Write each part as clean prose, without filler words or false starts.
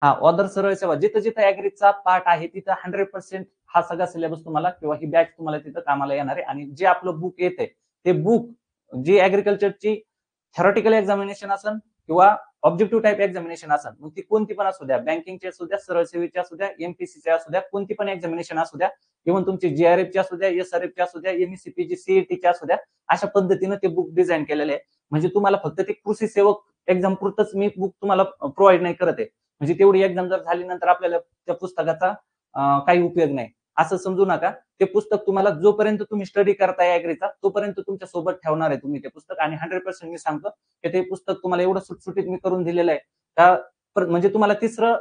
हा ऑदर सरळ सेवा, जिथं जिथं ऍग्रीचा पार्ट आहे तिथं 100% हा सगळा सिलेबस तुम्हाला किंवा ही बॅच तुम्हाला तिथं कामाला येणार आहे. आणि जे आपलं बुक येते ते बुक जी ऍग्रिकल्चरची थेरॉटिकल एक्झामिनेशन असेल किंवा ऑब्जेक्टिव्ह टाईप एक्झामिनेशन असेल, मग ती कोणती पण असू द्या, बँकिंगची असू द्या, सरळ सेवेची असू द्या, एमपीसीची असू द्या, कोणती पण एक्झामिनेशन असू द्या, इव्हन तुमची जीआरएफची असू द्या, एसआरएफची असू द्या, एमएससीपीची सीईटीची असू द्या, अशा पद्धतीनं ते बुक डिझाईन केलेले आहे. म्हणजे तुम्हाला फक्त ते कृषी सेवक एक्झाम पुरतच मी बुक तुम्हाला प्रोव्हाइड नाही करत आहे. म्हणजे तेवढी एक्झाम जर झाली नंतर आपल्याला त्या पुस्तकाचा काही उपयोग नाही असं समजू नका. ते पुस्तक तुम्हाला जोपर्यंत तुम्ही स्टडी करताय ऍग्रीचा तोपर्यंत तुमच्या सोबत ठेवणार आहे तुम्ही ते पुस्तक. आणि 100% मी सांगतो की ते पुस्तक तुम्हाला एवढं सुटसुटीत मी करून दिलेलं आहे का म्हणजे तुम्हाला तिसरं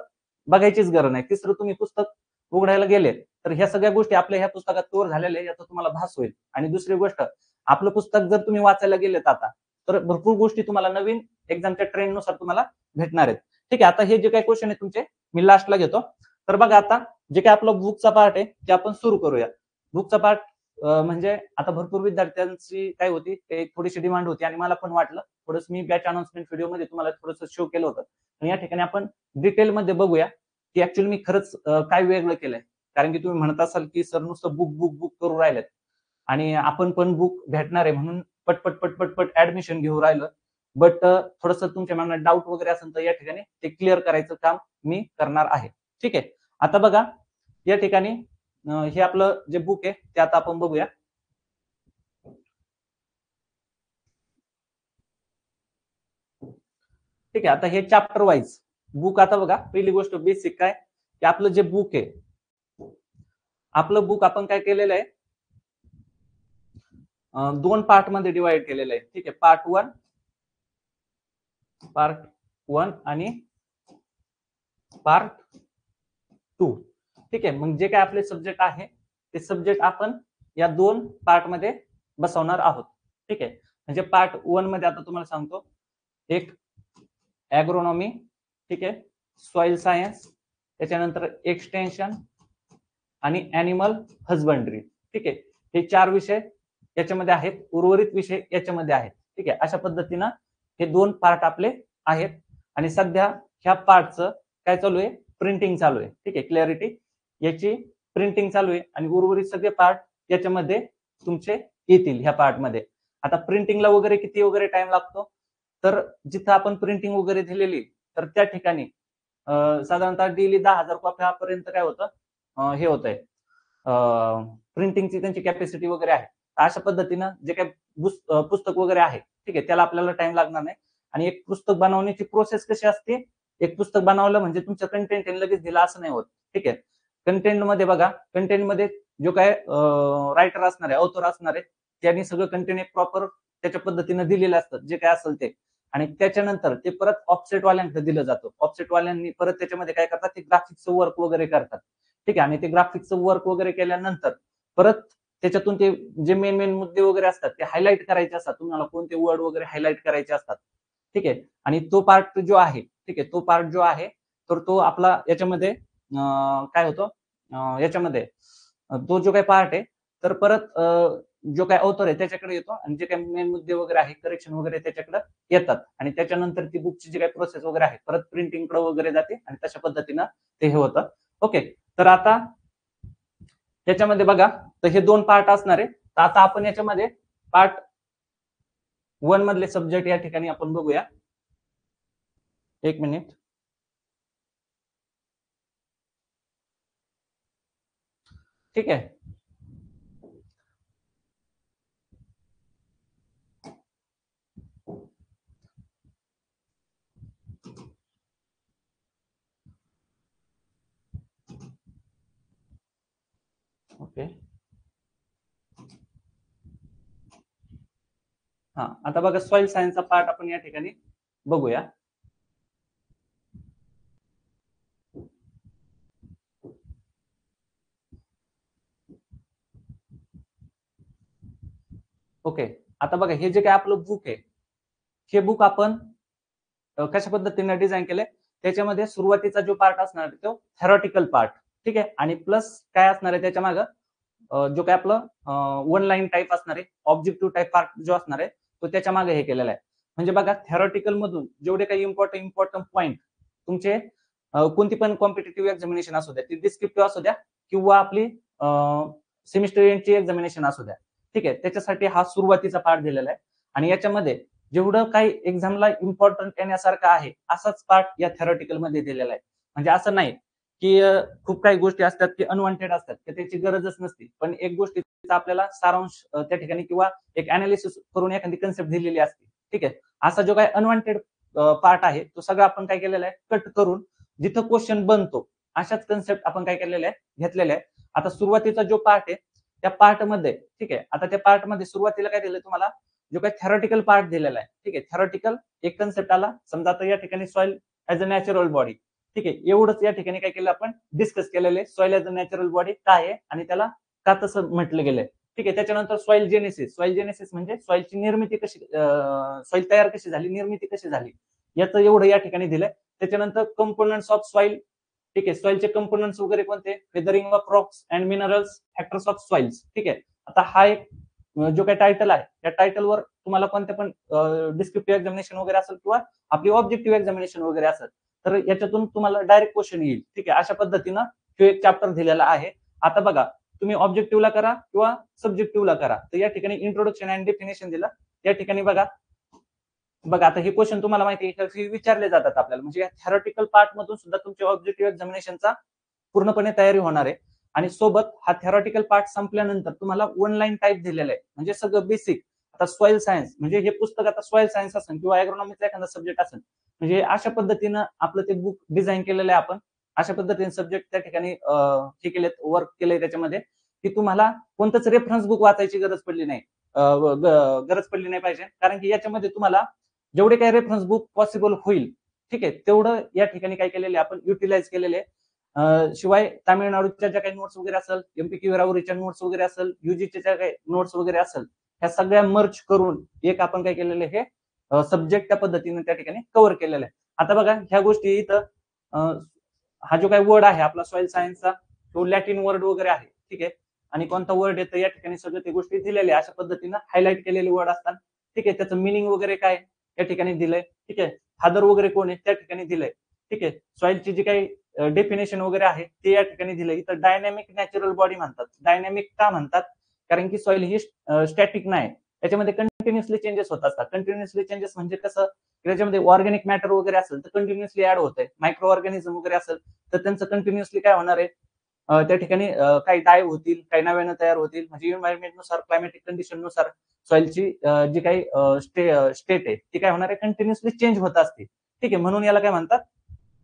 बघायचीच गरज नाही. तिसरं तुम्ही पुस्तक उघडायला गेले तर ह्या सगळ्या गोष्टी आपल्या ह्या पुस्तकात कव्हर झालेल्या याचा तुम्हाला भास होईल. आणि दुसरी गोष्ट, आपलं पुस्तक जर तुम्ही वाचायला गेलेत आता तर भरपूर गोष्टी तुम्हाला नवीन एक्झामच्या ट्रेंडनुसार तुम्हाला भेटणार आहेत. ठीक आहे, आता हे जे काही क्वेश्चन आहे तुमचे मी लास्टला घेतो. तर बघा आता जे काही आपलं बुकचा पार्ट आहे ते आपण सुरू करूया. बुकचा पार्ट म्हणजे आता भरपूर विद्यार्थ्यांची काय होती ते थोडीशी डिमांड होती आणि मला पण वाटलं थोडंस मी बॅच अनाउन्समेंट व्हिडिओमध्ये तुम्हाला थोडंसं शो केलं होतं. आणि या ठिकाणी आपण डिटेलमध्ये बघूया की ऍक्च्युअली मी खरंच काय वेगळं केलंय. कारण की तुम्ही म्हणत असाल की सर नुसतं बुक बुक बुक करू राहिलेत आणि आपण पण बुक भेटणार आहे म्हणून पटपट पटपट पट ऍडमिशन घेऊ राहिलं. बट थोडंसं तुमच्या मनात डाऊट वगैरे असेल तर या ठिकाणी ते क्लिअर करायचं काम मी करणार आहे. ठीक आहे, आता बघा या ठिकाणी हे आपलं जे बुक आहे ते आता आपण बघूया. ठीक आहे, आता हे चॅप्टर वाईज बुक. आता बघा पहिली गोष्ट बेसिक काय की आपलं जे बुक आहे, आपलं बुक आपण काय केलेलं आहे दोन पार्ट मध्ये डिवाइड केलेलं आहे. ठीक आहे, पार्ट वन आणि पार्ट टू. ठीक आहे, मग जे काय आपले सब्जेक्ट आहे ते सब्जेक्ट आपण या दोन पार्ट मध्ये बसवणार आहोत. ठीक आहे, म्हणजे पार्ट वन मध्ये आता तुम्हाला सांगतो एक ऍग्रोनॉमी, ठीक आहे, सॉइल सायन्स, त्याच्यानंतर एक्सटेन्शन आणि ॲनिमल हजबंड्री. ठीक आहे, हे चार विषय याच्यामध्ये आहेत, उर्वरित विषय याच्यामध्ये आहेत. ठीक आहे, अशा पद्धतीनं हे दोन पार्ट आपले आहेत. आणि सध्या ह्या पार्टचं काय चालू आहे, प्रिंटिंग चालू आहे. ठीक आहे, क्लॅरिटी याची प्रिंटिंग चालू आहे आणि उर्वरित सगळे पार्ट याच्यामध्ये तुमचे येतील ह्या पार्टमध्ये. आता प्रिंटिंगला वगैरे किती वगैरे टाइम लागतो, तर जिथं आपण प्रिंटिंग वगैरे दिलेली तर त्या ठिकाणी साधारणतः डेली 10,000 कॉप्यापर्यंत काय होतं हे होत आहे प्रिंटिंगची त्यांची कॅपॅसिटी वगैरे आहे. अशा पद्धतीनं जे काही पुस्तक वगैरे आहे ठीक आहे त्याला आपल्याला टाइम लागणार नाही. आणि एक पुस्तक बनवण्याची प्रोसेस कशी असते, एक पुस्तक बनवलं म्हणजे तुमचं कंटेंट लगेच दिलं असं नाही होत. ठीक आहे, कंटेंट मध्ये बघा, कंटेंट मध्ये जो काय रायटर असणार आहे, ऑथर असणार आहे, त्यांनी सगळं कंटेंट एक प्रॉपर त्याच्या पद्धतीनं दिलेलं असतं जे काय असेल ते. आणि त्याच्यानंतर ते परत ऑफसेट वाल्यांकडे दिलं जातं. ऑफसेट वाल्यांनी परत त्याच्यामध्ये काय करतात, ते ग्राफिक्सचं वर्क वगैरे करतात. ठीक आहे, आणि ते ग्राफिक्सचं वर्क वगैरे केल्यानंतर परत त्याच्यातून ते जे मेन मेन मुद्दे वगैरे असतात ते हायलाईट करायचे असतात. तुम्हाला कोणते वर्ड वगैरे हायलाईट करायचे असतात. ठीक आहे, आणि तो पार्ट जो आहे, ठीक आहे, तो पार्ट जो आहे तर तो आपला याच्यामध्ये काय होतो याच्यामध्ये तो जो काही पार्ट आहे तर परत जो काही ऑथर आहे त्याच्याकडे येतो आणि जे काही मेन मुद्दे वगैरे आहे करेक्शन वगैरे त्याच्याकडे येतात. आणि त्याच्यानंतर ती बुकची जी काही प्रोसेस वगैरे आहे परत प्रिंटिंगकडे वगैरे जाते आणि तशा पद्धतीनं ते हे होतं. ओके, तर आता याच्यामध्ये बघा तर हे दोन पार्ट असणार आहे. तर आता आपण याच्यामध्ये पार्ट वन मधले सब्जेक्ट या ठिकाणी आपण बघूया. एक मिनिट. ठीक आहे, ओके. हा, आता बघा सॉइल सायन्सचा पार्ट आपण या ठिकाणी बघूया. ओके, आता बघा हे जे काय आपलं बुक आहे हे बुक आपण कशा पद्धतीने डिझाईन केलंय, त्याच्यामध्ये सुरुवातीचा जो पार्ट असणार आहे तो थेरॉटिकल पार्ट. ठीक आहे, आणि प्लस काय असणार आहे त्याच्या मागं जो काय आपलं वन लाईन टाईप असणार आहे, ऑब्जेक्टिव्ह टाईप पार्ट जो असणार आहे तो त्याच्या मागे हे केलेला आहे. म्हणजे बघा थेरॉटिकल मधून जेवढे काही इम्पॉर्टंट पॉईंट तुमचे कोणती पण कॉम्पिटेटिव्ह एक्झामिनेशन असू द्या, ती डिस्क्रिप्टिव्ह असू द्या किंवा आपली सेमिस्टर एंडची एक्झामिनेशन असू द्या, ठीक आहे, त्याच्यासाठी हा सुरुवातीचा पार्ट दिलेला आहे. आणि याच्यामध्ये जेवढं काही एक्झामला इम्पॉर्टंट येण्यासारखं आहे असाच पार्ट या थेरॉटिकल मध्ये दिलेला आहे. म्हणजे असं नाही की खूप काही गोष्टी असतात की अनवॉन्टेड असतात, की त्याची गरजच नसते, पण एक गोष्टीचा आपल्याला सारांश त्या ठिकाणी किंवा एक अनालिसिस करून एखादी कन्सेप्ट दिलेली असते, ठीक आहे. असा जो काही अनवॉन्टेड पार्ट आहे तो सगळा आपण काय केलेला आहे, कट करून जिथं क्वेश्चन बनतो अशाच कन्सेप्ट आपण काय केलेले आहे, घेतलेले आहे. आता सुरुवातीचा जो पार्ट आहे त्या पार्ट मध्ये, ठीक आहे, आता त्या पार्ट मध्ये सुरुवातीला काय दिलं तुम्हाला, जो काही थेरॉटिकल पार्ट दिलेला आहे, ठीक आहे, थेरॉटिकल एक कन्सेप्ट आला. समजा आता या ठिकाणी soil as a natural body, ठीक आहे, एवढंच या ठिकाणी काय केलं आपण, डिस्कस केलेलं आहे. Soil as a natural body काय आहे आणि त्याला का तसं म्हटलं गेलंय, ठीक आहे. त्याच्यानंतर सॉइल जेनेसिस, सॉइल जेनेसिस म्हणजे सॉइलची निर्मिती कशी, सॉइल तयार कशी झाली, निर्मिती कशी झाली, याचं एवढं या ठिकाणी दिलंय. त्याच्यानंतर कंपोनंट्स ऑफ सॉइल, ठीक आहे, सॉइलचे कंपोनंट्स वगैरे कोणते, weathering of Roxx and minerals, factors of soils, ठीक आहे. आता हा एक जो काही टायटल आहे त्या टायटलवर तुम्हाला कोणत्या पण डिस्क्रिप्टिव्ह एक्झामिनेशन वगैरे असेल किंवा आपली ऑब्जेक्टिव्ह एक्झामिनेशन वगैरे असेल तर याच्यातून तुम्हाला डायरेक्ट क्वेश्चन येईल, ठीक आहे. अशा पद्धतीनं तो एक चॅप्टर दिलेला आहे. आता बघा, तुम्ही ऑब्जेक्टिव्हला करा किंवा सब्जेक्टिव्हला करा, तर या ठिकाणी इंट्रोडक्शन अँड डेफिनेशन दिलं. या ठिकाणी बघा आता हे क्वेश्चन तुम्हाला माहिती आहे विचारले जातात आपल्याला, म्हणजे या थेरॉटिकल पार्ट मधून सुद्धा तुमच्या ऑब्जेक्टिव्ह एक्झामिनेशनचा पूर्णपणे तयारी होणार आहे. आणि सोबत हा थेरॉटिकल पार्ट संपल्यानंतर तुम्हाला वन लाईन टाईप दिलेला आहे, म्हणजे सगळं बेसिक. आता सॉइल सायन्स म्हणजे हे पुस्तक आता सॉइल सायन्स असेल किंवा ॲग्रोनॉमीचा एखादा सब्जेक्ट असेल, म्हणजे अशा पद्धतीनं आपलं ते बुक डिझाईन केलेलं आहे आपण. अशा पद्धतीने सब्जेक्ट त्या ठिकाणी हे केलेत, वर्क केलंय त्याच्यामध्ये, की तुम्हाला कोणतंच रेफरन्स बुक वाचायची गरज पडली नाही, पाहिजे. कारण की याच्यामध्ये तुम्हाला जेवढे काही रेफरन्स बुक पॉसिबल होईल, ठीक आहे, तेवढं या ठिकाणी काय केलेले आपण युटिलाइज केलेले. शिवाय तामिळनाडूच्या ज्या काही नोट्स वगैरे असेल, एमपीक्यू राऊरीच्या नोट्स वगैरे असेल, युजीच्या ज्या काही नोट्स वगैरे असेल, ह्या सगळ्या मर्ज करून एक आपण काय केलेलं हे सब्जेक्ट त्या पद्धतीने त्या ठिकाणी कव्हर केलेलं आहे. आता बघा ह्या गोष्टी इथं हा जो काही वर्ड आहे आपला सॉइल सायन्सचा, तो लॅटिन वर्ड वगैरे आहे, ठीक आहे. आणि कोणता वर्ड येतं या ठिकाणी सगळं ते गोष्टी दिलेल्या अशा पद्धतीनं हायलाइट केलेले वर्ड असतात, ठीक आहे. त्याचं मिनिंग वगैरे काय या ठिकाणी दिलंय, ठीक आहे. फादर वगैरे कोण आहे त्या ठिकाणी दिलंय, ठीक आहे. सॉइलची जी काही डेफिनेशन वगैरे आहे ते या ठिकाणी दिलंय. इथं डायनॅमिक नॅचरल बॉडी म्हणतात. डायनॅमिक का म्हणतात, कारण की सॉइल ही स्टॅटिक नाही, त्याच्यामध्ये कंटिन्युअसली चेंजेस होत असतात. कंटिन्युअसली चेंजेस म्हणजे कसं, त्याच्यामध्ये ऑर्गॅनिक मॅटर वगैरे असेल तर कंटिन्युअसली ऍड होत आहे, मायक्रो ऑर्गॅनिझम वगैरे असेल तर त्यांचं कंटिन्युअसली काय होणार आहे, त्या ठिकाणी काही डाय होतील, काही नव्यानं तयार होतील. म्हणजे एन्व्हायरमेंटनुसार, क्लायमॅटिक कंडिशननुसार सॉइलची जी काही स्टेट आहे ती काय होणार आहे, कंटिन्युअसली चेंज होत असते, ठीक आहे. म्हणून याला काय म्हणतात,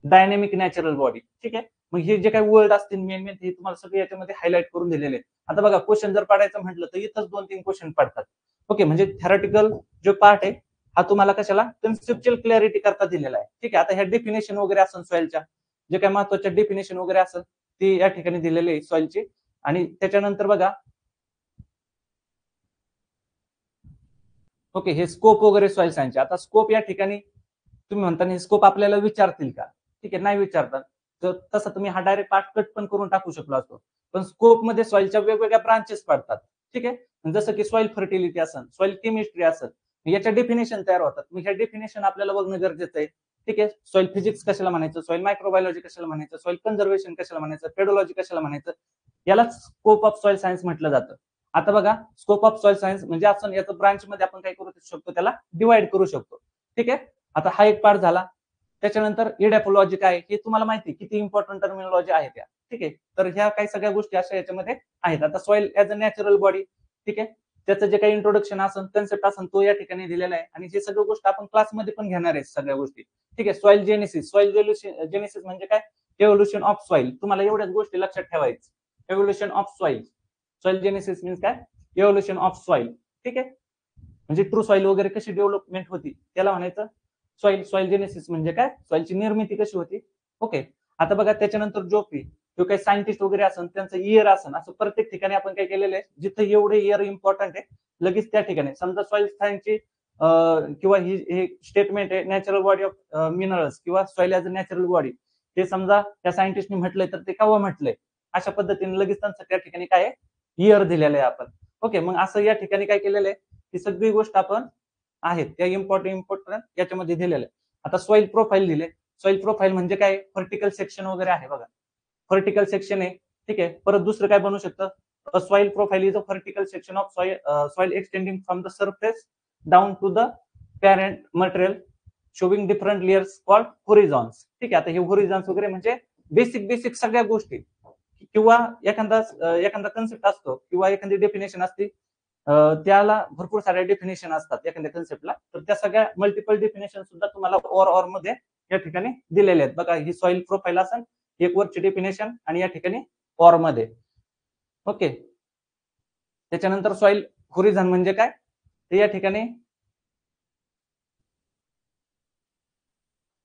डायनॅमिक नॅचरल बॉडी, ठीक आहे. मग हे जे काही वर्ड असतील मेन हे तुम्हाला सगळे याच्यामध्ये हायलाइट करून दिलेले. आता बघा क्वेश्चन जर पडायचं म्हटलं तर इथंच 2-3 क्वेश्चन पडतात. ओके, म्हणजे थेरॉटिकल जो पार्ट आहे हा तुम्हाला कशाला, कन्सेप्च्युअल क्लॅरिटी करता दिलेला आहे, ठीक आहे. आता ह्या डेफिनेशन वगैरे असेल सॉइलच्या, जे काही महत्वाच्या डेफिनेशन वगैरे असेल ती या ठिकाणी दिलेली आहे सॉइलची. आणि त्याच्यानंतर बघा, ओके, हे स्कोप वगैरे सॉइल सायन्सचे. आता स्कोप या ठिकाणी तुम्ही म्हणता हे स्कोप आपल्याला विचारतील का, ठीक आहे, नाही विचारतात. तर तसं तुम्ही हा डायरेक्ट पार्ट कट पण करून टाकू शकलो असतो. पण स्कोप मध्ये सॉइलच्या वेगवेगळ्या ब्रांचेस पडतात, ठीक आहे. जसं की सॉइल फर्टिलिटी असेल, सॉइल केमिस्ट्री असेल, याच्या डेफिनेशन तयार होतात. मग ह्या डेफिनेशन आपल्याला बघणं गरजेचं आहे, ठीक आहे. सॉइल फिजिक्स कशाला म्हणायचं, सॉइल मायक्रोबायोलॉजी कशाला म्हणायचं, सॉइल कन्झर्वेशन कशाला म्हणायचं, पेडोलॉजी कशाला म्हणायचं, याला स्कोप ऑफ सॉइल सायन्स म्हटलं जातं. आता बघा, स्कोप ऑफ सॉइल सायन्स म्हणजे आपण याचं ब्रांच मध्ये आपण काय करू शकतो, त्याला डिवाइड करू शकतो, ठीक आहे. आता हा एक पार्ट झाला. त्याच्यानंतर इडॅपोलॉजी काय हे तुम्हाला माहिती किती इम्पॉर्टंट टर्मिनॉलॉजी आहे त्या, ठीक आहे. तर ह्या काही सगळ्या गोष्टी अशा याच्यामध्ये आहेत. आता soil as a natural body, ठीक आहे, त्याचं जे काही इंट्रोडक्शन असेल, कन्सेप्ट असेल, तो या ठिकाणी दिलेला आहे. आणि हे सगळं गोष्ट आपण क्लासमध्ये पण घेणार आहे सगळ्या गोष्टी, ठीक आहे. सॉइल जेनेसिस, सॉइल जेनेसिस म्हणजे काय, एव्होल्युशन ऑफ सॉइल. तुम्हाला एवढ्याच गोष्टी लक्षात ठेवायचं, evolution of soil. Soil genesis means काय, एव्होल्युशन ऑफ सॉइल, ठीक आहे. म्हणजे ट्रू सॉइल वगैरे कशी डेव्हलपमेंट होती त्याला म्हणायचं सॉइल. सॉइल जेनेसिस म्हणजे काय, सॉइलची निर्मिती कशी होती, ओके. आता बघा त्याच्यानंतर जो काही सायंटिस्ट वगैरे असेल त्यांचं इयर असेल, असं प्रत्येक ठिकाणी आपण काय केलेलं आहे, जिथं एवढे इयर इम्पॉर्टंट आहे लगेच त्या ठिकाणी समजा सॉइल सायन्सची किंवा ही स्टेटमेंट आहे नॅचरल बॉडी ऑफ मिनरल्स किंवा soil as a natural body, ते समजा त्या सायंटिस्टने म्हटलंय तर ते केव्हा म्हटलंय, अशा पद्धतीने लगेच त्यांचं त्या ठिकाणी काय इयर दिलेलं आहे आपण, ओके. मग असं या ठिकाणी काय केलेलं आहे, ही सगळी गोष्ट आपण आहेत त्या इम्पॉर्टंट याच्यामध्ये दिलेलं आहे. आता सॉइल प्रोफाईल दिले. सॉइल प्रोफाईल म्हणजे काय, व्हर्टिकल सेक्शन वगैरे आहे बघा, व्हर्टिकल सेक्शन आहे. ठीक आहे. परत दुसरं काय बनू शकतं, a soil profile is a vertical section of soil extending from the surface down to the parent material showing different layers called horizons. ठीक आहे. आता हे होरिझॉन्स वगैरे म्हणजे बेसिक सगळ्या गोष्टी, किंवा एखादा कन्सेप्ट असतो किंवा एखादी डेफिनेशन असते, त्याला भरपूर साऱ्या डेफिनेशन असतात एखाद्या कन्सेप्टला, तर त्या सगळ्या मल्टिपल डेफिनेशन सुद्धा तुम्हाला ऑर मध्ये या ठिकाणी दिलेले आहेत बघा. ही सॉइल प्रोफाईल असेल एक वरची डेफिनेशन आणि या ठिकाणी ऑर मध्ये. ओके. त्याच्यानंतर सॉइल होरिझॉन म्हणजे काय, ते या ठिकाणी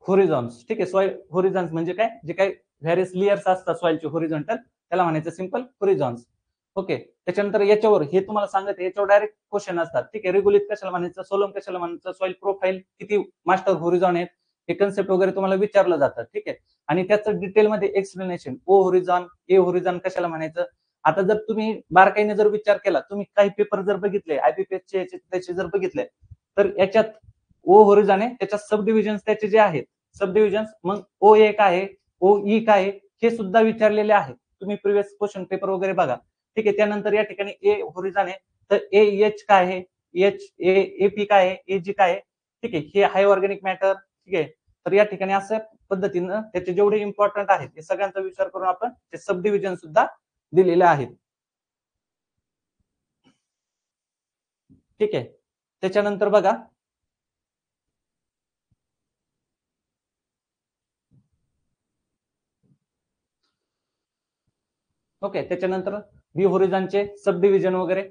होरिझॉन्स. ठीक आहे. सॉइल होरिझॉन्स म्हणजे काय, जे काही व्हॅरियस लेयर्स असतात सॉइलचे होरिझॉन्टल, त्याला म्हणायचं सिंपल होरिझॉन्स. ओके. त्याच्यानंतर याच्यावर हे तुम्हाला सांगत, याच्यावर डायरेक्ट क्वेश्चन असतात. ठीक आहे. रेगुलेट कशाला म्हणायचं, सोलम कशाला म्हणायचं, सॉइल प्रोफाईल किती मास्टर होरिझॉन आहेत, हे कन्सेप्ट वगैरे तुम्हाला विचारलं जातं. ठीक आहे. आणि त्याचं डिटेलमध्ये एक्सप्लेनेशन, ओ होरिझॉन, ए होरिझॉन कशाला म्हणायचं. आता जर तुम्ही बारकाईने जर विचार केला, तुम्ही काही पेपर जर बघितले आयबीपीएसचे त्याचे जर बघितले, तर याच्यात ओ होरिझॉन आहे, त्याच्यात सब डिव्हिजन्स त्याचे जे आहेत, सब डिव्हिजन्स, मग ओ ए काय आहे, ओ ई काय आहे, हे सुद्धा विचारलेले आहेत. तुम्ही प्रिव्हियस क्वेश्चन पेपर वगैरे बघा. ठीक आहे. त्यानंतर या ठिकाणी ए होरिझॉन आहे, तर ए एच काय आहे, एच ए पी काय आहे, ए जी काय आहे. ठीक आहे. हे हाय ऑर्गॅनिक मॅटर. ठीक आहे. तर या ठिकाणी असं पद्धतीनं त्याचे जेवढे इम्पॉर्टंट आहेत ते सगळ्यांचा विचार करून आपण ते सब डिव्हिजन सुद्धा दिलेले आहेत. ठीक आहे. त्याच्यानंतर बघा, ओके, त्याच्यानंतर बी होरिझॉनचे सब डिव्हिजन वगैरे,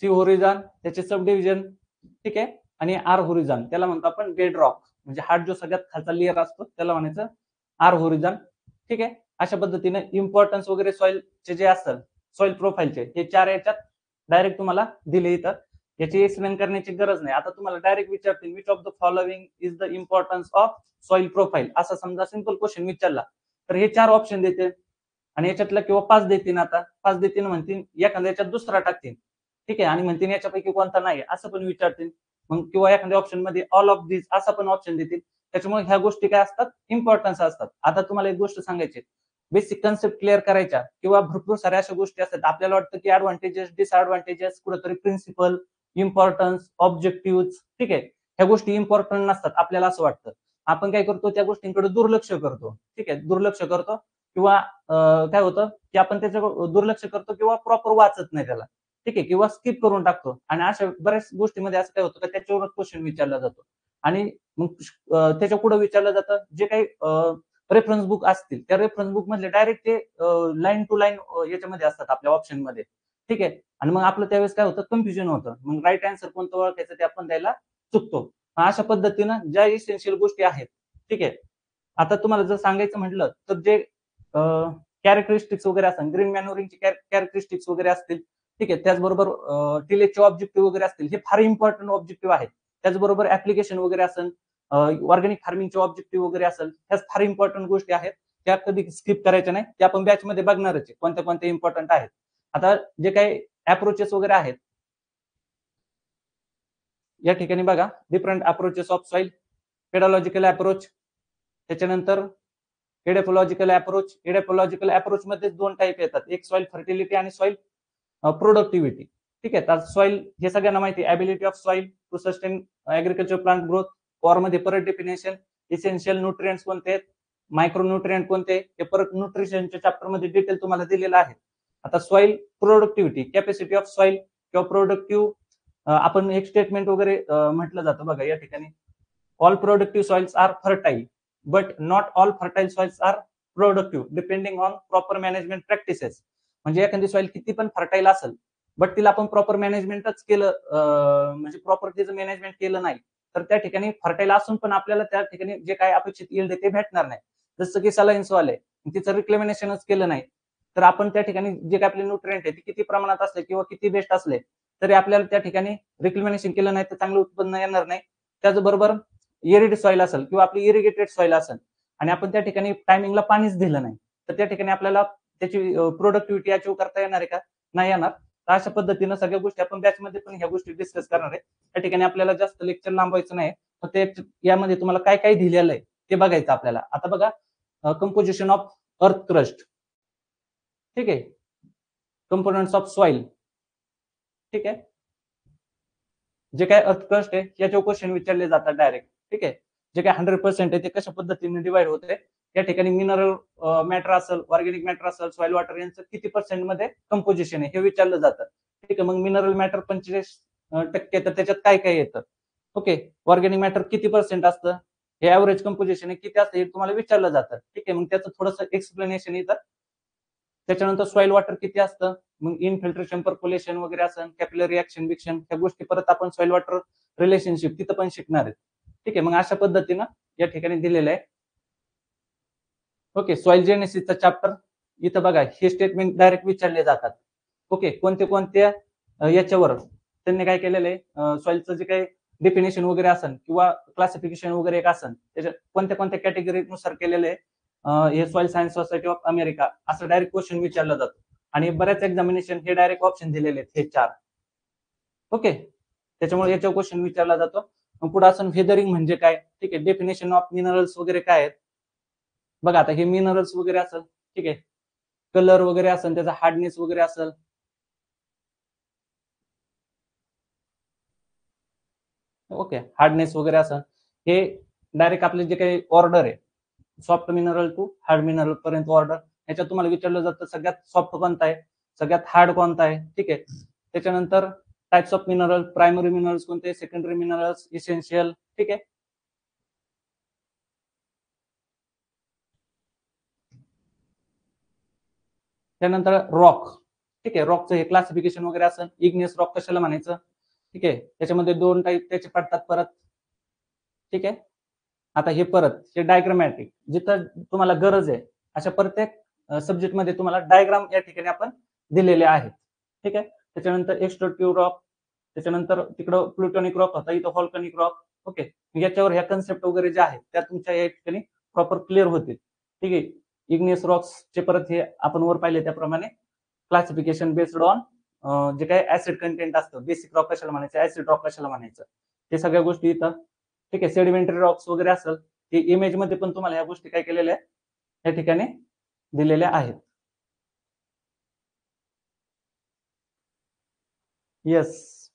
सी होरिझॉन त्याचे सब डिव्हिजन. ठीक आहे. आणि आर होरिझॉन त्याला म्हणतो आपण बेड रॉक, म्हणजे हार्ड जो सगळ्यात खालचा लेअर असतो त्याला म्हणायचं आर होरिझॉन. ठीक आहे. अशा पद्धतीने इम्पॉर्टन्स वगैरे सॉइलचे जे असतात, सॉइल प्रोफाईलचे, हे चार याच्यात डायरेक्ट तुम्हाला दिले इथं. याची एक्सप्लेन करण्याची गरज नाही. आता तुम्हाला डायरेक्ट विचारतील which of the following is the importance of soil profile, असं समजा सिंपल क्वेश्चन विचारला, तर हे चार ऑप्शन देते आणि याच्यातला किंवा 5 देतील. आता 5 देतील म्हणतील, एखाद्या याच्यात दुसरा टाकतील. ठीक आहे. आणि म्हणतील याच्यापैकी कोणता नाही, असं पण विचारतील. मग किंवा एखाद्या ऑप्शन मध्ये ऑल ऑफ दिस असा पण ऑप्शन देतील. त्याच्यामुळे ह्या गोष्टी काय असतात, इम्पॉर्टन्स असतात. आता तुम्हाला एक गोष्ट सांगायची, बेसिक कन्सेप्ट क्लिअर करायच्या किंवा भरपूर साऱ्या अशा गोष्टी असतात, आपल्याला वाटतं की ऍडव्हान्टेजेस डिसएडव्हान्टेजेस, कुठेतरी प्रिन्सिपल, इम्पॉर्टन्स, ऑब्जेक्टिव्ह. ठीक आहे. ह्या गोष्टी इम्पॉर्टंट नसतात आपल्याला असं वाटतं. आपण काय करतो, त्या गोष्टींकडे दुर्लक्ष करतो. ठीक आहे. दुर्लक्ष करतो किंवा काय होतं की आपण त्याच्याकडे दुर्लक्ष करतो किंवा प्रॉपर वाचत नाही त्याला. ठीक आहे. किंवा स्किप करून टाकतो. आणि अशा बऱ्याच गोष्टीमध्ये असं काय होतं की त्याच्यावरच क्वेश्चन विचारला जातो आणि मग त्याच्या पुढे विचारलं जातं जे काही रेफरन्स बुक असतील, त्या रेफरन्स बुक मधले डायरेक्ट ते लाईन टू लाईन याच्यामध्ये असतात आपल्या ऑप्शन मध्ये. ठीक आहे. आणि मग आपलं त्यावेळेस काय होतं, कन्फ्युजन होतं. मग राईट आन्सर कोणतं ओळखायचं ते आपण द्यायला चुकतो. अशा पद्धतीनं ज्या इसेन्शियल गोष्टी आहेत. ठीक आहे. आता तुम्हाला जर सांगायचं म्हटलं तर जे कॅरेक्टरिस्टिक्स वगैरे असतील, ग्रीन मॅन्युरिंगची कॅरेक्टरिस्टिक्स वगैरे असतील. ठीक आहे. त्याचबरोबर टिलेजचे ऑब्जेक्टिव्ह वगैरे असतील, हे फार इम्पॉर्टंट ऑब्जेक्टिव्ह आहेत. त्याचबरोबर ऍप्लिकेशन वगैरे असेल, ऑर्गॅनिक फार्मिंगचे ऑब्जेक्टिव्ह वगैरे असेल, ह्या फार इम्पॉर्टंट गोष्टी आहेत. त्या कधी स्किप करायच्या नाही, त्या आपण बॅच मध्ये बघणारच आहे कोणत्या कोणत्या इम्पॉर्टंट आहेत. आता जे काही अप्रोचेस वगैरे आहेत या ठिकाणी बघा, different approaches of soil, pedological approach, त्याच्यानंतर एडेपोलॉजिकल अप्रोच. एडेपोलॉजिकल अप्रोच मध्ये दोन टाईप येतात, एक सॉइल फर्टिलिटी आणि सॉइल प्रोडक्टिव्हिटी. ठीक आहे. तर सॉइल हे सगळ्यांना माहिती आहे, ability of soil to sustain agriculture plant growth. Or मध्ये परत डेफिनेशन, इसेन्शियल न्यूट्रिएंट्स कोणते आहेत, मायक्रो न्यूट्रिएंट कोणते, हे परत न्यूट्रिशनच्या चॅप्टर मध्ये डिटेल तुम्हाला दिलेलं आहे. आता soil productivity, capacity of soil किंवा प्रोडक्टिव्ह, आपण एक स्टेटमेंट वगैरे म्हटलं जातं बघा या ठिकाणी, all productive soils are fertile but not all fertile soils are productive depending on proper management practices. म्हणजे एखादी सॉइल किती पण फर्टाईल असेल, बट तिला आपण प्रॉपर मॅनेजमेंटच केलं, म्हणजे प्रॉपर तिचं मॅनेजमेंट केलं नाही, तर त्या ठिकाणी फर्टाईल असून पण आपल्याला त्या ठिकाणी जे काय अपेक्षित यील्ड आहे ते भेटणार नाही. जसं की सलाईन सॉइल आहे, तिचं रिक्लेमिनेशनच केलं नाही, तर आपण त्या ठिकाणी जे काय आपले न्यूट्रिएंट आहे ते किती प्रमाणात असले किंवा किती बेस्ट असले तरी आपल्याला त्या ठिकाणी रिक्लेमिनेशन केलं नाही तर चांगलं उत्पन्न येणार नाही. त्याचबरोबर इरिड सॉइल असेल किंवा आपली इरिगेटेड सॉइल असेल आणि आपण त्या ठिकाणी टायमिंगला पाणीच दिलं नाही, तर त्या ठिकाणी आपल्याला त्याची प्रोडक्टिव्हिटी अचीव्ह करता येणार आहे का, नाही येणार. तर अशा पद्धतीनं सगळ्या गोष्टी आपण बॅचमध्ये पण ह्या गोष्टी डिस्कस करणार आहे. त्या ठिकाणी आपल्याला जास्त लेक्चर लांबवायचं नाही, फक्त यामध्ये तुम्हाला काय काय दिलेलं आहे ते बघायचं आपल्याला. आता बघा कंपोजिशन ऑफ अर्थ क्रस्ट, ठीक आहे, कंपोनंट्स ऑफ सॉइल, ठीक आहे, जे काय अर्थ क्रस्ट आहे याच्यावर क्वेश्चन विचारले जातात डायरेक्ट, ठीक आहे. जे काय 100% आहे ते कशा पद्धतीने डिवाइड होते, या ठिकाणी मिनरल मॅटर असेल, ऑर्गॅनिक मॅटर असेल, सॉइल वॉटर यांचं किती पर्सेंट मध्ये कंपोजिशन आहे हे विचारलं जातं, ठीक आहे. मग मिनरल मॅटर 45% तर त्याच्यात काय काय येतं, ओके. ऑर्गॅनिक मॅटर किती पर्सेंट असतं, हे ऍव्हरेज कंपोजिशन किती असतं हे तुम्हाला विचारलं जातं, ठीक आहे. मग त्याचं थोडंसं एक्सप्लेनेशन येतं. त्याच्यानंतर सॉइल वॉटर किती असतं, मग इनफिल्ट्रेशन, पर्क्युलेशन वगैरे असं, कॅपिलरी ऍक्शन विक्शन, त्या गोष्टी परत आपण सॉइल वॉटर रिलेशनशिप तिथं पण शिकणार आहे, ठीक आहे. मग अशा पद्धतीनं या ठिकाणी दिलेलं आहे, ओके. सॉइल जेनेसिसचा चॅप्टर इथं बघा, हे स्टेटमेंट डायरेक्ट विचारले जातात, ओके. कोणते कोणत्या याच्यावर त्यांनी काय केलेलं आहे, सॉइलचं जे काही डेफिनेशन वगैरे असेल किंवा क्लासिफिकेशन वगैरे एक असेल, त्याच्या कोणत्या कोणत्या कॅटेगरीनुसार केलेलं आहे, हे soil science society of America असं डायरेक्ट क्वेश्चन विचारलं जातं. आणि बऱ्याच एक्झामिनेशन हे डायरेक्ट ऑप्शन दिलेले आहेत, हे 4, ओके. त्याच्यामुळे याच्यावर क्वेश्चन विचारला जातो. मग पुढे असं फेदरिंग म्हणजे काय, ठीक आहे. डेफिनेशन ऑफ मिनरल्स वगैरे काय आहेत बघा. आता हे मिनरल्स वगैरे असेल, ठीक आहे, कलर वगैरे असेल, त्याचा हार्डनेस वगैरे असेल, ओके, हार्डनेस वगैरे असेल, हे डायरेक्ट आपले जे काही ऑर्डर आहे, soft mineral to hard mineral पर्यंत ऑर्डर, याच्यात तुम्हाला विचारलं जातं सगळ्यात सॉफ्ट कोणता आहे, सगळ्यात हार्ड कोणता आहे, ठीक आहे. त्याच्यानंतर types of mineral, primary minerals कोणते, सेकंडरी मिनरल्स, इसेन्शियल, ठीक आहे. त्यानंतर रॉक, ठीक आहे, रॉकचं हे क्लासिफिकेशन वगैरे असं, इग्नियस रॉक कशाला म्हणायचं, ठीक आहे. त्याच्यामध्ये 2 टाईप त्याचे पडतात परत, ठीक आहे. आता हे परत हे डायग्रामॅटिक, जिथं तुम्हाला गरज आहे अशा प्रत्येक सब्जेक्टमध्ये तुम्हाला डायग्राम या ठिकाणी आपण दिलेले आहेत, ठीक आहे. त्याच्यानंतर एक्स्ट्रक्टिव्ह रॉक, त्याच्यानंतर तिकडं प्लुटोनिक रॉक होता, इथं व्हॉल्कनिक रॉक, ओके. याच्यावर ह्या कन्सेप्ट वगैरे ज्या आहेत त्या तुमच्या या ठिकाणी प्रॉपर क्लिअर होतील, ठीक आहे. इग्नियस रॉक्सचे परत हे आपण वर पाहिले त्याप्रमाणे क्लासिफिकेशन बेस्ड ऑन जे काही ऍसिड कंटेंट असतं, बेसिक रॉक कशाला म्हणायचं, ऍसिड रॉक कशाला म्हणायचं, हे सगळ्या गोष्टी इथं, ठीक आहे. सेडिमेंटरी रॉक्स वगैरे असेल, ते इमेज मध्ये पण तुम्हाला ह्या गोष्टी काय केलेल्या या ठिकाणी दिलेल्या आहेत. येस,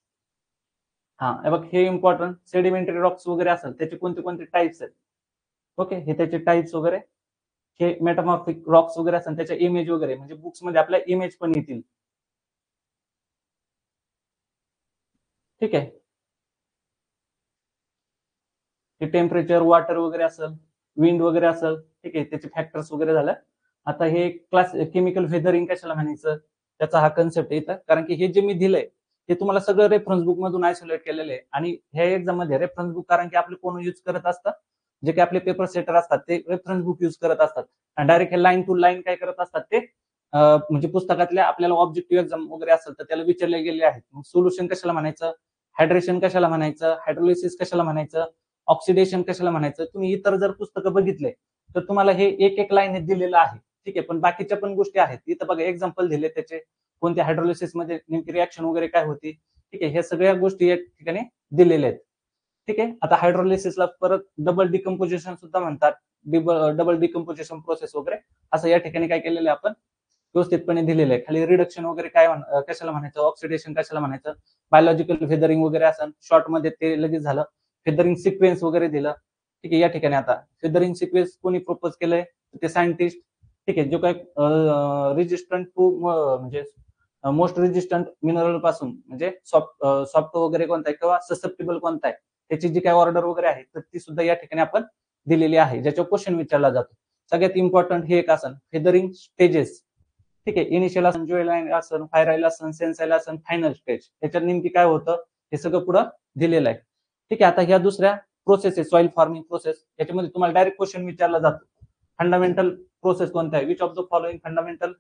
हा, बघ हे इम्पॉर्टंट, सेडिमेंटरी रॉक्स वगैरे असेल त्याचे कोणते कोणते टाइप्स आहेत, ओके. हे त्याचे टाइप्स वगैरे, हे मेटामॉर्फिक रॉक्स वगैरे असेल त्याच्या इमेज वगैरे, म्हणजे बुक्स मध्ये आपल्या इमेज पण येतील, ठीक आहे. हे टेम्परेचर, वॉटर वगैरे असेल, विंड वगैरे असेल, ठीक आहे, त्याचे फॅक्टर्स वगैरे झालं. आता हे क्लास केमिकल फेदरिंग कशाला म्हणायचं, त्याचा हा कन्सेप्ट येतं, कारण की हे जे मी दिलंय ते तुम्हाला सगळं रेफरन्स बुक मधून आयसोलेट केलेलं आहे. आणि ह्या एक्झाम मध्ये रेफरन्स बुक कारण की आपले कोण युज करत असतात, जे काही आपले पेपर सेटर असतात ते रेफरन्स बुक युज करत असतात, आणि डायरेक्ट हे लाईन टू लाईन काय करत असतात ते म्हणजे पुस्तकातल्या आपल्याला ऑब्जेक्टिव्ह एक्झाम वगैरे असेल तर त्याला विचारले गेले आहेत. मग सोल्युशन कशाला म्हणायचं, हायड्रेशन कशाला म्हणायचं, हायड्रोलिसिस कशाला म्हणायचं, ऑक्सिडेशन कशाला म्हणायचं, तुम्ही इतर जर पुस्तकं बघितले तर तुम्हाला हे एक एक लाईन दिलेलं आहे, ठीक आहे. पण बाकीच्या पण गोष्टी आहेत इथं बघा, एक्झाम्पल दिले त्याचे, कोणत्या हायड्रोलिसिस मध्ये नेमकी रिॲक्शन वगैरे काय होती, ठीक आहे. ह्या सगळ्या गोष्टी या ठिकाणी दिलेल्या आहेत, ठीक आहे. आता हायड्रोलिसिसला परत डबल डिकम्पोजिशन सुद्धा म्हणतात, डबल डिकम्पोजिशन प्रोसेस वगैरे असं या ठिकाणी काय केलेलं आहे आपण व्यवस्थितपणे दिलेलं आहे. खाली रिडक्शन वगैरे काय कशाला म्हणायचं, ऑक्सिडेशन कशाला म्हणायचं, बायोलॉजिकल फेदरिंग वगैरे असं शॉर्ट मध्ये ते लगेच झालं. फेदरिंग सिक्वेन्स वगैरे दिलं, ठीक आहे. या ठिकाणी आता फेदरिंग सिक्वेन्स कोणी प्रपोज केलंय, ते सायंटिस्ट, ठीक आहे. जो काही रेजिस्टंट टू म्हणजे मोस्ट रेजिस्टंट मिनरल पासून म्हणजे सॉफ्ट वगैरे कोणता आहे किंवा ससेप्टेबल कोणता आहे, त्याची जी काही ऑर्डर वगैरे आहे तर ती सुद्धा या ठिकाणी आपण दिलेली आहे, ज्याच्यावर क्वेश्चन विचारला जातो. सगळ्यात इम्पॉर्टंट हे एक असेल फेदरिंग स्टेजेस, ठीक आहे. इनिशियल असन, ज्युएलाइन असन, फायराईल असन, सेन्साईल असन, फायनल स्टेज, त्याच्यात नेमकी काय होतं हे सगळं पुढं दिलेलं आहे, ठीक आहे. आता ह्या दुसऱ्या प्रोसेस आहे सॉइल फॉर्मिंग प्रोसेस, याच्यामध्ये तुम्हाला डायरेक्ट क्वेश्चन विचारला जातो, फंडामेंटल प्रोसेस कोणता आहे, which of the following fundamental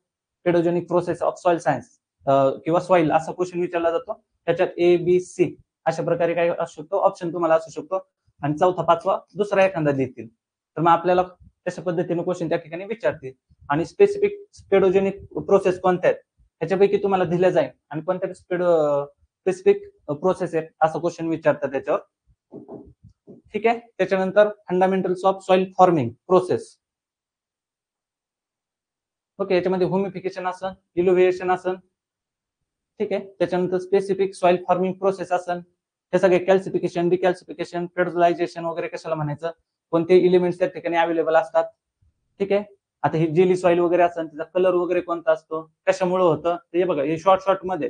pedogenic process of soil science किंवा सॉइल असा क्वेश्चन विचारला जातो. त्याच्यात ए बी सी अशा प्रकारे काय असू शकतो, ऑप्शन तुम्हाला असू शकतो, आणि चौथा पाचवा दुसरा एखादा देतील. तर मग आपल्याला तशा पद्धतीने क्वेश्चन त्या ठिकाणी विचारतील. आणि स्पेसिफिक पेडोजेनिक प्रोसेस कोणत्या आहेत त्याच्यापैकी तुम्हाला दिल्या जाईल, आणि कोणत्या स्पेसिफिक प्रोसेस आहेत असं क्वेश्चन विचारतात त्याच्यावर. ठीक आहे. त्याच्यानंतर fundamentals of soil forming process. Okay, याच्यामध्ये ह्युमिफिकेशन असन, इल्युव्हिएशन असन, ठीक आहे. त्याच्यानंतर स्पेसिफिक सॉइल फॉर्मिंग प्रोसेस असन, हे सगळे कॅल्सिफिकेशन, डिकॅल्सिफिकेशन, फेडरलायझेशन वगैरे कशाला म्हणायचं, कोणते एलिमेंट्स त्या ठिकाणी अवेलेबल असतात, ठीक आहे. आता ही जेली सॉइल वगैरे असेल, तिचा कलर वगैरे कोणता असतो, कशामुळे होतं हे बघा, हे शॉर्ट मध्ये,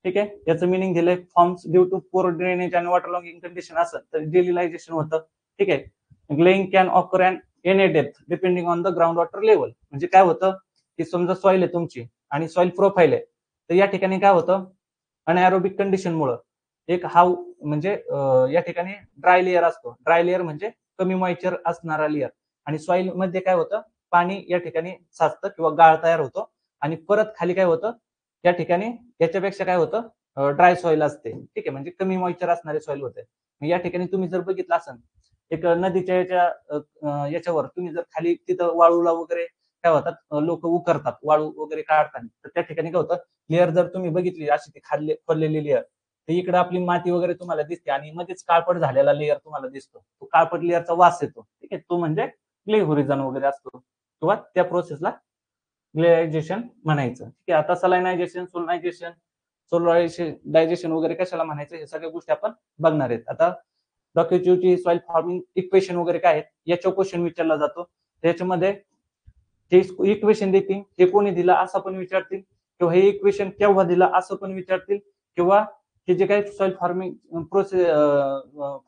ठीक आहे. याचं मिनिंग दिलंय, forms due to poor drainage आणि वॉटर लॉगिंग कंडिशन असेल तर जेलिलायझेशन होतं, ठीक आहे. Gleying can occur and any depth depending on the ground water level. म्हणजे काय होतं की समजा सॉइल आहे तुमची आणि सॉइल प्रोफाईल आहे, तर या ठिकाणी काय होतं, अनएरोबिक कंडिशनमुळे एक हाव म्हणजे या ठिकाणी ड्राय लेअर असतो. ड्राय लेअर म्हणजे कमी मॉइश्चर असणारा लेअर, आणि सॉइल मध्ये काय होतं, पाणी या ठिकाणी साचतं किंवा गाळ तयार होतो, आणि परत खाली काय होतं, या ठिकाणी याच्यापेक्षा काय होतं, ड्राय सॉइल असते, ठीक आहे. म्हणजे कमी मॉइश्चर असणारे सॉइल होते. या ठिकाणी तुम्ही जर बघितलं असेल, एक नदीच्या याच्यावर तुम्ही जर खाली तिथं वाळूला वगैरे काय होतात, लोक उकरतात वाळू वगैरे काढताना, तर त्या ठिकाणी काय होतं, लेअर जर तुम्ही बघितली अशी ती खोदलेली लेअर, तर इकडे आपली माती वगैरे तुम्हाला दिसते आणि मध्येच काळपट झालेला लेअर तुम्हाला दिसतो. तो काळपट लेअरचा वास येतो, ठीक आहे. तो म्हणजे ग्ले होरिझन वगैरे असतो, किंवा त्या प्रोसेसला ग्लेलायझेशन म्हणायचं, ठीक आहे. आता सलायनायझेशन, सोलनायझेशन, सोलरायझेशन वगैरे कशाला म्हणायचं, हे सगळ्या गोष्टी आपण बघणार आहेत. आता डॉक्युची सॉइल फॉर्मिंग इक्वेशन वगैरे काय आहेत याच्यावर क्वेश्चन विचारला जातो. त्याच्यामध्ये जे इक्वेशन देतील हे कोणी दिलं असं पण विचारतील, किंवा हे इक्वेशन केव्हा दिलं असं पण विचारतील, किंवा हे जे काही सॉइल फॉर्मिंग प्रोसेस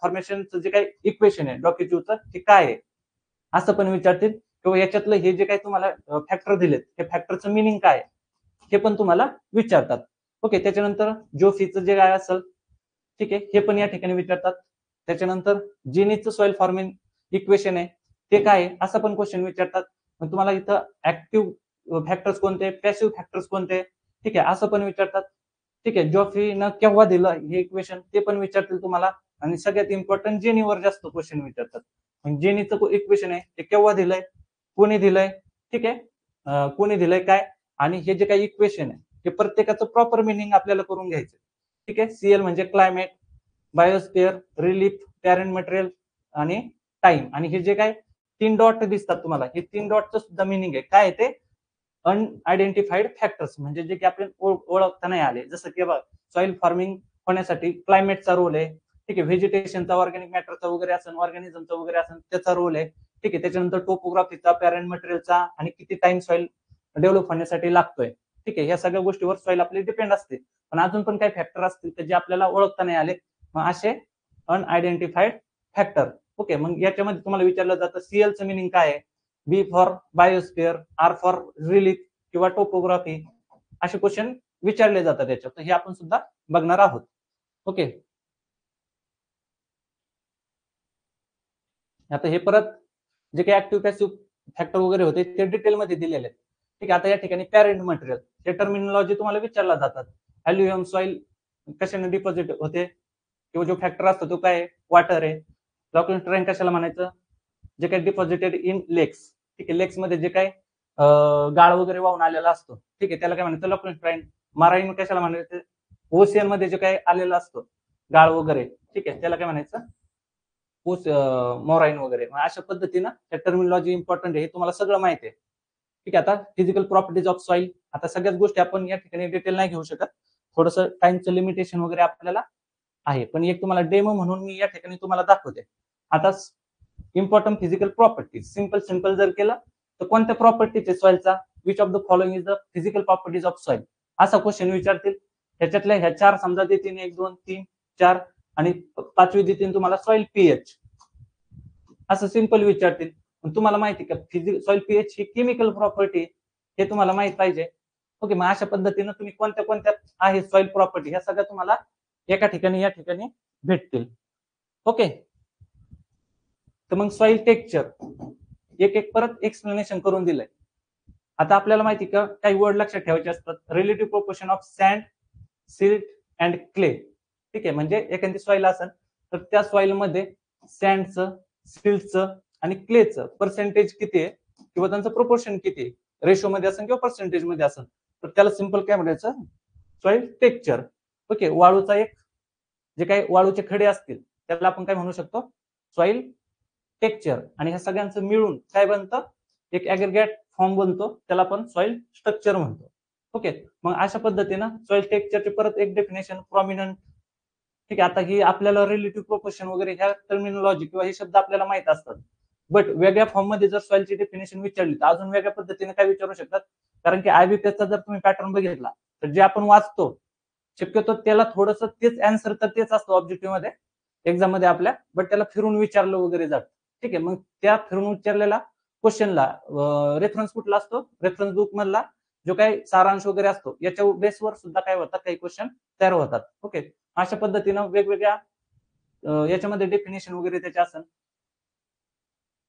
फॉर्मेशनचं जे काही इक्वेशन आहे डॉक्युचं ते काय आहे असं पण विचारतील, किंवा याच्यातलं हे जे काही तुम्हाला फॅक्टर दिलेत हे फॅक्टरचं मिनिंग काय हे पण तुम्हाला विचारतात. ओके, त्याच्यानंतर जोफीचं जे काय असेल, ठीक आहे, हे पण या ठिकाणी विचारतात. त्याच्यानंतर जेनीचं सॉइल फॉर्मिंग इक्वेशन आहे ते काय आहे असं पण क्वेश्चन विचारतात. मग तुम्हाला इथं ऍक्टिव्ह फॅक्टर्स कोणते, पॅसिव्ह फॅक्टर्स कोणते, ठीक आहे, असं पण विचारतात. ठीक आहे, जोफीनं केव्हा दिलं हे इक्वेशन ते पण विचारतील तुम्हाला. आणि सगळ्यात इम्पॉर्टंट जेनीवर जास्त क्वेश्चन विचारतात. जेनीचं इक्वेशन आहे ते केव्हा दिलंय, कोणी दिलंय, ठीक आहे, कोणी दिलंय काय, आणि हे जे काही इक्वेशन आहे हे प्रत्येकाचं प्रॉपर मिनिंग आपल्याला करून घ्यायचं, ठीक आहे. सीएल म्हणजे climate, biosphere, relief, parent material आणि टाइम. आणि हे जे काय 3 डॉट दिसतात तुम्हाला, हे 3 डॉटचं सुद्धा मिनिंग आहे काय, ते अनआयडेंटिफाईड फॅक्टर्स, म्हणजे जे की आपल्याला ओळखता नाही आले. जसं की सॉइल फॉर्मिंग होण्यासाठी क्लायमेटचा रोल आहे, ठीक आहे. व्हेजिटेशनचा, ऑर्गॅनिक मॅटरचा वगैरे असेल, ऑर्गॅनिझमचा वगैरे असेल त्याचा रोल आहे, ठीक आहे. त्याच्यानंतर टोपोग्राफीचा, पॅरेंट मटेरियलचा, आणि किती टाइम सॉइल डेव्हलप होण्यासाठी लागतोय, ठीक आहे. ह्या सगळ्या गोष्टीवर सॉइल आपली डिपेंड असते. पण अजून पण काही फॅक्टर असतील जे आपल्याला ओळखता नाही आले, मग असे अनआयडेंटिफाईड फॅक्टर. ओके, मग याच्यामध्ये तुम्हाला विचारलं जातं सीएलचं मिनिंग काय आहे, B for biosphere, R for relief किंवा टोपोग्राफी, असे क्वेश्चन विचारले जातात याच्यात. तर हे आपण सुद्धा बघणार आहोत. ओके, आता हे परत जे काही ऍक्टिव्ह पॅसिव्ह फॅक्टर वगैरे होते ते डिटेलमध्ये दिलेले आहेत, ठीक आहे. आता या ठिकाणी पॅरेंट मटेरियल हे टर्मिनॉलॉजी तुम्हाला विचारला जातात. अल्युमिनियम सॉइल कशाने डिपॉझिट होते, किंवा जो फॅक्टर असतो तो काय, वॉटर आहे. लॉकलिंग ट्रेन कशाला म्हणायचं, जे काही डिपॉझिटेड इन लेक्स, ठीक आहे. लेक्स मध्ये जे काही गाळ वगैरे वाहून आलेला असतो, ठीक आहे, त्याला काय म्हणायचं, लॉकलिंग ट्रेन. माराईन कशाला म्हणायचं, ओशियन मध्ये जे काही आलेला असतो गाळ वगैरे, ठीक आहे, त्याला काय म्हणायचं, मोराईन वगैरे. अशा पद्धतीनं त्या टर्मिनॉलॉजी इम्पॉर्टंट आहे, हे तुम्हाला सगळं माहिती आहे, ठीक आहे. आता फिजिकल प्रॉपर्टीज ऑफ सॉइल, आता सगळ्याच गोष्टी आपण या ठिकाणी डिटेल नाही घेऊ शकत, थोडंसं टाइमचं लिमिटेशन वगैरे आपल्याला आहे, पण एक तुम्हाला डेमो म्हणून मी या ठिकाणी तुम्हाला दाखवते. आता इम्पॉर्टंट फिजिकल प्रॉपर्टीज, सिंपल जर केलं तर कोणत्या प्रॉपर्टीज आहे सॉइलचा, which of the following is the physical properties of soil, असा क्वेश्चन विचारतील. ह्याच्यातल्या ह्या 4 समजा देतील, 1 2 3 4, आणि 5वी देतील तुम्हाला सॉइल पीएच, असं सिंपल विचारतील. तुम्हाला माहिती का सॉइल पीएच ही केमिकल प्रॉपर्टी, हे तुम्हाला माहित पाहिजे. ओके, मग अशा पद्धतीनं तुम्ही कोणत्या कोणत्या आहे सॉइल प्रॉपर्टी ह्या सगळ्या तुम्हाला एका ठिकाणी या ठिकाणी भेटतील. ओके, तर मग सॉइल टेक्स्चर एक एक परत एक्सप्लेनेशन करून दिलंय. आता आपल्याला माहिती का काही वर्ड लक्षात ठेवायचे असतात, relative proportion of sand, silt and clay, ठीक आहे. म्हणजे एखादी सॉइल असेल तर त्या सॉइल मध्ये सँडचं, सिल्टचं आणि क्लेचं पर्सेंटेज किती आहे, किंवा त्यांचं प्रोपोर्शन किती आहे, रेशो मध्ये असेल किंवा पर्सेंटेज मध्ये असेल, तर त्याला सिंपल काय म्हणायचं, सॉइल टेक्स्चर. ओके, वाळूचा एक जे काही वाळूचे खडे असतील त्याला आपण काय म्हणू शकतो, सॉइल टेक्स्चर. आणि ह्या सगळ्यांचं मिळून काय बनतं, एक ऍग्रीगेट फॉर्म बनतो, त्याला आपण सॉइल स्ट्रक्चर म्हणतो. ओके, मग अशा पद्धतीनं सॉइल टेक्स्चरची परत एक डेफिनेशन, प्रॉमिनंट. ठीक आहे, आता ही आपल्याला रिलेटिव्ह प्रोपोर्शन वगैरे ह्या टर्मिनॉलॉजी किंवा हे शब्द आपल्याला माहित असतात, बट वेगळ्या फॉर्म मध्ये जर सॉइलची डेफिनेशन विचारली तर अजून वेगळ्या पद्धतीने काय विचारू शकतात. कारण की आयबीपीएसचा जर तुम्ही पॅटर्न बघितला तर जे आपण वाचतो शक्यतो त्याला थोडंसं तेच आन्सर तर तेच असतं ऑब्जेक्टिव्ह मध्ये, एक्झाम मध्ये आपल्या, बट त्याला फिरून विचारलं वगैरे जातं. ठीक आहे, मग त्या फिरून विचारलेला क्वेश्चनला रेफरन्स कुठला असतो, रेफरन्स बुक मधला जो काही सारांश वगैरे असतो याच्या बेसवर सुद्धा काय होतात, काही क्वेश्चन तयार होतात. ओके, अशा पद्धतीनं वेगवेगळ्या याच्यामध्ये डेफिनेशन वगैरे त्याचे असेल.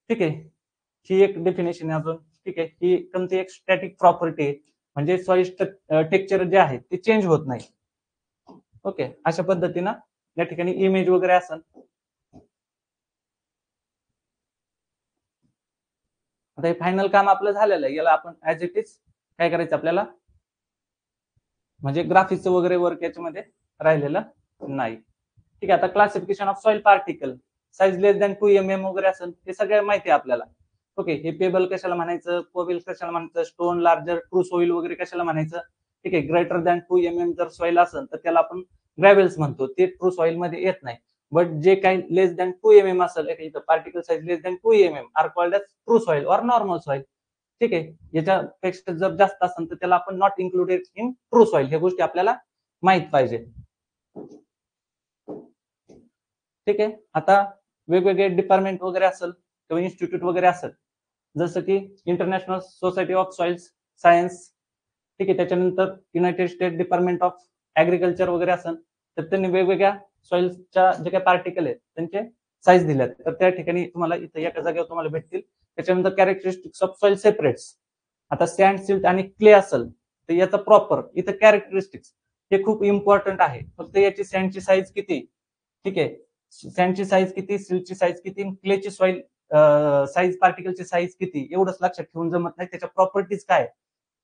ठीक आहे, ही एक डेफिनेशन आहे अजून. ठीक आहे, ही कोणती एक स्टॅटिक प्रॉपर्टी आहे, म्हणजे सॉइल टेक्स्चर जे आहे ते चेंज होत नाही. ओके, अशा पद्धतीनं या ठिकाणी इमेज वगैरे असेल. आता हे फायनल काम आपलं झालेलं आहे, याला आपण ऍज इट इज काय करायचं आपल्याला, म्हणजे ग्राफिक्सचं वगैरे वर्क याच्यामध्ये राहिलेलं नाही. ठीक आहे, आता classification of soil particle, size less than 2 mm वगैरे असेल, हे सगळं माहिती आहे आपल्याला. ओके, हे पेबल कशाला म्हणायचं, कोविल कशाला म्हणायचं, स्टोन, लार्जर, ट्रू सॉइल वगैरे कशाला म्हणायचं. ठीक आहे, ग्रेटर दॅन 2 mm जर सॉइल असेल तर त्याला आपण ग्रॅव्हल्स म्हणतो, ते ट्रू सॉइल मध्ये येत नाही. बट जे काही लेस दॅन 2 mm असेल, इथं particle size less than 2 mm are called as true soil or normal soil. ठीक आहे, याच्यापेक्षा जर जास्त असेल तर त्याला आपण not included in true soil. ह्या गोष्टी आपल्याला माहित पाहिजे. ठीक आहे, आता वेगवेगळे डिपार्टमेंट वगैरे असेल किंवा इन्स्टिट्यूट वगैरे असेल, जसं की international society of soils science. ठीक आहे, त्याच्यानंतर United state department of agriculture वगैरे असेल, तर त्यांनी वेगवेगळ्या सॉइल्सच्या जे काही पार्टिकल आहेत त्यांचे साईज दिल्यात, तर त्या ठिकाणी तुम्हाला इथं एका जागेवर तुम्हाला भेटतील. त्याच्यानंतर कॅरेक्टरिस्टिक्स ऑफ सॉइल सेपरेट्स. आता सँड, सिल्ट आणि क्ले असेल तर याचा प्रॉपर इथं कॅरेक्टरिस्टिक्स हे खूप इम्पॉर्टंट आहे. फक्त याची सँडची साईज किती, ठीक आहे, सँडची साईज किती, सिल्टची साईज किती, क्लेची सॉइल साईज, पार्टिकलची साईज किती, एवढंच लक्षात ठेवून जमत नाही. त्याच्या प्रॉपर्टीज काय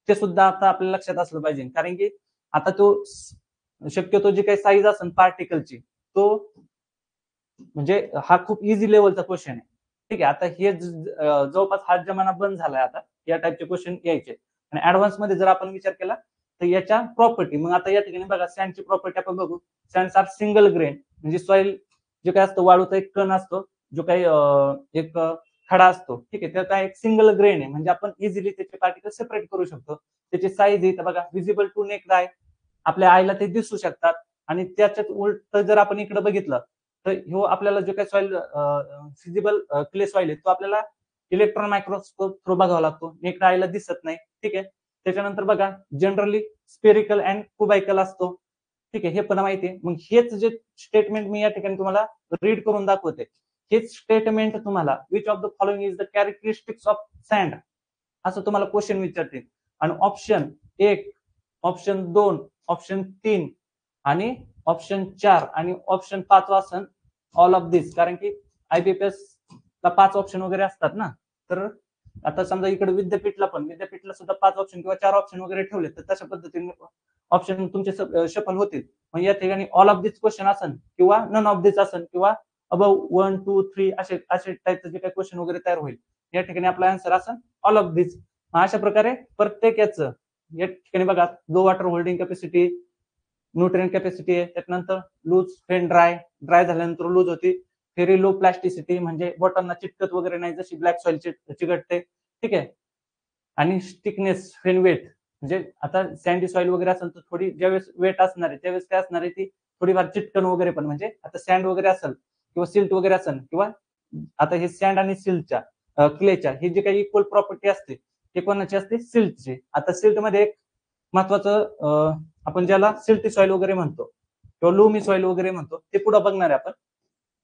ते सुद्धा आता आपल्या लक्षात असलं पाहिजे. कारण की आता तो शक्यतो जी काही साईज असेल पार्टिकलची, तो म्हणजे हा खूप इझी लेवलचा क्वेश्चन आहे. ठीक आहे, आता हे जवळपास हा जमाना बंद झालाय, आता या टाईपचे क्वेश्चन यायचे. आणि ऍडव्हान्स मध्ये जर आपण विचार केला तर याच्या प्रॉपर्टी, मग आता या ठिकाणी बघा सँडची प्रॉपर्टी आपण बघू. सँड्स आर सिंगल ग्रेन, म्हणजे सॉइल जे काय असतं, वाळूचा एक कण असतो, जो काही एक खडा असतो. ठीक आहे, त्याचा एक सिंगल ग्रेन आहे, म्हणजे आपण इझिली त्याचे पार्टिकल सेपरेट करू शकतो. त्याची साईज आहे बघा, विजिबल टू नेक्ड आय, आपल्या आईला ते दिसू शकतात. आणि त्याच्यात उलट जर आपण इकडे बघितलं तर ह्यो आपल्याला जो काही सॉइल फिजिबल क्ले सॉइल आहे तो आपल्याला इलेक्ट्रॉन मायक्रोस्कोप थ्रू बघावा लागतो, नेक्ड आयला दिसत नाही. ठीक आहे, त्याच्यानंतर बघा जनरली स्पेरिकल अँड कुबायकल असतो. ठीक आहे, हे पण माहिती आहे. मग हेच जे स्टेटमेंट मी या ठिकाणी तुम्हाला रीड करून दाखवते, हेच स्टेटमेंट तुम्हाला which of the following is the characteristics of sand असं तुम्हाला क्वेश्चन विचारतील. आणि ऑप्शन 1, ऑप्शन 2, ऑप्शन 3 आणि ऑप्शन 4 आणि ऑप्शन 5 असेल ऑल ऑफ दिस. कारण की आयबीपीएस ला 5 ऑप्शन वगैरे असतात ना, तर आता समजा इकडे विद्यापीठला सुद्धा 5 ऑप्शन किंवा 4 ऑप्शन वगैरे ठेवले तर तशा पद्धतीने ऑप्शन तुमचे शफल होतील. मग या ठिकाणी ऑल ऑफ दिस क्वेश्चन असेल किंवा नन ऑफ दिस असेल किंवा अबव 1, 2, 3 असे टाईपचे जे काही क्वेश्चन वगैरे तयार होईल, या ठिकाणी आपला आन्सर असेल ऑल ऑफ दिस. अशा प्रकारे प्रत्येक याचं या ठिकाणी बघा, low water holding capacity, nutrient capacity आहे, त्याच्यानंतर लूज फेन ड्राय झाल्यानंतर लूज होती, व्हेरी लो प्लास्टिसिटी म्हणजे बोटांना चिटकत वगैरे नाही, जशी ब्लॅक सॉइल चिकटते. ठीक आहे, आणि स्टिकनेस फेन वेट, म्हणजे आता सँडी सॉइल वगैरे असेल तर थोडी ज्यावेळेस वेट असणार आहे त्यावेळेस काय असणार आहे, ती थोडीफार चिटकन वगैरे पण, म्हणजे आता सँड वगैरे असेल किंवा सिल्ट वगैरे असेल, किंवा आता हे सँड आणि सिल्टच्या क्लेच्या ही जी काही इक्वल प्रॉपर्टी असते ते कोणाची असते, सिल्टची. आता सिल्ट मध्ये एक महत्वाचं आपण ज्याला सिल्टी सॉइल वगैरे म्हणतो किंवा लुमी सॉइल वगैरे म्हणतो ते पुढे बघणार आहे आपण.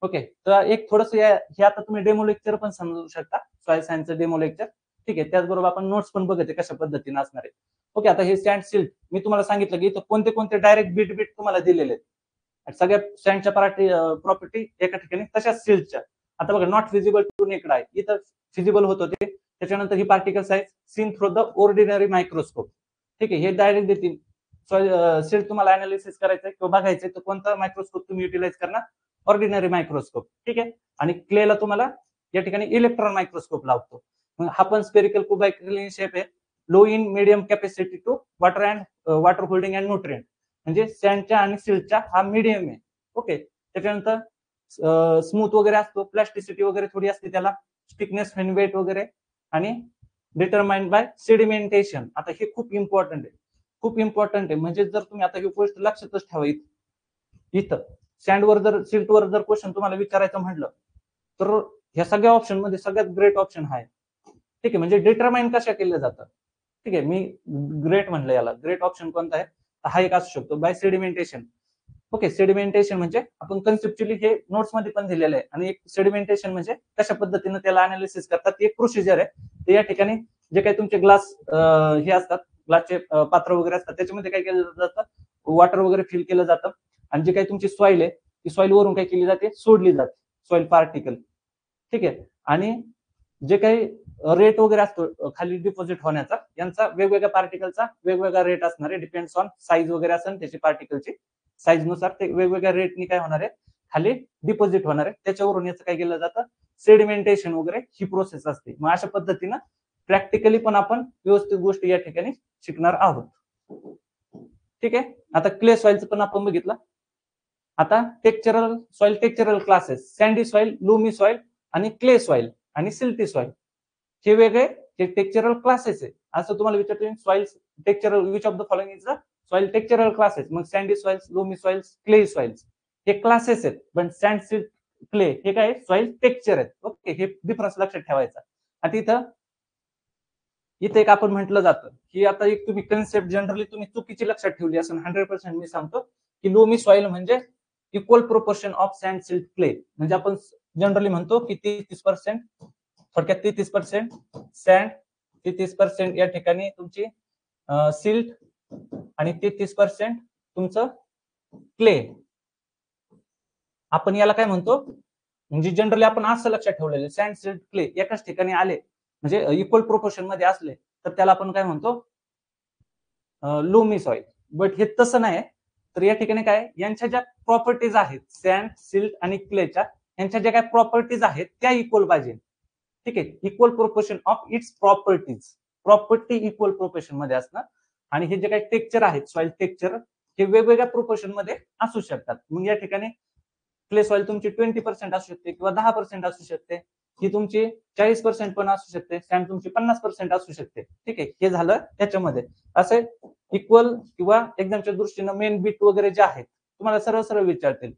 ओके, तर एक थोडस हे आता तुम्ही डेमो लेक्चर पण समजू शकता, सॉइल सायन्सचं डेमो लेक्चर. ठीक आहे, त्याचबरोबर आपण नोट्स पण बघते कशा पद्धतीने असणार आहे. ओके, आता हे सँड सिल्ट मी तुम्हाला सांगितलं की इथं कोणते कोणते डायरेक्ट बीट तुम्हाला दिलेले आहेत. सगळ्या सँडच्या प्रॉपर्टी एका ठिकाणी, तशाच सिल्टच्या. आता बघा, not feasible to naked eye, इथं फिजिबल होत होते. त्याच्यानंतर ही particle size seen through the ordinary microscope. ठीक आहे, हे डायरेक्ट देतील. सिल्ट तुम्हाला अनालिसिस करायचंय किंवा बघायचंय तर कोणता मायक्रोस्कोप तुम्ही युटिलाइज करणार, ऑर्डिनरी मायक्रोस्कोप, ठीक आहे. आणि क्लेला तुम्हाला या ठिकाणी इलेक्ट्रॉन मायक्रोस्कोप लावतो. मग हा पण स्पेरिकल क्युबायक्युलिन शेप आहे, low in medium capacity to water and water holding and nutrient, म्हणजे सँडच्या आणि सिल्टच्या हा मिडियम आहे. ओके. त्याच्यानंतर स्मूथ वगैरे असतो, प्लास्टिसिटी वगैरे थोडी असते त्याला, स्टिकनेस आणि वेट वगैरे, आणि डिटरमाइंड बाय सेडिमेंटेशन. आता हे खूप इम्पॉर्टंट आहे, खूप इम्पॉर्टंट आहे. म्हणजे जर तुम्ही आता ही गोष्ट लक्षातच ठेवा, इथं सँडवर जर सिल्टवर जर क्वेश्चन तुम्हाला विचारायचं म्हटलं तर ह्या सगळ्या ऑप्शन मध्ये सगळ्यात ग्रेट ऑप्शन आहे, ठीक आहे. म्हणजे डिटरमाइन कशा केलं जातं, ठीक आहे. मी ग्रेट म्हणलं याला, ग्रेट ऑप्शन कोणता आहे, हा एक असू शकतो बाय सेडिमेंटेशन. ओके. सेडिमेंटेशन म्हणजे आपण कन्सेप्च्युअली हे नोट्स मध्ये पण दिलेलं आहे, आणि एक सेडिमेंटेशन म्हणजे कशा पद्धतीने त्याला अनालिसिस करतात, एक प्रोसिजर आहे. तर या ठिकाणी जे काही तुमचे ग्लास हे असतात, ग्लासचे पात्र वगैरे असतात, त्याच्यामध्ये काय केलं जातं, वॉटर वगैरे फिल केलं जातं, आणि जे काही तुमची सॉइल आहे ती सॉइल वरून काय केली जाते, सोडली जाते, सॉइल पार्टिकल, ठीक आहे. आणि जे काही रेट वगैरे असतो खाली डिपॉझिट होण्याचा, यांचा वेगवेगळ्या पार्टिकलचा वेगवेगळा रेट असणार आहे, डिपेंड्स ऑन साईज वगैरे असेल त्याची पार्टिकलची साईज नुसार ते वेगवेगळ्या रेटनी काय होणार आहे, खाली डिपॉझिट होणार आहे. त्याच्यावरून याचं काय केलं जातं, सेडिमेंटेशन वगैरे ही प्रोसेस असते. मग अशा पद्धतीनं प्रॅक्टिकली पण आपण व्यवस्थित गोष्टी या ठिकाणी शिकणार आहोत, ठीक आहे. आता क्ले सॉइलचं पण आपण बघितलं. आता textural soil, textural classes, sandy soil, loamy soil आणि क्ले सॉइल आणि सिल्टी सॉइल, हे वेगळे हे टेक्चरल क्लासेस आहे. असं तुम्हाला विचारतो, soil textural which of the following is the soil textural classes. मग sandy soils, loamy soils, clay soils हे क्लासेस आहेत, पण सँड, सिल्ट, क्ले हे काय सॉइल टेक्चर आहेत. ओके. हे डिफरन्स लक्षात ठेवायचा. आता इथं एक आपण म्हटलं जातं की आता एक तुम्ही कन्सेप्ट जनरली तुम्ही चुकीची लक्षात ठेवली असं 100% मी सांगतो की लोमी सॉइल म्हणजे equal proportion of sand, silt, clay. म्हणजे आपण जनरली म्हणतो की 30% थोडक्यात 33% सँड, 33% या ठिकाणी तुमची सिल्ट आणि 33% तुमचं क्ले. आपण याला काय म्हणतो, म्हणजे जनरली आपण असं लक्षात ठेवलेलं, सँड, सिल्ट, क्ले एकाच ठिकाणी आले म्हणजे इक्वल प्रोपोर्शन मध्ये असले तर त्याला आपण काय म्हणतो, लोमी सॉइल. बट हे तसं नाही. तर या ठिकाणी काय, यांच्या ज्या प्रॉपर्टीज आहेत सँड, सिल्ट आणि क्लेच्या, यांच्या ज्या काय प्रॉपर्टीज आहेत त्या इक्वल पाहिजे, ठीक आहे. Equal proportion of its properties, property equal proportion मध्ये असणार. आणि हे जे काही टेक्चर आहेत सॉइल टेक्चर, हे वेगवेगळ्या प्रोपोर्शन मध्ये असू शकतात. मग या ठिकाणी क्ले सॉइल तुमची 20% असू शकते किंवा 10% असू शकते, ही तुमची 40% पण असू शकते, सँड तुमची 50% असू शकते, ठीक आहे. हे झालं त्याच्यामध्ये असे इक्वल किंवा एक्झामच्या दृष्टीनं मेन बीट वगैरे जे आहेत तुम्हाला सरळ सरळ विचारतील,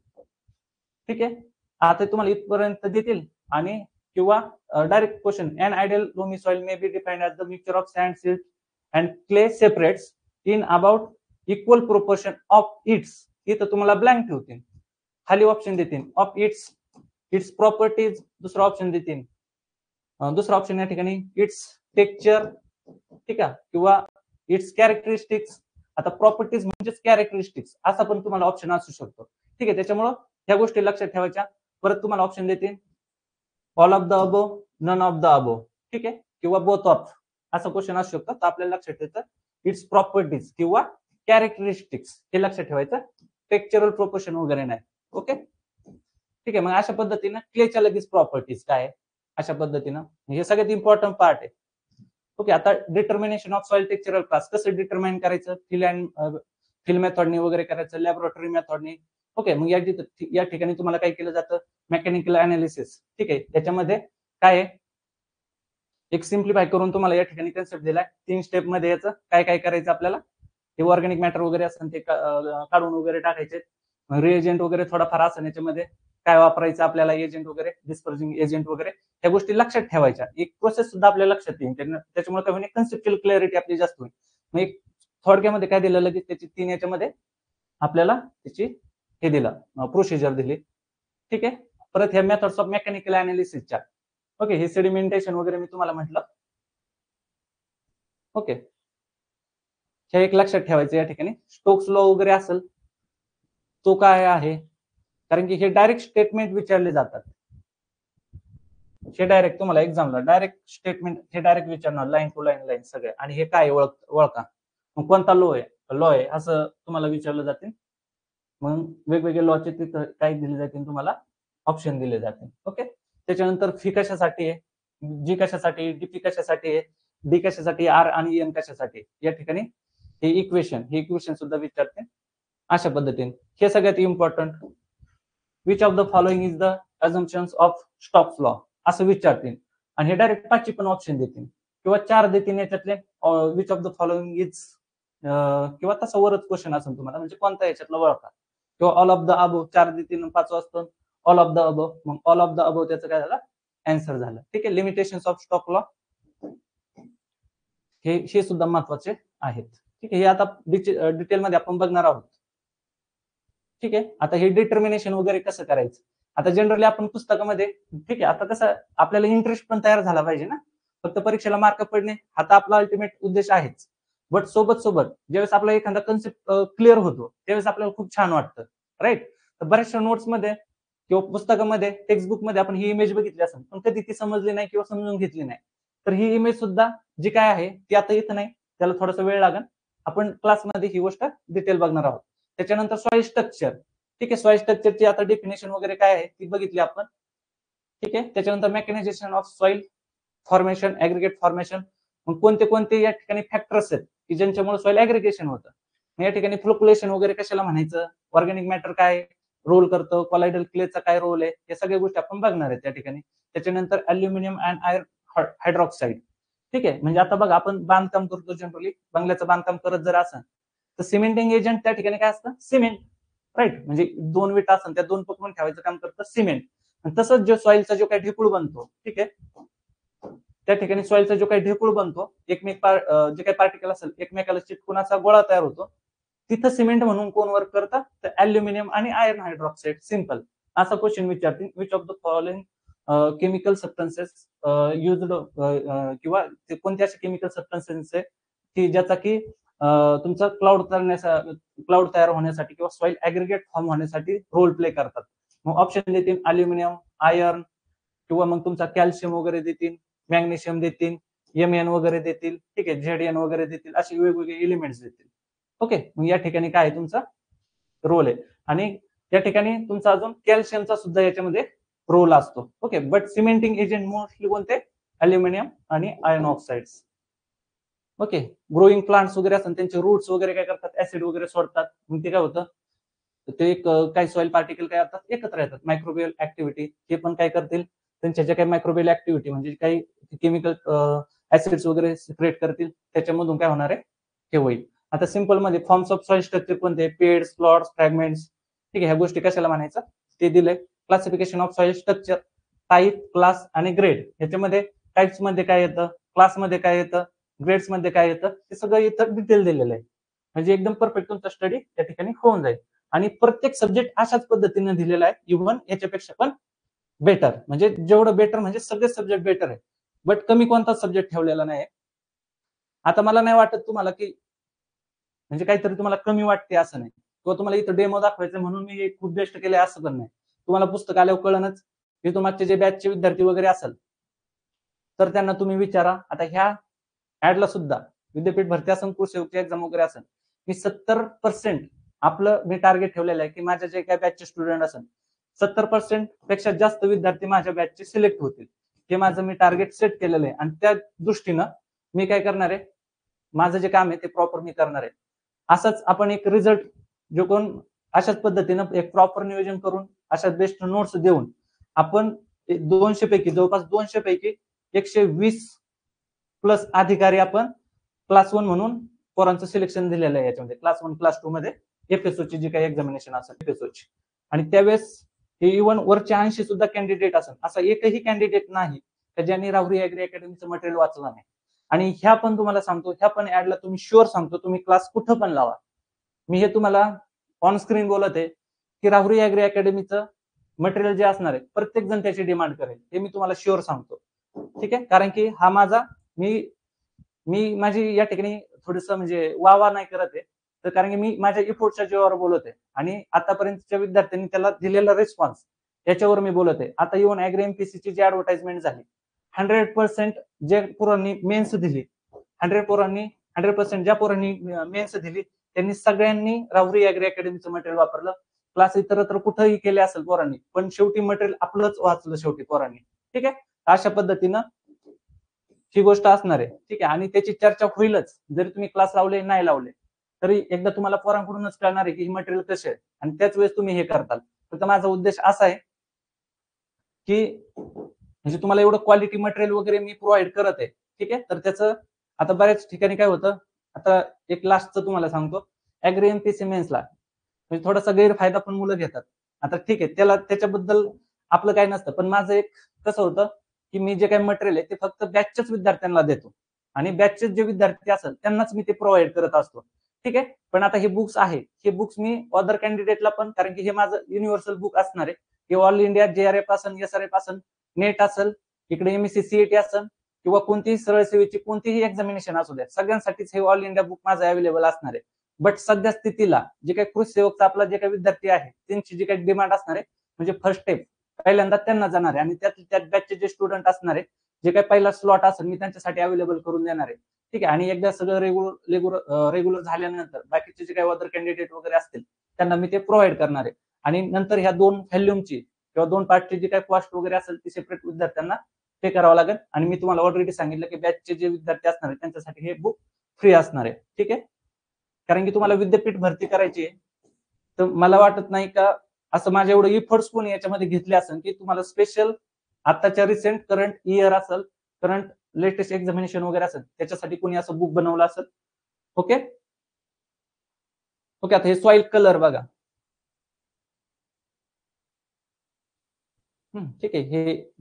ठीक आहे. आता तुम्हाला इथपर्यंत देतील. आणि किंवा direct question, an ideal loamy soil may be defined as the mixture of sand, silt and clay separates in about equal proportion of its. इथं तुम्हाला ब्लँक ठेवतील, खाली ऑप्शन देतील ऑफ इट्स, इट्स प्रॉपर्टीज, दुसरा ऑप्शन देतील, दुसरा option या ठिकाणी इट्स टेक्चर, ठीक आहे, किंवा इट्स कॅरेक्टरिस्टिक्स. आता प्रॉपर्टीज म्हणजेच कॅरेक्टरिस्टिक्स असा पण तुम्हाला ऑप्शन असू शकतो, ठीक आहे. त्याच्यामुळं ह्या गोष्टी लक्षात ठेवायच्या. परत तुम्हाला ऑप्शन देतील all of the above, none of the above, ठीक आहे, किंवा बोथ ऑफ असा क्वेश्चन असू शकतो. तर आपल्याला लक्षात ठेवायचं इट्स प्रॉपर्टीज किंवा कॅरेक्टरिस्टिक्स हे लक्षात ठेवायचं, टेक्चरल प्रोपोर्शन वगैरे नाही. ओके, ठीक आहे. मग अशा पद्धतीनं क्लेच्या लगेच प्रॉपर्टीज काय, अशा पद्धतीनं हे सगळ्यात इम्पॉर्टंट पार्ट आहे. ओके. आता डिटर्मिनेशन ऑफ सॉइल टेक्चरल क्लास कसं डिटर्माइन करायचं, फिल मेथडनी वगैरे करायचं, लॅबोरेटरी मेथडनी. ओके. मग या ठिकाणी तुम्हाला काय केलं जातं, मेकॅनिकल अनालिसिस, ठीक आहे. त्याच्यामध्ये काय आहे, एक सिम्प्लिफाय करून तुम्हाला या ठिकाणी कन्सेप्ट दिलाय 3 स्टेप मध्ये. याचं काय काय करायचं आपल्याला, हे ऑर्गॅनिक मॅटर वगैरे असेल ते काढून वगैरे टाकायचे, रिएजंट वगैरे थोडाफार असेल याच्यामध्ये काय वापरायचं आपल्याला, एजंट वगैरे, डिस्पर्जिंग एजंट वगैरे, या गोष्टी लक्षात ठेवायच्या. एक प्रोसेस सुद्धा आपल्याला लक्षात येईल, त्याच्यामुळे काय होईल, कन्सेप्च्युअल क्लॅरिटी आपली जास्त होईल. मग एक थोडक्यामध्ये काय दिलं, लगेच त्याची 3 याच्यामध्ये आपल्याला त्याची हे दिलं, प्रोसिजर दिली, ठीक आहे. परत ह्या मेथड्स ऑफ मेकॅनिकल अनालिसिसच्या, ओके, हे सेडिमेंटेशन वगैरे मी तुम्हाला म्हटलं. ओके, हे एक लक्षात ठेवायचं. या ठिकाणी स्टोक्स लॉ वगैरे असेल तो काय आहे, कारण की हे डायरेक्ट स्टेटमेंट विचारले जातात. हे डायरेक्ट तुम्हाला एक्झामला डायरेक्ट स्टेटमेंट हे डायरेक्ट विचारणार, लाईन टू लाईन सगळे. आणि हे काय ओळखा, मग कोणता लॉ आहे असं तुम्हाला विचारलं जाते. मग वेगवेगळे लॉचे तिथं काय दिले जातील तुम्हाला ऑप्शन दिले जातील. ओके. त्याच्यानंतर फी कशासाठी आहे, जी कशासाठी, डीपी कशासाठी आहे, डी कशासाठी, आर आणि एन कशासाठी. या ठिकाणी हे इक्वेशन सुद्धा विचारते अशा पद्धतीने. हे सगळ्यात important, which of the following is the assumptions of Stokes law असं विचारतील. आणि हे डायरेक्ट 5 पण ऑप्शन देतील किंवा 4 देतील याच्यातले, which of the following is, किंवा तसा वरच क्वेश्चन असेल तुम्हाला, म्हणजे कोणता याच्यातला ओळखा, किंवा ऑल ऑफ द अबो 4 देतील, 5 असतं ऑल ऑफ द अबो, मग ऑल ऑफ द अबो त्याचं काय झालं, आन्सर झालं. ठीक आहे. लिमिटेशन्स ऑफ स्टॉक लॉ हे सुद्धा महत्वाचे आहेत. ठीक आहे. हे आता डिटेलमध्ये आपण बघणार आहोत. ठीक आहे. आता हे डिटर्मिनेशन वगैरे कसं करायचं, आता जनरली आपण पुस्तकामध्ये, ठीक आहे, आता कसं आपल्याला इंटरेस्ट पण तयार झाला पाहिजे ना, फक्त परीक्षेला मार्क पडणे हा तर आपला अल्टिमेट उद्देश आहेच. बट सोबत ज्यावेळेस आपला एखादा कन्सेप्ट क्लिअर होतो त्यावेळेस आपल्याला खूप छान वाटतं, राईट. तर बऱ्याचशा नोट्समध्ये किंवा पुस्तकामध्ये, टेक्स्टबुकमध्ये आपण ही इमेज बघितली असेल पण कधी ती समजली नाही किंवा समजून घेतली नाही. तर ही इमेज सुद्धा जी काय आहे ती आता इथं नाही, त्याला थोडासा वेळ लागेल. आपण क्लासमध्ये ही गोष्ट डिटेल बघणार आहोत. त्याच्यानंतर सॉइल स्ट्रक्चर. ठीक आहे. सॉइल स्ट्रक्चरची आता डेफिनेशन वगैरे काय आहे ती बघितली आपण. ठीक आहे. त्याच्यानंतर mechanisation of soil formation, aggregate formation. मग कोणते कोणते या ठिकाणी फॅक्टर्स आहेत की ज्यांच्यामुळे सॉइल ऍग्रिगेशन होतं. या ठिकाणी फ्लोक्युलेशन वगैरे कशाला म्हणायचं, ऑर्गॅनिक मॅटर काय रोल करतं, कोलायडल क्लेचा काय रोल आहे, या सगळ्या गोष्टी आपण बघणार आहेत त्या ठिकाणी. त्याच्यानंतर अल्युमिनियम अँड आयर्न हायड्रॉक्साईड. ठीक आहे. म्हणजे आता बघा आपण बांधकाम करतो, जनरली बंगल्याचं बांधकाम करत जर असेल तर सिमेंटिंग एजंट त्या ठिकाणी काय असतं, सिमेंट, राईट. म्हणजे 2 विटा असेल त्या 2 पकडून ठेवायचं काम करतं सिमेंट. तसंच जो सॉइलचा जो काही ढेकूळ बनतो, ठीक आहे, त्या ठिकाणी सॉइलचा जो काही ढेकूळ बनतो, जे काही पार्टिकल असेल एकमेकाला चिटकून असा गोळा तयार होतो, तिथं सिमेंट म्हणून कोण वर्क करतं, तर अल्युमिनियम आणि आयर्न हायड्रॉक्साईड. सिंपल असा क्वेश्चन विचारतील, which of the following chemical substances used, किंवा कोणत्या अशा केमिकल सबस्टन्सेस आहे की ज्याचा की तुमचा क्लाउड तयार होण्यासाठी किंवा सॉइल ऍग्रिगेट फॉर्म होण्यासाठी रोल प्ले करतात. मग ऑप्शन देतील अल्युमिनियम, आयर्न, किंवा मग तुमचा कॅल्शियम वगैरे देतील, मॅग्नेशियम देतील, एमएन वगैरे देतील, ठीक आहे, झेडएन वगैरे देतील, असे वेगवेगळे एलिमेंट्स देतील. ओके. मग या ठिकाणी काय आहे तुमचा रोल आहे. आणि या ठिकाणी तुमचा अजून कॅल्शियमचा सुद्धा याच्यामध्ये रोल असतो. Okay. But cementing agent mostly कोणते, अल्युमिनियम आणि iron oxides. Okay. Growing plants वगैरे असतात त्यांचे रूट्स वगैरे काय करतात, ऍसिड वगैरे सोडतात. मग ते काय होतं, ते काही सॉइल पार्टिकल काय असतात एकत्र येतात, मायक्रोबियल ऍक्टिव्हिटी, हे पण काय करतील, त्यांच्या ज्या काही मायक्रोबियल ऍक्टिव्हिटी म्हणजे काही केमिकल ऍसिड्स वगैरे सिक्रेट करतील, त्याच्यामधून काय होणार आहे हे होईल. आता सिंपल मध्ये फॉर्म्स ऑफ सॉइल स्ट्रक्चर कोणते, पेड्स, स्लॉट्स, फ्रॅगमेंट्स. ठीक आहे. ह्या गोष्टी कशाला म्हणायचं ते दिलंय. Classification of soil structure, type, class आणि ग्रेड. ह्याच्यामध्ये टाइप्स मध्ये काय येतं, क्लास मध्ये काय येतं, ग्रेड्स मध्ये काय येतं, ते सगळं इथं डिटेल दिलेलं आहे. म्हणजे एकदम परफेक्ट तुमचा स्टडी त्या ठिकाणी होऊन जाईल. आणि प्रत्येक सब्जेक्ट अशाच पद्धतीने दिलेला आहे, इव्हन याच्यापेक्षा पण बेटर. म्हणजे जेवढं बेटर म्हणजे सगळे सब्जेक्ट बेटर आहे, बट कमी कोणता सब्जेक्ट ठेवलेला नाही. आता मला नाही वाटत तुम्हाला की म्हणजे काहीतरी तुम्हाला कमी वाटते असं नाही, किंवा तुम्हाला इथं डेमो दाखवायचं म्हणून मी खूप बेस्ट केलंय असं पण नाही. तुम्हाला पुस्तक आल्यावर कळणच. की तुमचे जे बॅचचे विद्यार्थी वगैरे असेल तर त्यांना तुम्ही विचारा. आता ह्या ऍडला सुद्धा विद्यापीठ भरती असेल, कृषी एक्झाम वगैरे असेल, मी 70% आपलं मी टार्गेट ठेवलेलं आहे की माझ्या जे काही बॅचचे स्टुडंट असेल 70% पेक्षा जास्त विद्यार्थी माझ्या बॅचचे सिलेक्ट होतील, हे माझं मी टार्गेट सेट केलेलं आहे. आणि त्या दृष्टीनं मी काय करणार आहे, माझं जे काम आहे ते प्रॉपर मी करणार आहे. असंच आपण एक रिझल्ट जो कोण अशाच पद्धतीनं एक प्रॉपर नियोजन करून अशा बेस्ट नोट्स देऊन आपण 200 पैकी जवळपास 200 पैकी 120 प्लस अधिकारी आपण क्लास 1 म्हणून पोरांचं सिलेक्शन दिलेलं आहे. याच्यामध्ये क्लास 1 क्लास 2 मध्ये एफएसओची जी काही एक्झामिनेशन असेल एफएसओची, आणि त्यावेळेस हे इव्हन वरचे 80 सुद्धा कॅन्डिडेट असेल, असा एकही कॅन्डिडेट नाही ज्यांनी राहुरी ऍग्री अकॅडमीचं मटेरियल वाचलं नाही. आणि ह्या पण तुम्हाला सांगतो, ह्या पण ऍडला तुम्ही शुअर सांगतो तुम्ही क्लास कुठं पण लावा, मी हे तुम्हाला ऑन स्क्रीन बोलत आहे की राहुरी ऍग्री अकॅडमीचं मटेरियल जे असणार आहे प्रत्येक जण त्याची डिमांड करेल, हे मी तुम्हाला शुअर सांगतो. ठीक आहे. कारण की हा माझा मी माझी या ठिकाणी थोडस म्हणजे वावा नाही करत आहे, तर कारण की मी माझ्या इफोर्टच्या जीवावर बोलत आहे आणि आतापर्यंतच्या विद्यार्थ्यांनी त्याला दिलेला रिस्पॉन्स याच्यावर मी बोलत आहे. आता इव्हन ऍग्री एमपीसीची जी ऍडव्हर्टाइजमेंट झाली 100% जे पोरांनी मेन्स दिली, 100% ज्या पोरांनी मेन्स दिली त्यांनी सगळ्यांनी राहुरी ऍग्री अकॅडमीचं मटेरियल वापरलं. क्लास इतरत्र कुठेही केले असेल पोरांनी, पण शेवटी मटेरियल आपलंच वाचलं शेवटी पोरांनी. ठीक आहे, अशा पद्धतीनं ही गोष्ट असणार आहे. ठीक आहे, आणि त्याची चर्चा होईलच. जरी तुम्ही क्लास लावले नाही लावले तरी एकदा तुम्हाला पोरांकडूनच कळणार आहे की ही मटेरियल कसे आहे, आणि त्याच वेळेस तुम्ही हे करताल. फक्त माझा उद्देश असा आहे की म्हणजे तुम्हाला एवढं क्वालिटी मटेरियल वगैरे मी प्रोव्हाइड करत आहे. ठीक आहे, तर त्याचं आता बऱ्याच ठिकाणी काय होतं, आता एक लास्टचं तुम्हाला सांगतो, ऍग्री एमपीसी मेन्सला म्हणजे थोडासा गैरफायदा पण मुलं घेतात. आता ठीक आहे, त्याच्याबद्दल आपलं काय नसतं, पण माझं एक कसं होतं की मी जे काही मटेरियल आहे ते फक्त बॅचच्याच विद्यार्थ्यांना देतो, आणि बॅचचे जे विद्यार्थी असेल त्यांनाच मी ते प्रोव्हाइड करत असतो. ठीक आहे, पण आता हे बुक्स आहे, हे बुक्स मी अदर कॅन्डिडेटला पण, कारण की हे माझं युनिव्हर्सल बुक असणार आहे, हे ऑल इंडिया JRF असेल, SRF असेल, नेट असेल, इकडे MSc CET असेल, किंवा कोणतीही सरळ सेवेची कोणतीही एक्झामिनेशन असू द्या, सगळ्यांसाठीच हे ऑल इंडिया बुक माझं अवेलेबल असणार आहे. बट सध्या स्थितीला जे काही कृषी सेवकचा आपला जे काही विद्यार्थी आहे त्यांची जी काही डिमांड असणार आहे, म्हणजे फर्स्ट स्टेप पहिल्यांदा त्यांना जाणार आहे, आणि त्यात बॅचचे जे स्टुडंट असणार आहे, जे काही पहिला स्लॉट असेल मी त्यांच्यासाठी अवेलेबल करून देणार आहे. ठीक आहे, आणि एकदा सगळं रेग्युलर झाल्यानंतर बाकीचे जे काही अदर कॅन्डिडेट वगैरे असतील त्यांना मी ते प्रोव्हाइड करणार आहे. आणि नंतर ह्या 2 व्हॅल्यूमची किंवा 2 पार्टची जी काही कॉस्ट वगैरे असेल ती सेपरेट विद्यार्थ्यांना पे करावं लागेल. आणि मी तुम्हाला ऑलरेडी सांगितलं की बॅचचे जे विद्यार्थी असणार आहेत त्यांच्यासाठी हे बुक फ्री असणार आहे. ठीक आहे, कारण की तुम्हाला विद्यापीठ भरती करायची आहे, तर मला वाटत नाही का असं माझ्या एवढं इफर्ट्स कोणी याच्यामध्ये घेतले असेल की तुम्हाला स्पेशल आताच्या रिसेंट करंट इयर असेल, करंट लेटेस्ट एक्झामिनेशन वगैरे असेल त्याच्यासाठी कोणी असं बुक बनवलं असेल. ओके ओके, आता हे सॉइल कलर बघा. ठीक आहे, हे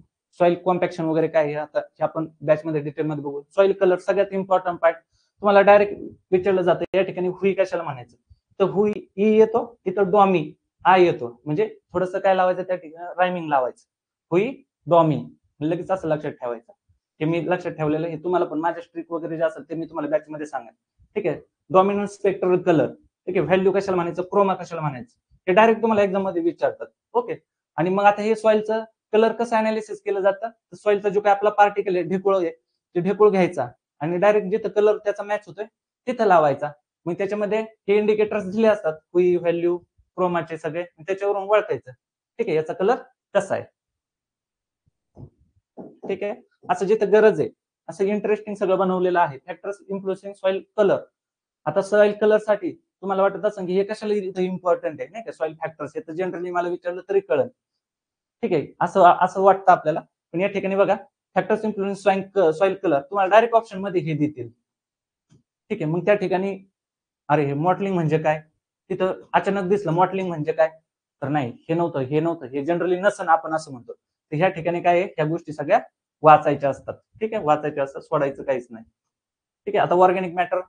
सॉइल कॉम्पॅक्शन वगैरे काय आहे आता हे आपण बॅचमध्ये डिटेलमध्ये बघू. सॉइल कलर सगळ्यात इम्पॉर्टंट पार्ट, तुम्हाला डायरेक्ट विचारलं जातं या ठिकाणी हुई कशाला म्हणायचं, तर हुई ई येतो, तिथं डॉमी आय येतो, म्हणजे थोडंसं काय लावायचं त्या ठिकाणी रायमिंग लावायचं, हुई डॉमी, लगेच असं लक्षात ठेवायचं. हे मी लक्षात ठेवलेलं, हे तुम्हाला पण माझ्या स्ट्रिक वगैरे जे असेल ते मी तुम्हाला बॅचमध्ये सांगेन. ठीक आहे, डॉमिनंट स्पेक्ट्रल कलर, ठीक आहे, व्हॅल्यू कशाला म्हणायचं, क्रोमा कशाला म्हणायचं, हे डायरेक्ट तुम्हाला एक्झाम मध्ये विचारतात. ओके, आणि मग आता हे सॉइलचं कलर कसं अनालिसिस केलं जातं, तर सॉइलचा जो काही आपला पार्टिकल आहे, ढेकूळ आहे, ते ढेकूळ घ्यायचा आणि डायरेक्ट जिथं कलर त्याचा मॅच होतोय तिथं लावायचा. मग त्याच्यामध्ये हे इंडिकेटर्स दिले असतात, हुई, व्हॅल्यू, क्रोमाचे सगळे, त्याच्यावरून ओळखायचं. ठीक आहे, याचा कलर कसा आहे. ठीक आहे, असं जिथं गरज आहे असं इंटरेस्टिंग सगळं बनवलेलं आहे. Factors influencing soil colour. आता सॉइल कलर साठी तुम्हाला वाटत असेल की हे कशाला इथं इम्पॉर्टंट आहे, नाही का, सॉइल फॅक्टर्स हे तर जनरली मला विचारलं तरी कळेल. ठीक आहे, असं वाटतं आपल्याला, पण या ठिकाणी बघा फॅक्टर्स इन्फ्लुएन्स सॉइल कलर तुम्हाला डायरेक्ट ऑप्शन मध्ये हे देतील. ठीक आहे, मग त्या ठिकाणी अरे हे मॉटलिंग म्हणजे काय, तिथं अचानक दिसलं मॉटलिंग म्हणजे काय, तर नाही हे नव्हतं, हे जनरली नसन आपण असं म्हणतो. तर ह्या ठिकाणी काय आहे, ह्या गोष्टी सगळ्या वाचायच्या असतात. ठीक आहे, वाचायच्या असतात, सोडायचं काहीच नाही. ठीक आहे, आता ऑर्गॅनिक मॅटर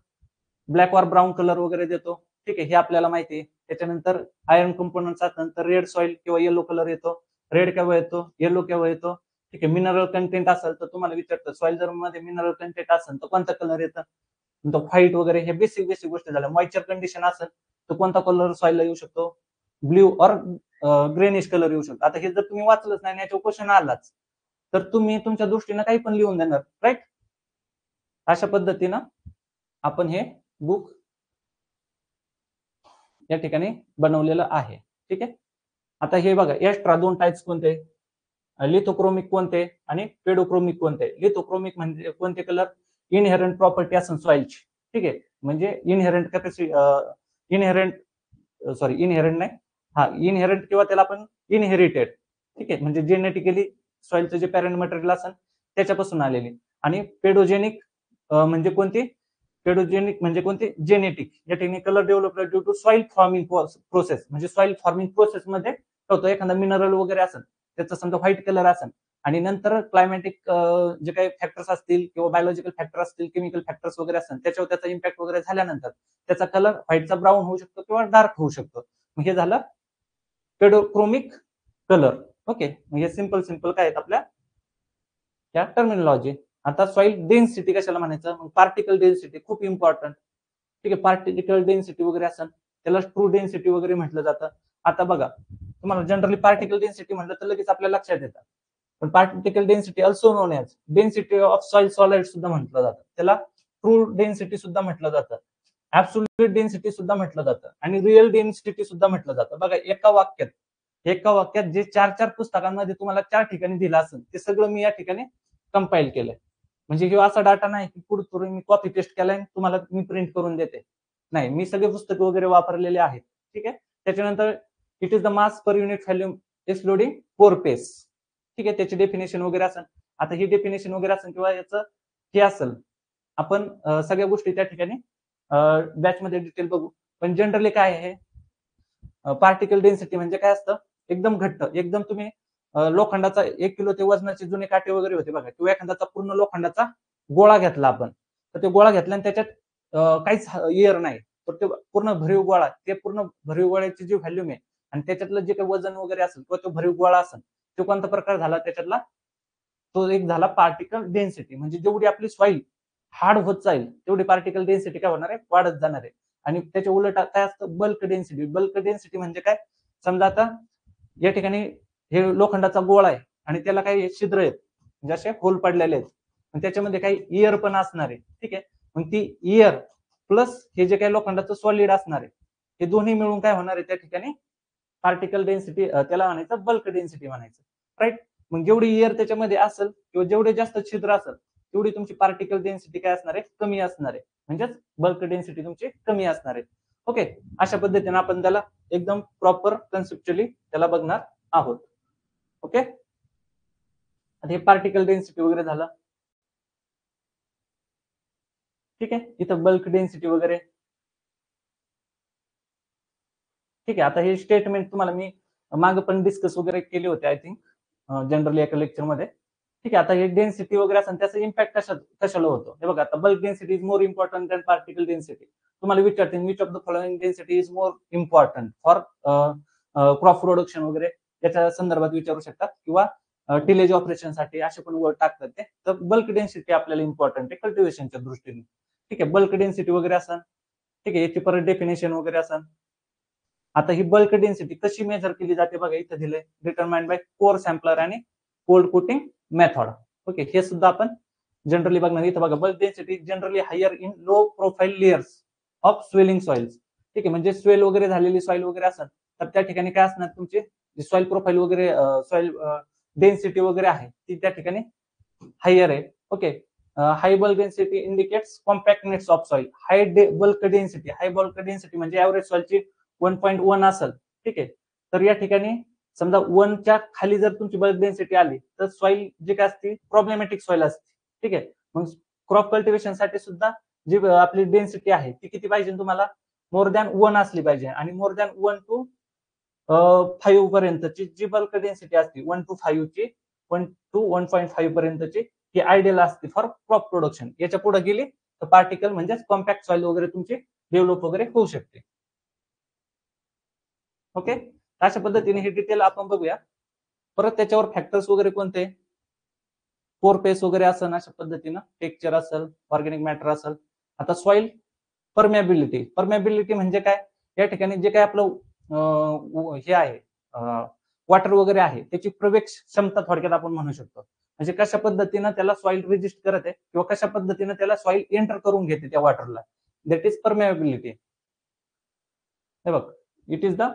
ब्लॅक और ब्राऊन कलर वगैरे देतो. ठीक आहे, हे आपल्याला माहिती आहे. त्याच्यानंतर आयर्न कंपोनंट नंतर रेड सॉइल किंवा येलो कलर येतो, रेड केव्हा येतो, येलो केव्हा येतो. ठीक आहे, मिनरल कंटेंट असेल तर तुम्हाला विचारतं सॉइल जर मध्ये मिनरल कंटेंट असेल तर कोणता कलर येतं, व्हाईट वगैरे, हे बेसिक गोष्टी झाल्या. मॉइश्चर कंडिशन असेल तर कोणता कलर सॉइलला येऊ शकतो, ब्ल्यू और ग्रेनिश कलर येऊ शकतो. आता हे जर तुम्ही वाचलंच नाही, याच्यावर क्वेश्चन आलाच तर तुम्ही तुमच्या दृष्टीनं काही पण लिहून देणार, राईट. अशा पद्धतीनं आपण हे बुक या ठिकाणी बनवलेलं आहे. ठीक आहे, आता हे बघा एक्स्ट्रा 2 टाइप्स कोणते, लिथोक्रोमिक कोणते आणि पेडोक्रोमिक कोणते. लिथोक्रोमिक म्हणजे कोणते कलर, इनहेरंट प्रॉपर्टी असेल सॉइलची. ठीक आहे, म्हणजे इनहेरंट कॅपॅसिटी, इनहेरंट नाही, हा इनहेरंट किंवा त्याला आपण इनहेरिटेड. ठीक आहे, म्हणजे जेनेटिकली सॉइलचं जे पॅरेंट मटेरियल असेल त्याच्यापासून आलेली. आणि पेडोजेनिक म्हणजे कोणती, पेडोजेनिक म्हणजे कोणती, जेनेटिक. या ठिकाणी colour develop due to soil forming process, म्हणजे सॉइल फॉर्मिंग प्रोसेस मध्ये होतो. एखादा मिनरल वगैरे असेल त्याचा समजा व्हाईट कलर असेल, आणि नंतर क्लायमॅटिक जे काही फॅक्टर्स असतील किंवा बायोलॉजिकल फॅक्टर असतील, केमिकल फॅक्टर्स वगैरे असतील, त्याच्यावर त्याचा इम्पॅक्ट वगैरे झाल्यानंतर त्याचा कलर व्हाईटचा ब्राऊन होऊ शकतो किंवा डार्क होऊ शकतो. हे झालं पेडोक्रोमिक कलर. ओके, म्हणजे सिंपल काय आहेत आपल्या या टर्मिनॉलॉजी. आता सॉइल डेन्सिटी कशाला म्हणायचं, मग पार्टिकल डेन्सिटी खूप इम्पॉर्टंट. ठीक आहे, पार्टिकल डेन्सिटी वगैरे असेल त्याला ट्रू डेन्सिटी वगैरे म्हटलं जातं. आता बघा तुम्हाला जनरली पार्टिकल डेन्सिटी म्हटलं तर लगेच आपल्या लक्षात येतं, पण particle density also known as density of soil solid सुद्धा म्हटलं जातं, त्याला ट्रू डेन्सिटी सुद्धा म्हटलं जातं. ऍब्सोल्यूट डेन्सिटी सुद्धा म्हटलं जातं आणि रिअल डेन्सिटी सुद्धा म्हटलं जातं. बघा एका वाक्यात जे 4 पुस्तकांमध्ये तुम्हाला 4 ठिकाणी दिलं असेल ते सगळं मी या ठिकाणी कंपाईल केलंय. म्हणजे किंवा असा डाटा नाही की पुढे मी कॉपी पेस्ट केलाय तुम्हाला मी प्रिंट करून देते. नाही, मी सगळे पुस्तक वगैरे वापरलेले आहेत. ठीक आहे. त्याच्यानंतर it is the mass per unit volume excluding पोर पेस. ठीक आहे. त्याची डेफिनेशन वगैरे असेल. आता ही डेफिनेशन वगैरे असेल किंवा याचं हे असेल आपण सगळ्या गोष्टी त्या ठिकाणी बॅच मध्ये डिटेल बघू. पण जनरली काय आहे पार्टिकल डेन्सिटी म्हणजे काय असतं एकदम घट्ट एकदम तुम्ही लोखंडाचा 1 किलो ते वजनाचे जुने काटे वगैरे होते बघा किंवा एखाद्याचा पूर्ण लोखंडाचा गोळा घेतला आपण तर ते गोळा घेतला आणि त्याच्यात काहीच एअर नाही तर ते पूर्ण भरीव गोळा ते पूर्ण भरीव गोळ्याची जी व्हॅल्यूम आहे आणि त्याच्यातलं जे काही वजन वगैरे असेल किंवा तो भरीव गोळा असेल तो कोणता प्रकार झाला त्याच्यातला तो एक झाला पार्टिकल डेन्सिटी. म्हणजे जेवढी आपली सॉइल हार्ड होत जाईल तेवढी पार्टिकल डेन्सिटी काय होणार आहे वाढत जाणार आहे. आणि त्याच्या उलट काय असतं बल्क डेन्सिटी. बल्क डेन्सिटी म्हणजे काय समजा आता या ठिकाणी हे लोखंडाचा गोळा आहे आणि त्याला काही छिद्र आहेत म्हणजे असे होल पडलेले आहेत आणि त्याच्यामध्ये काही इयर पण असणार आहे. ठीक आहे. मग ती इयर प्लस हे जे काही लोखंडाचं सॉलिड असणार आहे हे दोन्ही मिळून काय होणार आहे त्या ठिकाणी पार्टिकल डेन्सिटी त्याला म्हणायचं बल्क डेन्सिटी म्हणायचं. राईट. मग जेवढी इयर त्याच्यामध्ये असेल किंवा जेवढे जास्त छिद्र असेल तेवढी तुमची पार्टिकल डेन्सिटी काय असणार आहे कमी असणार आहे. म्हणजेच बल्क डेन्सिटी तुमची कमी असणार आहे. ओके. अशा पद्धतीने आपण त्याला एकदम प्रॉपर कन्सेप्च्युअली त्याला बघणार आहोत. ओके. हे पार्टिकल डेन्सिटी वगैरे झालं. ठीक आहे. इथं बल्क डेन्सिटी वगैरे ठीक आहे. आता हे स्टेटमेंट तुम्हाला मी मागे पण डिस्कस वगैरे केले होते आय थिंक जनरली एका लेक्चरमध्ये. ठीक आहे. आता हे डेन्सिटी वगैरे असेल त्याचा इम्पॅक्ट कशाला होतो हे बघा. आता bulk density is more important than particle density. तुम्हाला विचारतील which of the following density is more important for crop production वगैरे त्याच्या संदर्भात विचारू शकतात किंवा टिलेज ऑपरेशनसाठी असे पण वर्ड टाकतात ते. तर बल्क डेन्सिटी आपल्याला इम्पॉर्टंट आहे कल्टिव्हेशनच्या दृष्टीने. ठीक आहे. बल्क डेन्सिटी वगैरे असेल. ठीक आहे. याची परत डेफिनेशन वगैरे असेल. आता ही बल्क डेन्सिटी कशी मेजर केली जाते बघा इथं दिलंय डिटरमाइंड बाय कोर सॅम्पलर आणि कोल्ड कोटिंग मेथड. ओके. हे सुद्धा आपण जनरली बघणार. इथं बघा bulk density generally higher in low profile layers of swelling soils. ठीक आहे. म्हणजे स्वेल वगैरे झालेली सॉइल वगैरे असेल तर त्या ठिकाणी काय असणार तुमची सॉइल प्रोफाईल वगैरे सॉइल डेन्सिटी वगैरे आहे ती त्या ठिकाणी हायर आहे. Okay. High bulk density indicates compactness of soil. High bulk density म्हणजे ऍव्हरेज सॉइलची 1.1 असेल. ठीक आहे. तर या ठिकाणी समजा 1च्या खाली जर तुमची बल्क डेन्सिटी आली तर सॉइल जी काय असते प्रॉब्लेमॅटिक सॉइल असते. ठीक आहे. मग क्रॉप कल्टिव्हेशनसाठी सुद्धा जी आपली डेन्सिटी आहे ती किती पाहिजे तुम्हाला मोर दॅन 1 असली पाहिजे आणि मोर दॅन 1 to 5 पर्यंतची जी बल्क डेन्सिटी असते 1 to 5 ची 1 to 1.5 पर्यंतची ही आयडियल असते फॉर क्रॉप प्रोडक्शन. याच्या पुढे गेली तर पार्टिकल म्हणजे कॉम्पॅक्ट सॉइल वगैरे तुमची डेव्हलप वगैरे होऊ शकते. ओके. अशा पद्धतीने हे डिटेल आपण बघूया. परत त्याच्यावर फॅक्टर्स वगैरे कोणते पोर पेस वगैरे असेल अशा पद्धतीनं टेक्स्चर असेल ऑर्गॅनिक मॅटर असेल. आता सॉइल परमेबिलिटी म्हणजे काय या ठिकाणी जे काय आपलं हे आहे वॉटर वगैरे आहे त्याची प्रवेश क्षमता थोडक्यात आपण म्हणू शकतो. म्हणजे कशा पद्धतीनं त्याला सॉइल रेजिस्ट करत आहे किंवा कशा पद्धतीनं त्याला सॉइल एंटर करून घेते त्या वॉटरला दॅट इज परमेबिलिटी. हे बघ it is the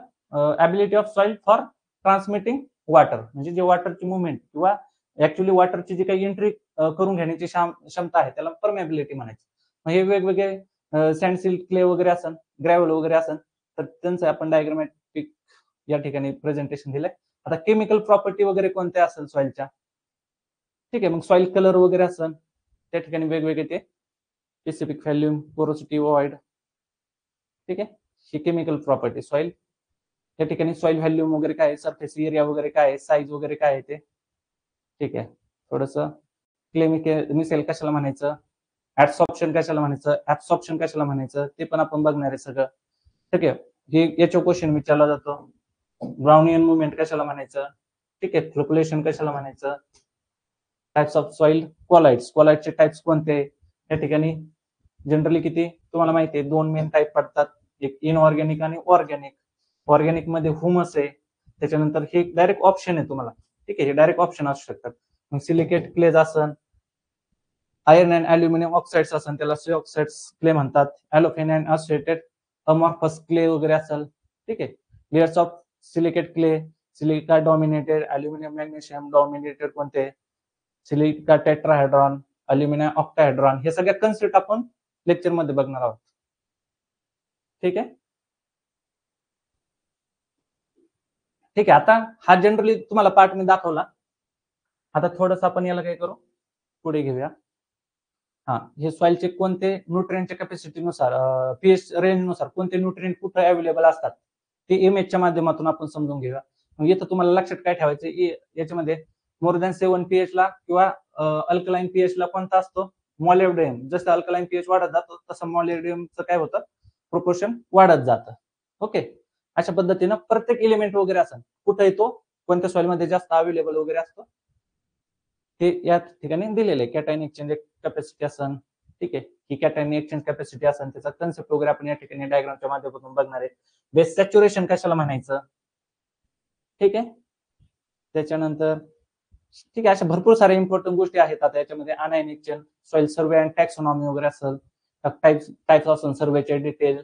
ability of soil for transmitting water. म्हणजे जे वॉटरची मुवमेंट किंवा ऍक्च्युअली वॉटरची जी काही एंट्री करून घेण्याची क्षमता आहे त्याला परमेबिलिटी म्हणायची. मग हे वेगवेगळे सँडसिल्ट क्ले वगैरे असेल ग्रॅव्हल वगैरे असेल तर त्यांचं आपण डायग्रामॅटिक या ठिकाणी प्रेझेंटेशन दिलंय. आता केमिकल प्रॉपर्टी वगैरे कोणत्या असेल सॉइलच्या. ठीक आहे. मग सॉइल कलर वगैरे असेल त्या ठिकाणी वेगवेगळे ते स्पेसिफिक व्हॅल्यूम पोरोसिटी वॉइड. ठीक आहे. ही केमिकल प्रॉपर्टी सॉइल या ठिकाणी सॉइल व्हॅल्यूम वगैरे काय सरफेस एरिया वगैरे काय साईज वगैरे काय आहे ते. ठीक आहे. थोडस क्ले मिसेल कशाला म्हणायचं ऍब्सॉर्प्शन कशाला म्हणायचं ऍब्सॉर्प्शन कशाला म्हणायचं ते पण आपण बघणार आहे सगळं. ठीक आहे. हे याच्या क्वेश्चन विचारला जातो. ब्राउनियन मुवमेंट कशाला म्हणायचं. ठीक आहे. फ्लक्च्युएशन कशाला म्हणायचं. टाइप्स ऑफ सॉइल कोलाइड्सचे टाइप्स कोणते या ठिकाणी जनरली किती तुम्हाला माहिती आहे 2 मेन टाइप पडतात. एक इनऑर्गॅनिक आणि ऑर्गॅनिक. ऑर्गॅनिक मध्ये ह्युमस आहे त्याच्यानंतर हे डायरेक्ट ऑप्शन आहे तुम्हाला. ठीक आहे. हे डायरेक्ट ऑप्शन असू शकतात. मग सिलिकेट क्लेज असन आयर्न अँड अल्युमिनियम ऑक्साइड्स असेल त्याला सी ऑक्साइड्स क्ले म्हणतात. ॲलोफेन अँड असोसिएटेड अमॉर्फस क्ले वगैरे असेल. ठीक आहे. Layers of silicate clay, silica dominated, aluminium magnesium dominated कोणते, सिलिका टेट्राहेड्रॉन, अल्युमिनियम ऑक्टाहेड्रॉन, हे सगळ्या कन्सेप्ट आपण लेक्चर मध्ये बघणार आहोत. ठीक आहे. ठीक आहे. आता हा जनरली तुम्हाला पार्ट मी दाखवला. आता थोडंसं आपण याला काय करू, पुढे घेऊया. हा, हे सॉइलचे कोणते न्यूट्रिएंटच्या कॅपॅसिटीनुसार, पीएच रेंजनुसार कोणते न्यूट्रिएंट कुठे अवेलेबल असतात ते इमेजच्या माध्यमातून आपण समजून घेऊया. मग इथं तुम्हाला लक्षात काय ठेवायचं, याच्यामध्ये मोर दॅन 7 pH ला किंवा अल्कलाइन pH ला कोणता असतो, मॉलिब्डेनम. जसं अल्कलाइन pH वाढत जातो तसं मॉलिब्डेनमचं काय होतं, प्रोपोर्शन वाढत जातं. ओके. अशा पद्धतीनं प्रत्येक एलिमेंट वगैरे असं कुठे येतो, कोणत्या सॉइलमध्ये जास्त अवेलेबल वगैरे असतो ते या ठिकाणी दिलेलं आहे. कॅटायन एक्सचेंज कॅपॅसिटी असन. ठीक आहे. ही कॅटायन एक्सचेंज कॅपॅसिटी असन, त्याचा कन्सेप्ट वगैरे आपण या ठिकाणी डायग्रामच्या माध्यमातून बघणार आहे. बेस सॅच्युरेशन कशाला म्हणायचं. ठीक आहे. त्याच्यानंतर ठीक आहे, अशा भरपूर साऱ्या इम्पॉर्टंट गोष्टी आहेत. आता याच्यामध्ये अनायन exchange, soil survey and taxonomy वगैरे असेल, टाइप्स असेल सर्वेचे डिटेल.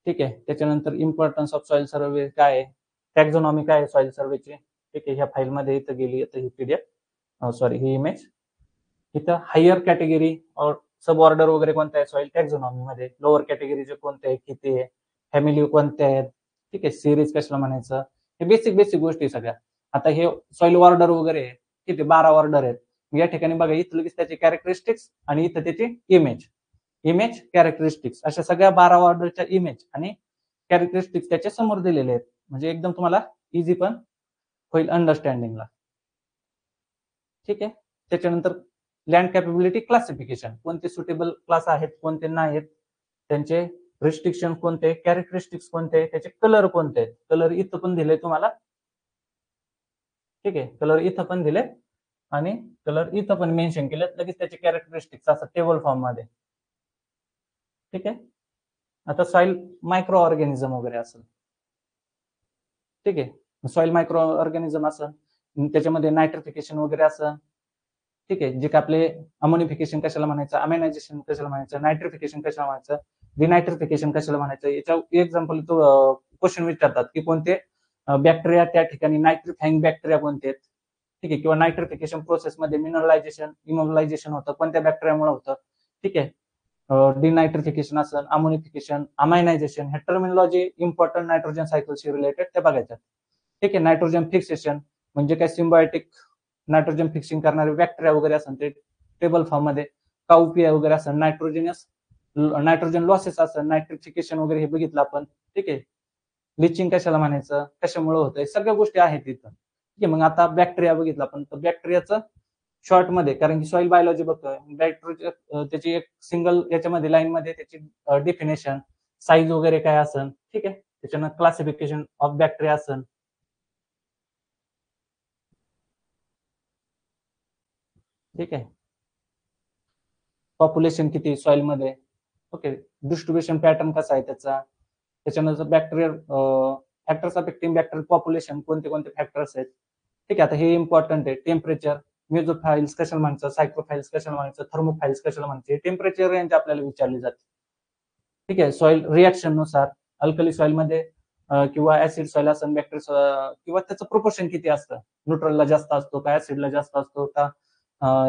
ठीक आहे. त्याच्यानंतर इम्पॉर्टन्स ऑफ सॉइल सर्वे काय आहे, टॅक्झोनॉमी काय आहे सॉइल सर्वेची. ठीक आहे. ह्या फाईलमध्ये इथं गेली, आता ही पीडीएफ, सॉरी ही इमेज. इथं हायर कॅटेगरी और सब ऑर्डर वगैरे कोणत्या आहे सॉइल टॅक्झोनॉमी मध्ये, लोअर कॅटेगरीचे कोणते आहे, किती आहे, फॅमिली कोणत्या आहेत. ठीक आहे. सिरीज कशाला म्हणायचं, हे बेसिक गोष्टी सगळ्या. आता हे सॉइल ऑर्डर वगैरे आहे, किती 12 ऑर्डर आहेत. या ठिकाणी बघा, इथं लगेच त्याचे कॅरेक्टरिस्टिक्स आणि इथं त्याची इमेज कॅरेक्टरिस्टिक्स, अशा सगळ्या 12 ऑर्डरच्या इमेज आणि कॅरेक्टरिस्टिक्स त्याच्या समोर दिलेले आहेत. म्हणजे एकदम तुम्हाला इझी पण होईल अंडरस्टँडिंगला. ठीक आहे. त्याच्यानंतर लँड कॅपेबिलिटी क्लासिफिकेशन, कोणते सुटेबल क्लास आहेत, कोणते नाहीत, त्यांचे रिस्ट्रिक्शन कोणते, कॅरेक्टरिस्टिक्स कोणते, त्याचे कलर कोणते आहेत. कलर इथं पण दिले तुम्हाला. ठीक आहे. कलर इथं पण दिले आणि कलर इथं पण मेन्शन केले, लगेच त्याचे कॅरेक्टरिस्टिक्स असं टेबल फॉर्म मध्ये. ठीक आहे. आता सॉइल मायक्रो ऑर्गॅनिझम वगैरे असेल. ठीक आहे. सॉइल मायक्रो ऑर्गॅनिझम असेल, त्याच्यामध्ये नायट्रिफिकेशन वगैरे असेल. ठीक आहे. जे काय आपले अमोनिफिकेशन कशाला म्हणायचं, अमेनायझेशन कशाला म्हणायचं, नायट्रिफिकेशन कशाला म्हणायचं, डिनायट्रिफिकेशन कशाला म्हणायचं. याच्या एक्झाम्पल तो क्वेश्चन विचारतात की कोणते बॅक्टेरिया त्या ठिकाणी नायट्रिफाईंग बॅक्टेरिया कोणते आहेत. ठीक आहे. किंवा नायट्रिफिकेशन प्रोसेसमध्ये मिनरलायझेशन, इमोबिलायझेशन होतं, कोणत्या बॅक्टेरियामुळे होतं. ठीक आहे. डिनायट्रिफिकेशन असेल, अमोनिफिकेशन, अमायनायझेशन, हे टर्मिनॉलॉजी इम्पॉर्टंट नायट्रोजन सायकलशी रिलेटेड ते बघायचं. ठीक आहे. नायट्रोजन फिक्सेशन म्हणजे काय, सिम्बायोटिक नायट्रोजन फिक्सिंग करणारे बॅक्टेरिया वगैरे असेल ते टेबल फॉर्म मध्ये, काउपिया वगैरे असेल, नायट्रोजन लॉसेस असेल, नायट्रिफिकेशन वगैरे हे बघितलं आपण. ठीक आहे. लिचिंग कशाला म्हणायचं, कशामुळे होतंय, सगळ्या गोष्टी आहेत तिथं. ठीक आहे. मग आता बॅक्टेरिया बघितलं आपण, तर बॅक्टेरियाचं शॉर्ट मध्ये, कारण की सॉइल बायोलॉजी बघतोय, त्याची एक सिंगल याच्यामध्ये लाईन मध्ये त्याची डेफिनेशन, साईज वगैरे काय असेल. ठीक आहे. त्याच्यानं क्लासिफिकेशन ऑफ बॅक्टेरिया असेल. ठीक आहे. पॉप्युलेशन किती सॉइल मध्ये. ओके. डिस्ट्रीब्युशन पॅटर्न कसा आहे त्याचा. त्याच्यानंतर bacterial factors affecting bacterial population, कोणते कोणते फॅक्टर्स आहेत. ठीक आहे. आता हे इम्पॉर्टंट आहे. टेम्परेचर, मेझोफाइल्स कशाला म्हणायचं, सायक्लोफाइल्स कशाला म्हणायचं, थर्मोफाइल्स कशाला म्हणायचे, टेम्परेचर रेंज आपल्याला विचारली जाते. ठीक आहे. सॉइल रिएक्शन नुसार, अल्कली सॉइल मध्ये किंवा ऍसिड सॉइल असेल, बॅक्टेरिया किंवा त्याचं प्रोपोर्शन किती असतं, न्यूट्रलला जास्त असतो का, ऍसिडला जास्त असतो का,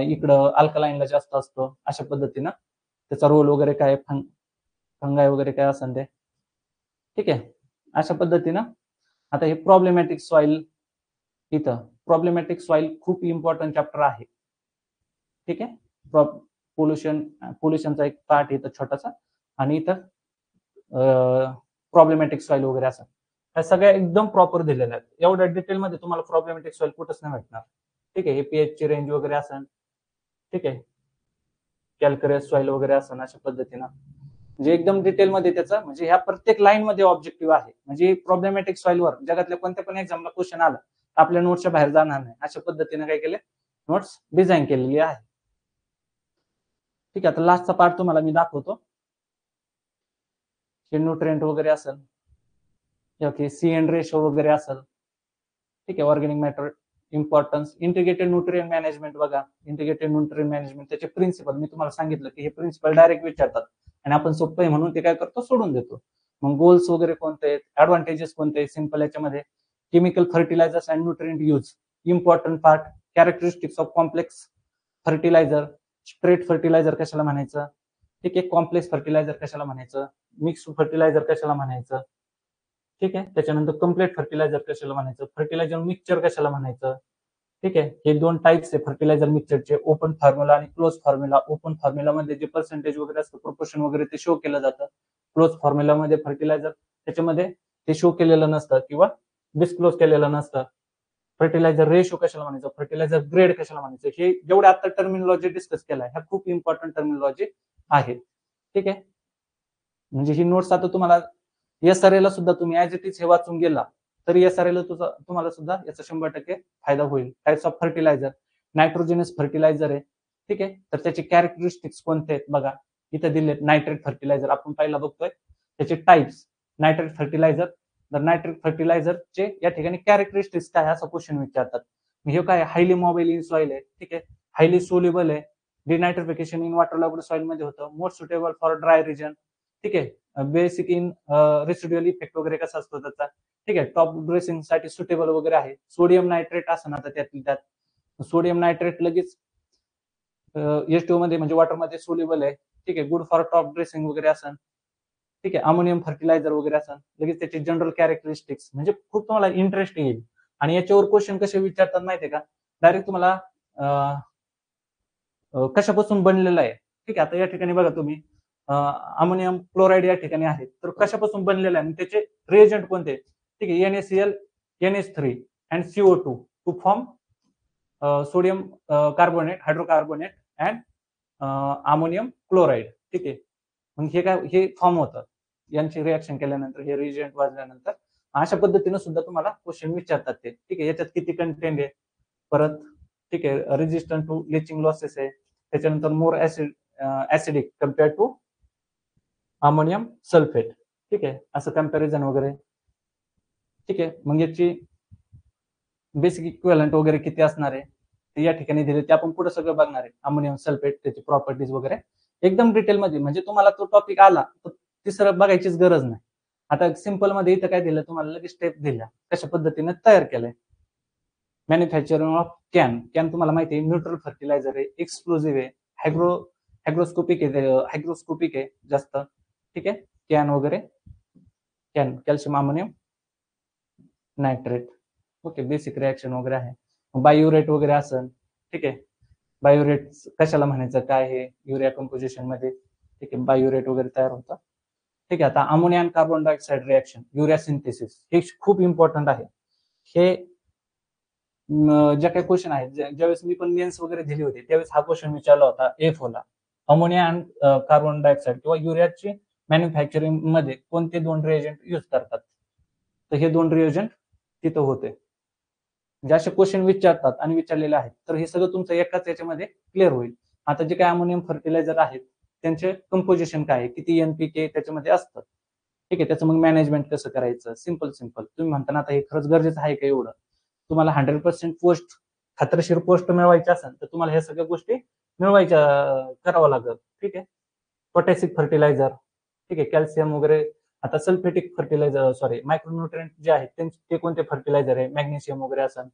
इकडं अल्कलाइनला जास्त असतो. अशा पद्धतीनं त्याचा रोल वगैरे काय, फंगाय वगैरे काय असेल ते. ठीक आहे. अशा पद्धतीनं आता हे प्रॉब्लेमॅटिक सॉइल, इथं प्रॉब्लेमॅटिक सॉइल खूप इम्पॉर्टंट चॅप्टर आहे. ठीक आहे. पोल्युशनचा एक पार्ट इथं छोटासा, आणि इथं प्रॉब्लेमॅटिक सॉइल वगैरे असं, ह्या सगळ्या एकदम प्रॉपर दिलेल्या आहेत. एवढ्या डिटेलमध्ये तुम्हाला प्रॉब्लेमॅटिक सॉइल कुठंच नाही भेटणार. ठीक आहे. हे पीएच ची रेंज वगैरे असेल. ठीक आहे. कॅल्करियस सॉइल वगैरे असेल. अशा पद्धतीनं म्हणजे एकदम डिटेलमध्ये त्याचं, म्हणजे ह्या प्रत्येक लाईन मध्ये ऑब्जेक्टिव्ह आहे. म्हणजे प्रॉब्लेमॅटिक सॉइलवर जगातल्या कोणत्या पण एक्झामला क्वेश्चन आला आपल्या नोट्सच्या बाहेर जाणार नाही. अशा पद्धतीने काय केले, नोट्स डिझाईन केलेली आहे. ठीक आहे. आता लास्टचा पार्ट तुम्हाला मी दाखवतो. न्यूट्रिएंट वगैरे असेल, सी एन रेशो वगैरे असेल. ठीक आहे. Organic matter importance. Integrated nutrient management बघा, इंटिग्रेटेड न्यूट्रिएंट मॅनेजमेंट त्याचे प्रिन्सिपल मी तुम्हाला सांगितलं की हे प्रिन्सिपल डायरेक्ट विचारतात आणि आपण सोपं आहे म्हणून ते काय करतो, सोडून देतो. मग गोल्स वगैरे कोणते आहेत, ऍडव्हान्टेजेस कोणते आहेत, सिंपल याच्यामध्ये chemical fertilisers and nutrient use, important part, characteristics of complex fertiliser, straight fertiliser कशाला म्हणायचं, ठीक आहे, कॉम्प्लेक्स फर्टिलायझर कशाला म्हणायचं, मिक्स फर्टिलायझर कशाला म्हणायचं, ठीक आहे, त्याच्यानंतर कम्प्लीट फर्टिलायझर कशाला म्हणायचं, फर्टिलायझर मिक्सचर कशाला म्हणायचं, ठीक आहे. हे दोन टाइप्स आहे फर्टिलायझर मिक्सचरचे, ओपन फॉर्म्युला आणि क्लोज फॉर्म्युला. ओपन फॉर्म्युला मध्ये जे पर्सेंटेज वगैरे असतं, प्रोपोर्शन वगैरे ते शो केलं जातं. क्लोज फॉर्म्युला मध्ये फर्टिलायझर त्याच्यामध्ये ते शो केलेलं नसतं किंवा डिस्क्लोज केलेलं नसतं. फर्टिलायझर रेशो कशाला म्हणायचं, फर्टिलायझर ग्रेड कशाला म्हणायचं, हे जेवढे आता टर्मिनॉलॉजी डिस्कस केलाय ह्या खूप इम्पॉर्टंट टर्मिनॉलॉजी आहेत. ठीक आहे, म्हणजे ही नोट्स आता तुम्हाला SRA ला सुद्धा तुम्ही ऍज इट इज हे वाचून गेला तरी SRA ला तुम्हाला सुद्धा याचा 100% फायदा होईल. Types of fertiliser, nitrogenous fertiliser आहे, ठीक आहे, तर त्याचे कॅरेक्टरिस्टिक्स कोणते आहेत बघा इथे दिलेत. नायट्रेट फर्टिलायझर आपण पहिला बघतोय, त्याचे टाइप्स, नायट्रेट फर्टिलायझर. तर नायट्रेट फर्टिलायझरचे या ठिकाणी कॅरेक्टरिस्टिक्स काय असा क्वेश्चन विचारतात. हे काय हायली मोबाईल इन सॉइल आहे, ठीक आहे, हायली सोल्युबल आहे, denitrification in water logged soil मध्ये होतं, more suitable for dry region, ठीक आहे, बेसिक इन रेसिड्युअल इफेक्ट वगैरे कसा असतो त्याचा, ठीक आहे, टॉप ड्रेसिंग साठी सुटेबल वगैरे आहे. सोडियम नायट्रेट असं ना त्यात सोडियम नायट्रेट लगेच H2O मध्ये म्हणजे वॉटर मध्ये सोल्युबल आहे, ठीक आहे, गुड फॉर टॉप ड्रेसिंग वगैरे असं, ठीक आहे, अमोनियम फर्टिलायझर वगैरे असं, लगेच त्याचे जनरल कॅरेक्टरिस्टिक्स म्हणजे खूप तुम्हाला इंटरेस्ट येईल. आणि याच्यावर क्वेश्चन कसे विचारतात माहितीये का, डायरेक्ट तुम्हाला कशापासून बनलेला आहे, ठीक आहे. आता या ठिकाणी बघा तुम्ही अमोनियम क्लोराईड या ठिकाणी आहे, तर कशापासून बनलेला आहे, त्याचे रिएजंट कोणते, ठीक आहे, NaCl, NH3 and CO2 to form sodium carbonate, hydrocarbonate and ammonium chloride, ठीक आहे. मग हे काय, हे फॉर्म होतं यांची रिएक्शन केल्यानंतर, हे रिएजंट वाजल्यानंतर अशा पद्धतीने सुद्धा तुम्हाला क्वेश्चन विचारतात ते, ठीक आहे. याच्यात किती कंटेंट आहे परत, ठीक आहे, रेजिस्टंट टू लिचिंग लॉसेस आहे, त्याच्यानंतर more acidic compare to ammonium sulphate, ठीक आहे, असं कम्पॅरिझन वगैरे, ठीक आहे. मग याची बेसिक इक्विव्हॅलंट वगैरे किती असणार आहे ते या ठिकाणी दिले, ते आपण पुढे सगळं बघणार आहे. अमोनियम सल्फेट, त्याची प्रॉपर्टीज वगैरे एकदम डिटेल मध्ये, म्हणजे तुम्हाला तो टॉपिक आला तर तिसरं बघायचीच गरज नाही. आता सिंपल मध्ये इथं काय दिलं तुम्हाला, लगेच स्टेप दिल्या कशा पद्धतीने तयार केलंय. मॅन्युफॅक्चरिंग ऑफ कॅन, कॅन तुम्हाला माहिती आहे न्यूट्रल फर्टिलायझर आहे, एक्सक्लुझिव्ह आहे, हायग्रोस्कोपिक आहे जास्त, ठीक आहे. कॅन वगैरे, can calcium ammonium nitrate, okay, basic reaction वगैरे आहे. बायोरेट वगैरे असेल, ठीक आहे, बायोरेट कशाला म्हणायचं, काय हे युरिया कंपोजिशन मध्ये, ठीक आहे, बायोरेट वगैरे तयार होतं, ठीक आहे. आता अमोनिया आणि carbon dioxide reaction, urea synthesis, हे खूप इम्पॉर्टंट आहे. हे ज्या काही क्वेश्चन आहेत, ज्यावेळेस मी पण मेन्स वगैरे दिली होती त्यावेळेस हा क्वेश्चन विचारला होता A4 ला, अमोनिया आणि कार्बन डायऑक्साईड किंवा युरियाची मॅन्युफॅक्चरिंग मध्ये कोणते दोन रिएजंट यूज करतात, तर हे दोन रिएजंट तिथं होते. जे असे क्वेश्चन विचारतात आणि विचारलेले आहेत, तर हे सगळं तुमचं एकाच याच्यामध्ये क्लिअर होईल. आता जे काही अमोनियम फर्टिलायझर आहेत त्यांचे कंपोजिशन काय आहे, किती NPK त्याच्यामध्ये असतं, ठीक आहे, त्याचं मग मॅनेजमेंट कसं करायचं, सिंपल तुम्ही म्हणताना आता हे खरंच गरजेचं आहे का, एवढं तुम्हाला 100% पोस्ट, खात्रीशीर पोस्ट मिळवायची असेल तर तुम्हाला ह्या सगळ्या गोष्टी मिळवायच्या करावं लागत, ठीक आहे. पोटॅशिक फर्टिलायझर, ठीक आहे, कॅल्शियम वगैरे. आता सल्फेटिक फर्टिलायझर, सॉरी, मायक्रोन्यूट्रिएंट जे आहेत ते कोणते फर्टिलायझर आहे, मॅग्नेशियम वगैरे असेल,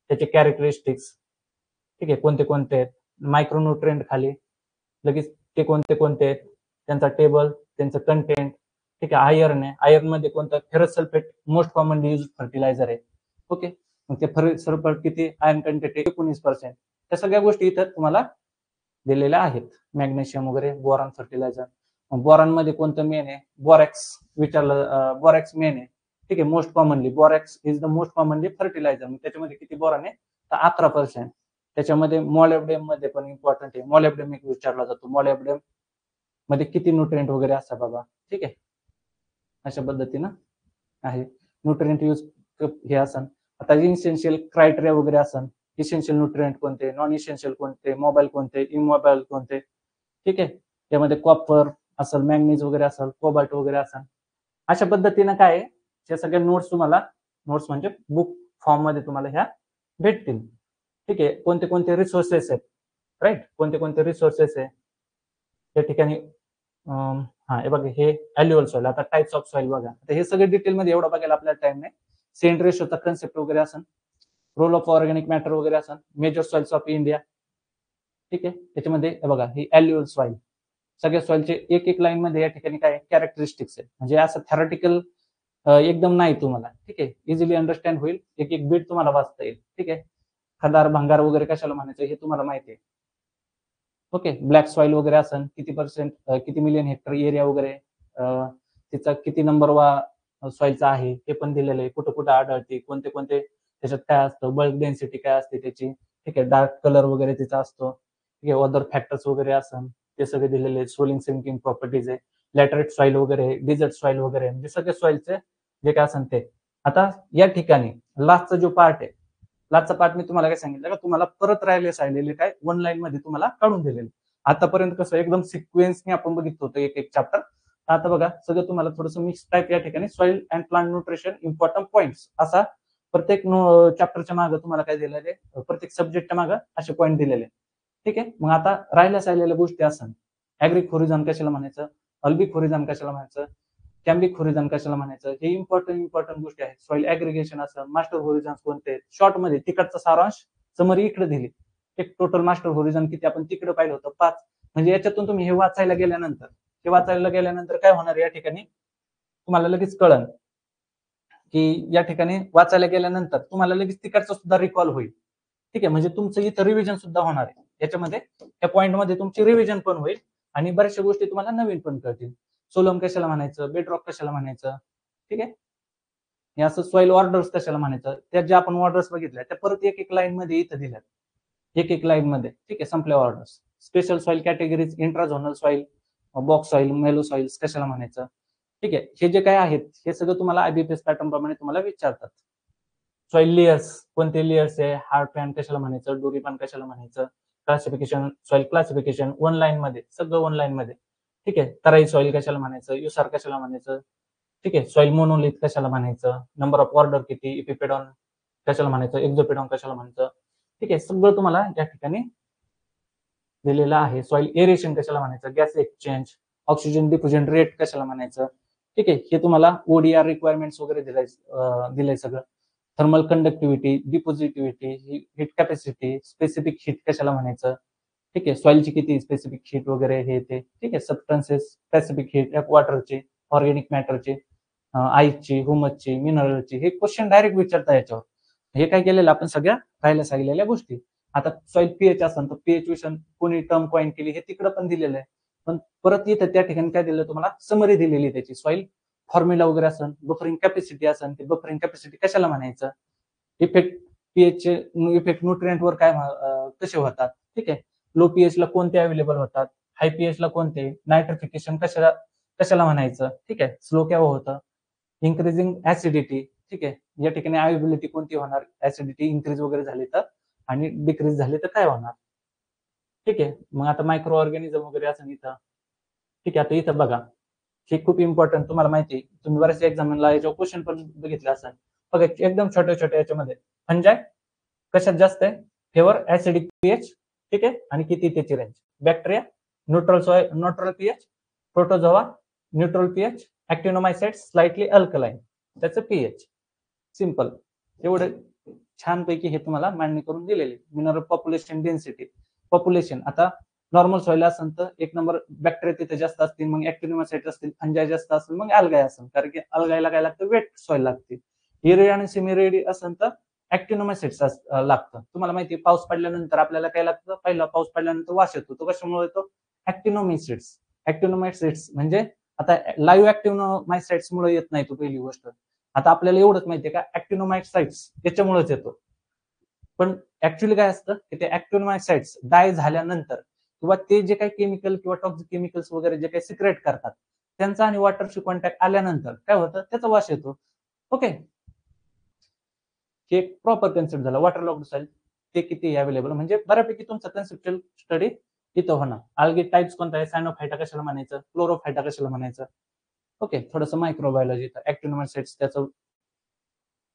त्याचे कॅरेक्टरिस्टिक्स, ठीक आहे, कोणते कोणते आहेत. मायक्रोन्यूट्रिएंट खाली लगेच ते कोणते कोणते आहेत, त्यांचा टेबल, त्यांचं कंटेंट, ठीक आहे. आयर्न आहे, आयर्न मध्ये कोणतं, ferrous sulphate most commonly use fertiliser आहे, ओके. मग ते फेरस सल्फेट किती, आयर्न कंटेंट 19%. त्या सगळ्या गोष्टी इथं तुम्हाला दिलेल्या आहेत. मॅग्नेशियम वगैरे, बोरॉन फर्टिलायझर, बोरॉन मध्ये कोणतं मेन आहे, बोरॅक्स विचारलं, बोरॅक्स मेन आहे, ठीक आहे, most commonly borax is the most commonly fertiliser. त्याच्यामध्ये किती बोरॉन आहे, तर 11%. त्याच्यामध्ये मॉलिब्डेनम मध्ये पण इम्पॉर्टंट आहे, मॉलिब्डेनम एक विचारला जातो, मॉलिब्डेनम मध्ये किती न्यूट्रिएंट वगैरे असतात बाबा, ठीक आहे. अशा पद्धतीनं आहे न्यूट्रिएंट यूज हे असन. आता इसेन्शियल क्रायटेरिया वगैरे असन, इसेन्शियल न्यूट्रिएंट कोणते, नॉन इसेन्शियल कोणते, मोबाईल कोणते, इमोबाईल कोणते, ठीक आहे. त्यामध्ये कॉपर असेल, मॅग्नीज वगैरे असेल, कोबाल्ट वगैरे असेल. अशा पद्धतीनं काय, या सगळ्या नोट्स तुम्हाला, नोट्स म्हणजे बुक फॉर्म मध्ये तुम्हाला ह्या भेटतील. ठीक आहे, कोणते कोणते रिसोर्सेस आहेत, राईट, कोणते कोणते रिसोर्सेस आहे त्या ठिकाणी. हा, हे बघा, हे ॲल्युअल सॉइल. आता टाइप्स ऑफ सॉइल बघा, आता हे सगळे डिटेलमध्ये एवढं बघायला आपल्याला टाइम नाही. सेंट रेशोचा कन्सेप्ट वगैरे असन, रोल ऑफ ऑर्गॅनिक मॅटर वगैरे असन, मेजर सॉइल्स ऑफ इंडिया. ठीक आहे, त्याच्यामध्ये हे बघा, ही ॲल्युअल सॉइल, सगळ्या सॉइलचे एक एक लाईन मध्ये या ठिकाणी काय कॅरेक्टरिस्टिक्स आहे. म्हणजे असं थेरॉटिकल एकदम नाही तुम्हाला. ठीक आहे, इझिली अंडरस्टँड होईल, एक एक बीट तुम्हाला वाचता येईल. ठीक आहे, खदार भंगार वगैरे कशाला म्हणायचं हे तुम्हाला माहिती आहे. ओके, ब्लॅक सॉइल वगैरे असन, किती पर्सेंट, किती मिलियन हेक्टर एरिया वगैरे, तिचा किती नंबर सॉइलचा आहे हे पण दिलेलं आहे, कुठं कुठं आढळते, कोणते कोणते त्याच्यात काय असतं, बल्क डेन्सिटी काय असते त्याची. ठीक आहे, डार्क कलर वगैरे तिचा असतो. ठीक आहे, अदर फॅक्टर्स वगैरे असन ते सगळे दिलेले आहेत. सोलिंग सिंकिंग प्रॉपर्टीज आहे, लॅटरेट सॉइल वगैरे, डिझर्ट सॉइल वगैरे, म्हणजे सगळे सॉइलचे जे काय असन ते. आता या ठिकाणी लास्टचा जो पार्ट आहे, लास्टचा पार्ट मी तुम्हाला काय सांगितलं का, तुम्हाला परत राहिलेले काय वन लाईन मध्ये तुम्हाला काढून दिलेले. आतापर्यंत कसं एकदम सिक्वेन्सने आपण बघितलं होतं एक एक चॅप्टर. आता बघा, सगळं तुम्हाला थोडंसं मिक्स टाईप या ठिकाणी soil and plant nutrition important points असा प्रत्येक चॅप्टरच्या मागे तुम्हाला काय दिलेले, प्रत्येक सब्जेक्टच्या मागे असे पॉईंट दिलेले. ठीक आहे, मग आता राहिलेल्या गोष्टी असं, ऍग्रिक होरिझॉन कशाला म्हणायचं, अल्बिक होरिझॉन कशाला म्हणायचं, कॅम्बिक होरिझॉन कशाला म्हणायचं, हे इम्पॉर्टंट गोष्टी आहेत. सॉइल ऍग्रिगेशन असं, मास्टर होरिझॉन कोणते, शॉर्ट मध्ये तिकडचा सारांश समरी इकडे दिली. एक टोटल मास्टर होरिझॉन किती आपण तिकडे पाहिलं होतं 5. म्हणजे याच्यातून तुम्ही हे वाचायला गेल्यानंतर काय होणार या ठिकाणी तुम्हाला लगेच कळन की या ठिकाणी वाचायला गेल्यानंतर तुम्हाला लगेच तिकडचा सुद्धा रिकॉल होईल. ठीक आहे, म्हणजे तुमचं इथं रिव्हिजन सुद्धा होणार आहे याच्यामध्ये, या पॉईंटमध्ये तुमची रिव्हिजन पण होईल आणि बऱ्याचशा गोष्टी तुम्हाला नवीन पण कळतील. सोलम कशाला म्हणायचं, बेडरॉक कशाला म्हणायचं. ठीक आहे, हे असं सॉइल ऑर्डर्स कशाला म्हणायचं, त्या ज्या आपण ऑर्डर्स बघितल्या त्या परत एक एक लाईन मध्ये इथं दिल्यात, एक एक लाईन मध्ये. ठीक आहे, संपल्या orders. Special soil categories, intrazonal soil, bog soil, मेलो सॉइल्स कशाला म्हणायचं. ठीक आहे, हे जे काय आहेत हे सगळं तुम्हाला आयबीपीएस पॅटर्न प्रमाणे तुम्हाला विचारतात. सॉइल लेयर्स, कोणते लेयर्स आहे, हार्ड पॅन कशाला म्हणायचं, डोरी पॅन कशाला म्हणायचं, classification, soil classification one line मध्ये, सगळं वन लाईन मध्ये. ठीक आहे, तराई सॉइल कशाला म्हणायचं, युसार कशाला म्हणायचं. ठीक आहे, सॉइल मोनोलिथ कशाला म्हणायचं, नंबर ऑफ ऑर्डर किती, इपिपेडॉन कशाला म्हणायचं, एक्झोपेडॉन कशाला म्हणायचं. ठीक आहे, सगळं तुम्हाला या ठिकाणी दिलेलं आहे. सॉइल एरेशन कशाला म्हणायचं, gas exchange, oxygen diffusion rate कशाला म्हणायचं. ठीक आहे, हे तुम्हाला ओडीआर रिक्वायरमेंट्स वगैरे दिलंय सगळं. Thermal conductivity, diffusivity, heat capacity, specific heat कशाला म्हणायचं. ठीक आहे, सॉइलची किती स्पेसिफिक हीट वगैरे हे ते. ठीक आहे, सबस्टन्सेस, स्पेसिफिक हीट, वॉटरची, ऑर्गॅनिक मॅटरची, आईसची, ह्युमसची, मिनरलची, हे क्वेश्चन डायरेक्ट विचारता याच्यावर. हे काय केलेलं आपण सगळ्या राहायला सांगितलेल्या गोष्टी. आता सॉइल पीएच असेल तर पीएच विषय कोणी टर्म कॉइन केली हे तिकडं पण दिलेलं आहे. पण परत इथं त्या ठिकाणी काय दिलं तुम्हाला, समरी दिलेली त्याची. सॉइल फॉर्म्युला वगैरे असेल, बफरिंग कॅपॅसिटी असेल, ते बफरिंग कॅपॅसिटी कशाला म्हणायचं, इफेक्ट पीएच चे इफेक्ट न्यूट्रिएंटवर काय कसे होतात. ठीक आहे, लो पीएच ला कोणते अवेलेबल होतात, हाय पीएच ला कोणते, नायट्रिफिकेशन कशाला म्हणायचं. ठीक आहे, स्लो केव्हा होतं, इन्क्रीजिंग ऍसिडिटी. ठीक आहे, या ठिकाणी अवेबिलिटी कोणती होणार, ऍसिडिटी इन्क्रीज वगैरे झाली तर, आणि डिक्रीज झाले तर काय होणार. ठीक आहे, मग आता मायक्रो ऑर्गॅनिझम वगैरे असं इथं. ठीक आहे, आता इथं बघा, हे खूप इम्पॉर्टंट, तुम्हाला माहिती आहे, तुम्ही बऱ्याचशा एक्झामला याच्यावर क्वेश्चन पण बघितले असाल. बघा, एकदम छोट्या छोट्या याच्यामध्ये फंजाय कशात जास्त आहे, फेवर ऍसिडिक पीएच. ठीक आहे, आणि किती त्याची range. Bacteria neutral pH, protozoa neutral pH, actinomycetes slightly alkaline, त्याचं पीएच. सिंपल, एवढं छानपैकी हे तुम्हाला मांडणी करून दिलेली. मिनरल पॉप्युलेशन डेन्सिटी, पॉप्युलेशन, आता नॉर्मल सॉइल असेल तर एक नंबर बॅक्टेरिया तिथे जास्त असतील, मग ऍक्टिनोमायसाइट्स असतील, फंजाय जास्त असेल, मग अल्गाय असेल, कारण की अल्गायला काय लागतं, वेट सॉइल लागते. हिरे आणि सेमी रेडी असेल तर ऍक्टिनोमायसाइट्स लागतं. तुम्हाला माहिती आहे, पाऊस पडल्यानंतर आपल्याला काय लागतं, पहिला पाऊस पडल्यानंतर वास येतो, तो कशामुळे येतो, ऍक्टिनोमायसाइट्स. ऍक्टिनोमायसाइट्स म्हणजे आता लाईव्ह ऍक्टिनोमायसाइट्स मुळे येत नाही तो, पहिली गोष्ट. आता आपल्याला एवढंच माहितीये का, ऍक्टिनोमायसाइट्स त्याच्यामुळेच येतो. पण ऍक्च्युअली काय असतं की ते ऍक्टिनोमायसाइट्स डाय झाल्यानंतर, किंवा ते जे काही केमिकल किंवा टॉक्सिक केमिकल्स वगैरे जे काही सिक्रेट करतात, त्यांचा आणि वॉटरशी कॉन्टॅक्ट आल्यानंतर काय होतं, त्याचा वास येतो. ओके, हे एक प्रॉपर कन्सेप्ट झाला. वॉटर लॉक्ड सॉइल ते किती अवेलेबल, म्हणजे बऱ्यापैकी तुमचा कन्सेप्च्युअल स्टडी इथं होणार. आल्गे टाइप्स कोणता आहे, सायनोफायटा कशाला म्हणायचं, क्लोरोफायटा कशाला म्हणायचं. ओके, थोडंसं मायक्रोबायोलॉजी, ऍक्टिनोमायसाइट्स त्याचं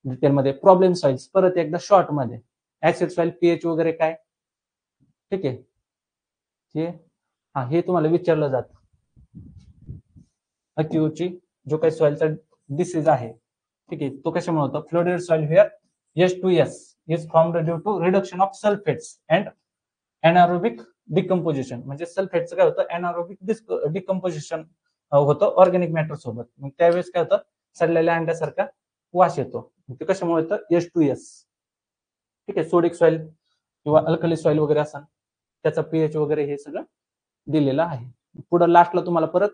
डिटेलमध्ये. प्रॉब्लेम सॉइल्स परत एकदा शॉर्ट मध्ये. ऍसिड सॉइल पीएच वगैरे काय, ठीक आहे. हे तुम्हाला विचारलं जातं. अक्यूची जो काही सॉइलचा डिसीज आहे, ठीक आहे, तो कशामुळे होतो? Flooded soil here H2S is formed due to reduction of sulphates and anaerobic decomposition. म्हणजे सल्फेटचं काय होतं? एनारोबिक डिकम्पोजिशन होतं ऑर्गॅनिक मॅटर सोबत. मग त्यावेळेस काय होतं? सडलेल्या अंड्यासारखा वास येतो. ते कशामुळे येतं? H2S, ठीक आहे. सोडिक सॉइल किंवा अल्कली सॉइल वगैरे असं त्याचा पीएच वगैरे हे सगळं दिलेलं आहे. पुढे लास्टला तुम्हाला परत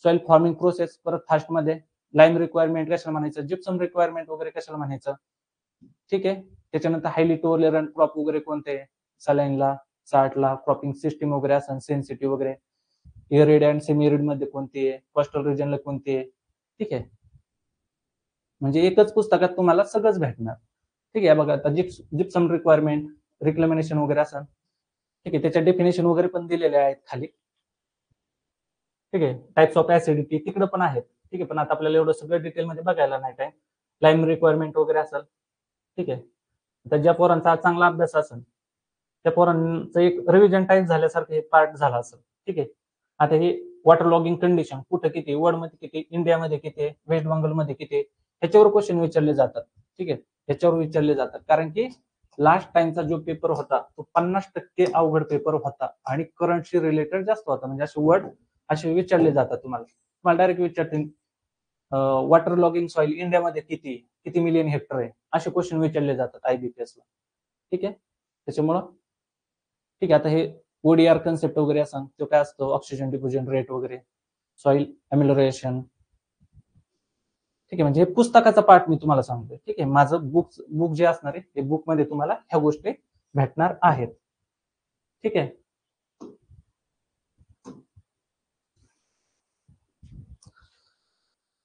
सॉइल फॉर्मिंग प्रोसेस, परत फास्ट मध्ये लाईम रिक्वायरमेंट कशाला म्हणायचं, जिप्सम रिक्वायरमेंट वगैरे कशाला म्हणायचं, ठीक आहे. त्याच्यानंतर हायली टॉलरंट क्रॉप वगैरे कोणते, सलाईनला, चार्टला, क्रॉपिंग सिस्टीम वगैरे असं सेन्सिटिव्ह वगैरे, एरिड अँड सेमी एरिड मध्ये कोणती आहे, कोस्टल रिजनला कोणती आहे, ठीक आहे. म्हणजे एकच पुस्तकात तुम्हाला सगळंच भेटणार, ठीक आहे. बघा आता जिप्सम रिक्वायरमेंट, रिक्लेमिनेशन वगैरे असं, ठीक आहे. त्याच्या डेफिनेशन वगैरे पण दिलेल्या आहेत खाली, ठीक आहे. टाइप्स ऑफ ऍसिडिटी तिकडे पण आहेत, ठीक आहे. पण आता आपल्याला एवढं सगळं डिटेलमध्ये बघायला नाही काय. लाईम रिक्वायरमेंट वगैरे असेल, ठीक आहे. तर ज्या पोरांचा चांगला अभ्यास असेल त्या पोरांचं एक रिव्हिजन टाईप झाल्यासारखं हे पार्ट झाला असेल, ठीक आहे. आता हे वॉटर लॉगिंग कंडिशन कुठं किती, वर्ल्डमध्ये किती, इंडियामध्ये किती, वेस्ट बंगालमध्ये किती, ह्याच्यावर क्वेश्चन विचारले जातात, ठीक आहे. ह्याच्यावर विचारले जातात कारण की लास्ट टाइमचा जो पेपर होता तो 50% अवघड पेपर होता आणि करंटशी रिलेटेड जास्त होता. म्हणजे असे वर्ड असे विचारले जातात तुम्हाला डायरेक्ट विचारतील वॉटर लॉगिंग सॉइल इंडियामध्ये किती किती मिलियन हेक्टर आहे, असे क्वेश्चन विचारले जातात IBPS ला, ठीक आहे. त्याच्यामुळं ठीक आहे. आता हे ODR कन्सेप्ट वगैरे असं तो काय असतो, ऑक्सिजन डिफ्युजन रेट वगैरे, सॉइल अमिलरेशन, ठीक आहे. म्हणजे हे पुस्तकाचा पार्ट मी तुम्हाला सांगतोय, ठीक आहे. माझं बुक जे असणार आहे ते बुक मध्ये तुम्हाला ह्या गोष्टी भेटणार आहेत, ठीक आहे.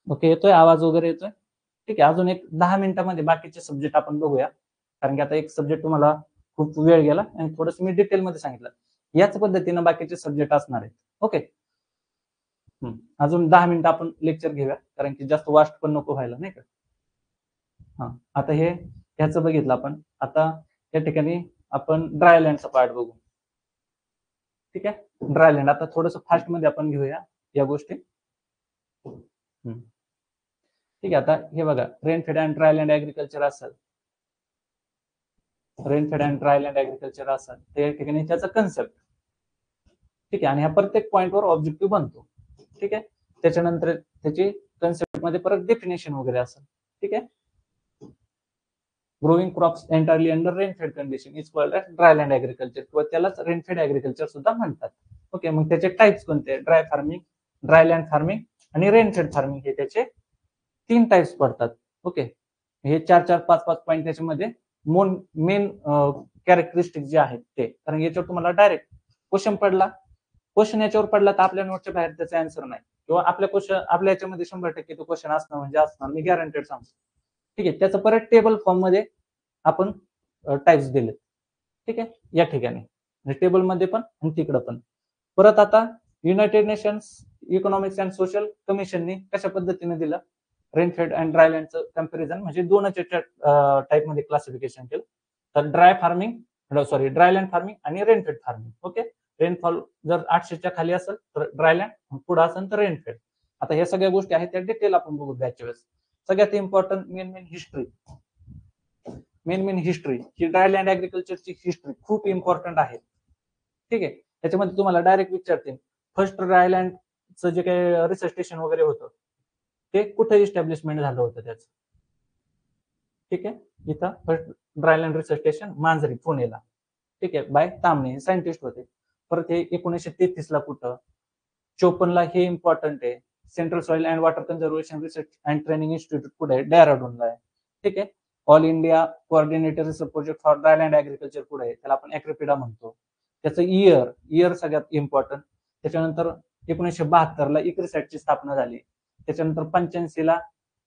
ओके, येतोय आवाज वगैरे येतोय, ठीक आहे. अजून एक 10 मिनिटांमध्ये बाकीचे सब्जेक्ट आपण बघूया, कारण की आता एक सब्जेक्ट तुम्हाला खूप वेळ गेला आणि थोडंसं मी डिटेलमध्ये सांगितलं. याच पद्धतीनं बाकीचे सब्जेक्ट असणार आहेत, ओके. अजून 10 मिनिटं आपण लेक्चर घेऊया, कारण की जास्त वास्ट पण नको व्हायला, नाही का. हा, आता हे ह्याचं बघितलं आपण. आता या ठिकाणी आपण ड्रायलँडचा पार्ट बघू, ठीक आहे. ड्रायलँड आता थोडंसं फास्ट मध्ये आपण घेऊया या गोष्टी, ठीक आहे. आता हे बघा, रेनफेड अँड ड्रायलँड ऍग्रिकल्चर असेल, रेनफेड अँड ड्रायलँड ऍग्रिकल्चर असेल, त्या ठिकाणी त्याचा कन्सेप्ट, ठीक आहे. आणि ह्या प्रत्येक पॉइंटवर ऑब्जेक्टिव्ह बनतो, ठीक आहे. त्याच्यानंतर त्याची कन्सेप्ट मध्ये परत डेफिनेशन वगैरे असेल, ठीक आहे. Growing crops entirely under rainfed condition is called as dryland agriculture, किंवा त्यालाच रेनफेड ऍग्रिकल्चर सुद्धा म्हणतात, ओके. मग त्याचे टाइप्स कोणते? ड्राय फार्मिंग, ड्रायलँड फार्मिंग आणि रेनफेड फार्मिंग, हे त्याचे 3 टाइप्स पडतात, ओके. हे 4-4, 5-5 पॉईंट त्याच्यामध्ये मेन कॅरेक्टरिस्टिक जे आहेत ते, कारण याच्यावर तुम्हाला डायरेक्ट क्वेश्चन याच्यावर पडला तर आपल्या नोटच्या बाहेर त्याचा आन्सर नाही, किंवा आपल्या याच्यामध्ये 100% तो क्वेश्चन असणार म्हणजे असणार, मी गॅरंटेड सांगतो, ठीक आहे. त्याचं परत टेबल फॉर्म मध्ये आपण टाइप्स दिले, ठीक आहे, या ठिकाणी टेबल मध्ये पण आणि तिकडं पण. परत आता United Nations economics and social कमिशनने कशा पद्धतीने दिलं रेनफेड अँड ड्रायलँडचं कम्पॅरिझन, म्हणजे दोनच टाइप मध्ये क्लासिफिकेशन केलं. तर ड्रायलँड फार्मिंग आणि रेनफेड फार्मिंग, ओके. रेनफॉल जर 800च्या खाली असेल तर ड्रायलँड, पुढे असेल तर रेनफेड. आता ह्या सगळ्या गोष्टी आहेत त्या डिटेल आपण बघू बॅचच्या वेळेस. सगळ्यात इम्पॉर्टंट मेन हिस्ट्री ही ड्रायलँड ऍग्रिकल्चरची हिस्ट्री खूप इम्पॉर्टंट आहे, ठीक आहे. त्याच्यामध्ये तुम्हाला डायरेक्ट विचारतील फर्स्ट ड्रायलँडचं जे काही रिसर्च स्टेशन वगैरे होतं ते कुठे इस्टॅब्लिशमेंट झालं होतं त्याचं, ठीक आहे. इथं फर्स्ट ड्रायलँड रिसर्च स्टेशन मांजरी पुणेला, ठीक आहे, बाय तामणे, सायंटिस्ट होते. परत हे 1933 ला कुठं, 54 ला हे इम्पॉर्टंट आहे, central soil and water conservation research and training institute कुठे आहे, डेहराडूनला आहे, ठीक आहे. All India coordinator research project for dryland agriculture कुठे आहे, त्याला आपण ऍक्रिपिडा म्हणतो. त्याचं इयर सगळ्यात इम्पॉर्टंट. त्याच्यानंतर 1972 ला इक्रिसॅटची स्थापना झाली. त्याच्यानंतर 85 ला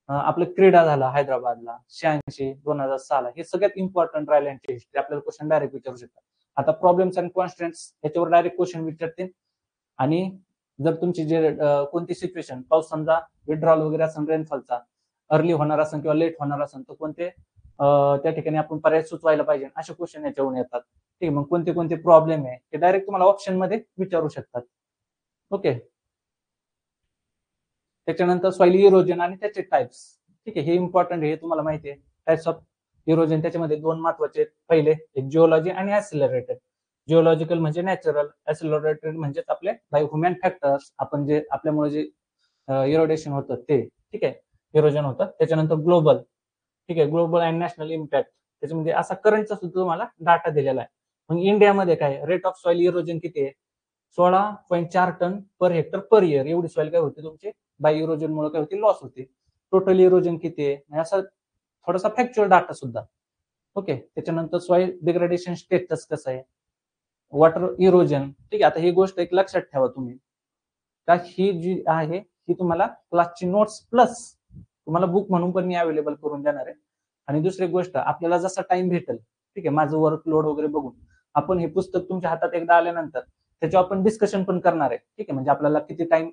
आपलं क्रीडा झाला हैदराबादला, 86, 2006 हे सगळ्यात इम्पॉर्टंट ड्रायलँडची हिस्ट्री. आपल्याला क्वेश्चन डायरेक्ट विचारू शकतात. आता प्रॉब्लेम्स अँड कॉन्स्टंट्स याच्यावर डायरेक्ट क्वेश्चन विचारतील. आणि जर तुमची जे कोणती सिच्युएशन, पाऊस समजा विड्रॉल वगैरे असेल रेनफॉलचा, अर्ली होणार असेल किंवा लेट होणार असेल तर कोणते त्या ठिकाणी आपण पर्याय सुचवायला पाहिजे, असे क्वेश्चन याच्यावरून येतात. ठीक आहे, मग कोणते कोणते प्रॉब्लेम आहे ते डायरेक्ट तुम्हाला ऑप्शन मध्ये विचारू शकतात. ओके, त्याच्यानंतर सॉइल इरोजन आणि त्याचे टाइप्स. ठीक आहे, हे इम्पॉर्टंट आहे, हे तुम्हाला माहिती आहे. टाइप्स ऑफ इरोजन त्याच्यामध्ये दोन महत्वाचे, पहिले एक जिओलॉजी आणि ऍक्सिलरेटेड. जिओलॉजिकल म्हणजे नॅचरल, ऍक्सिलरेटेड म्हणजे आपले बाय ह्युमन फॅक्टर्स, आपण जे आपल्यामुळे जे इरोडेशन होतं ते. ठीक आहे, इरोजन होतं. त्याच्यानंतर ग्लोबल. ठीक आहे, ग्लोबल अँड नॅशनल इम्पॅक्ट, त्याच्यामध्ये असा करंटचा सुद्धा तुम्हाला डाटा दिलेला आहे. मग इंडियामध्ये काय रेट ऑफ सॉइल इरोजन किती आहे? 16.4 ton per hectare per year, एवढी सॉइल काय होते तुमची बाय इरोजन मुळे काय होती, लॉस होते. टोटल इरोजन किती आहे, असा थोडासा फॅक्च्युअल डाटा सुद्धा. ओके, त्याच्यानंतर सॉइल डिग्रेडेशन स्टेटस कसं आहे, वॉटर इरोजन. ठीक आहे, आता ही गोष्ट एक लक्षात ठेवा तुम्ही, का ही जी आहे ही तुम्हाला क्लासची नोट्स प्लस तुम्हाला बुक म्हणून पण मी अवेलेबल करून देणार आहे. आणि दुसरी गोष्ट, आपल्याला जसा टाइम भेटेल, ठीक आहे, माझं वर्कलोड वगैरे बघून आपण हे पुस्तक तुमच्या हातात एकदा आल्यानंतर त्याच्यावर आपण डिस्कशन पण करणार आहे. ठीक आहे, म्हणजे आपल्याला किती टाइम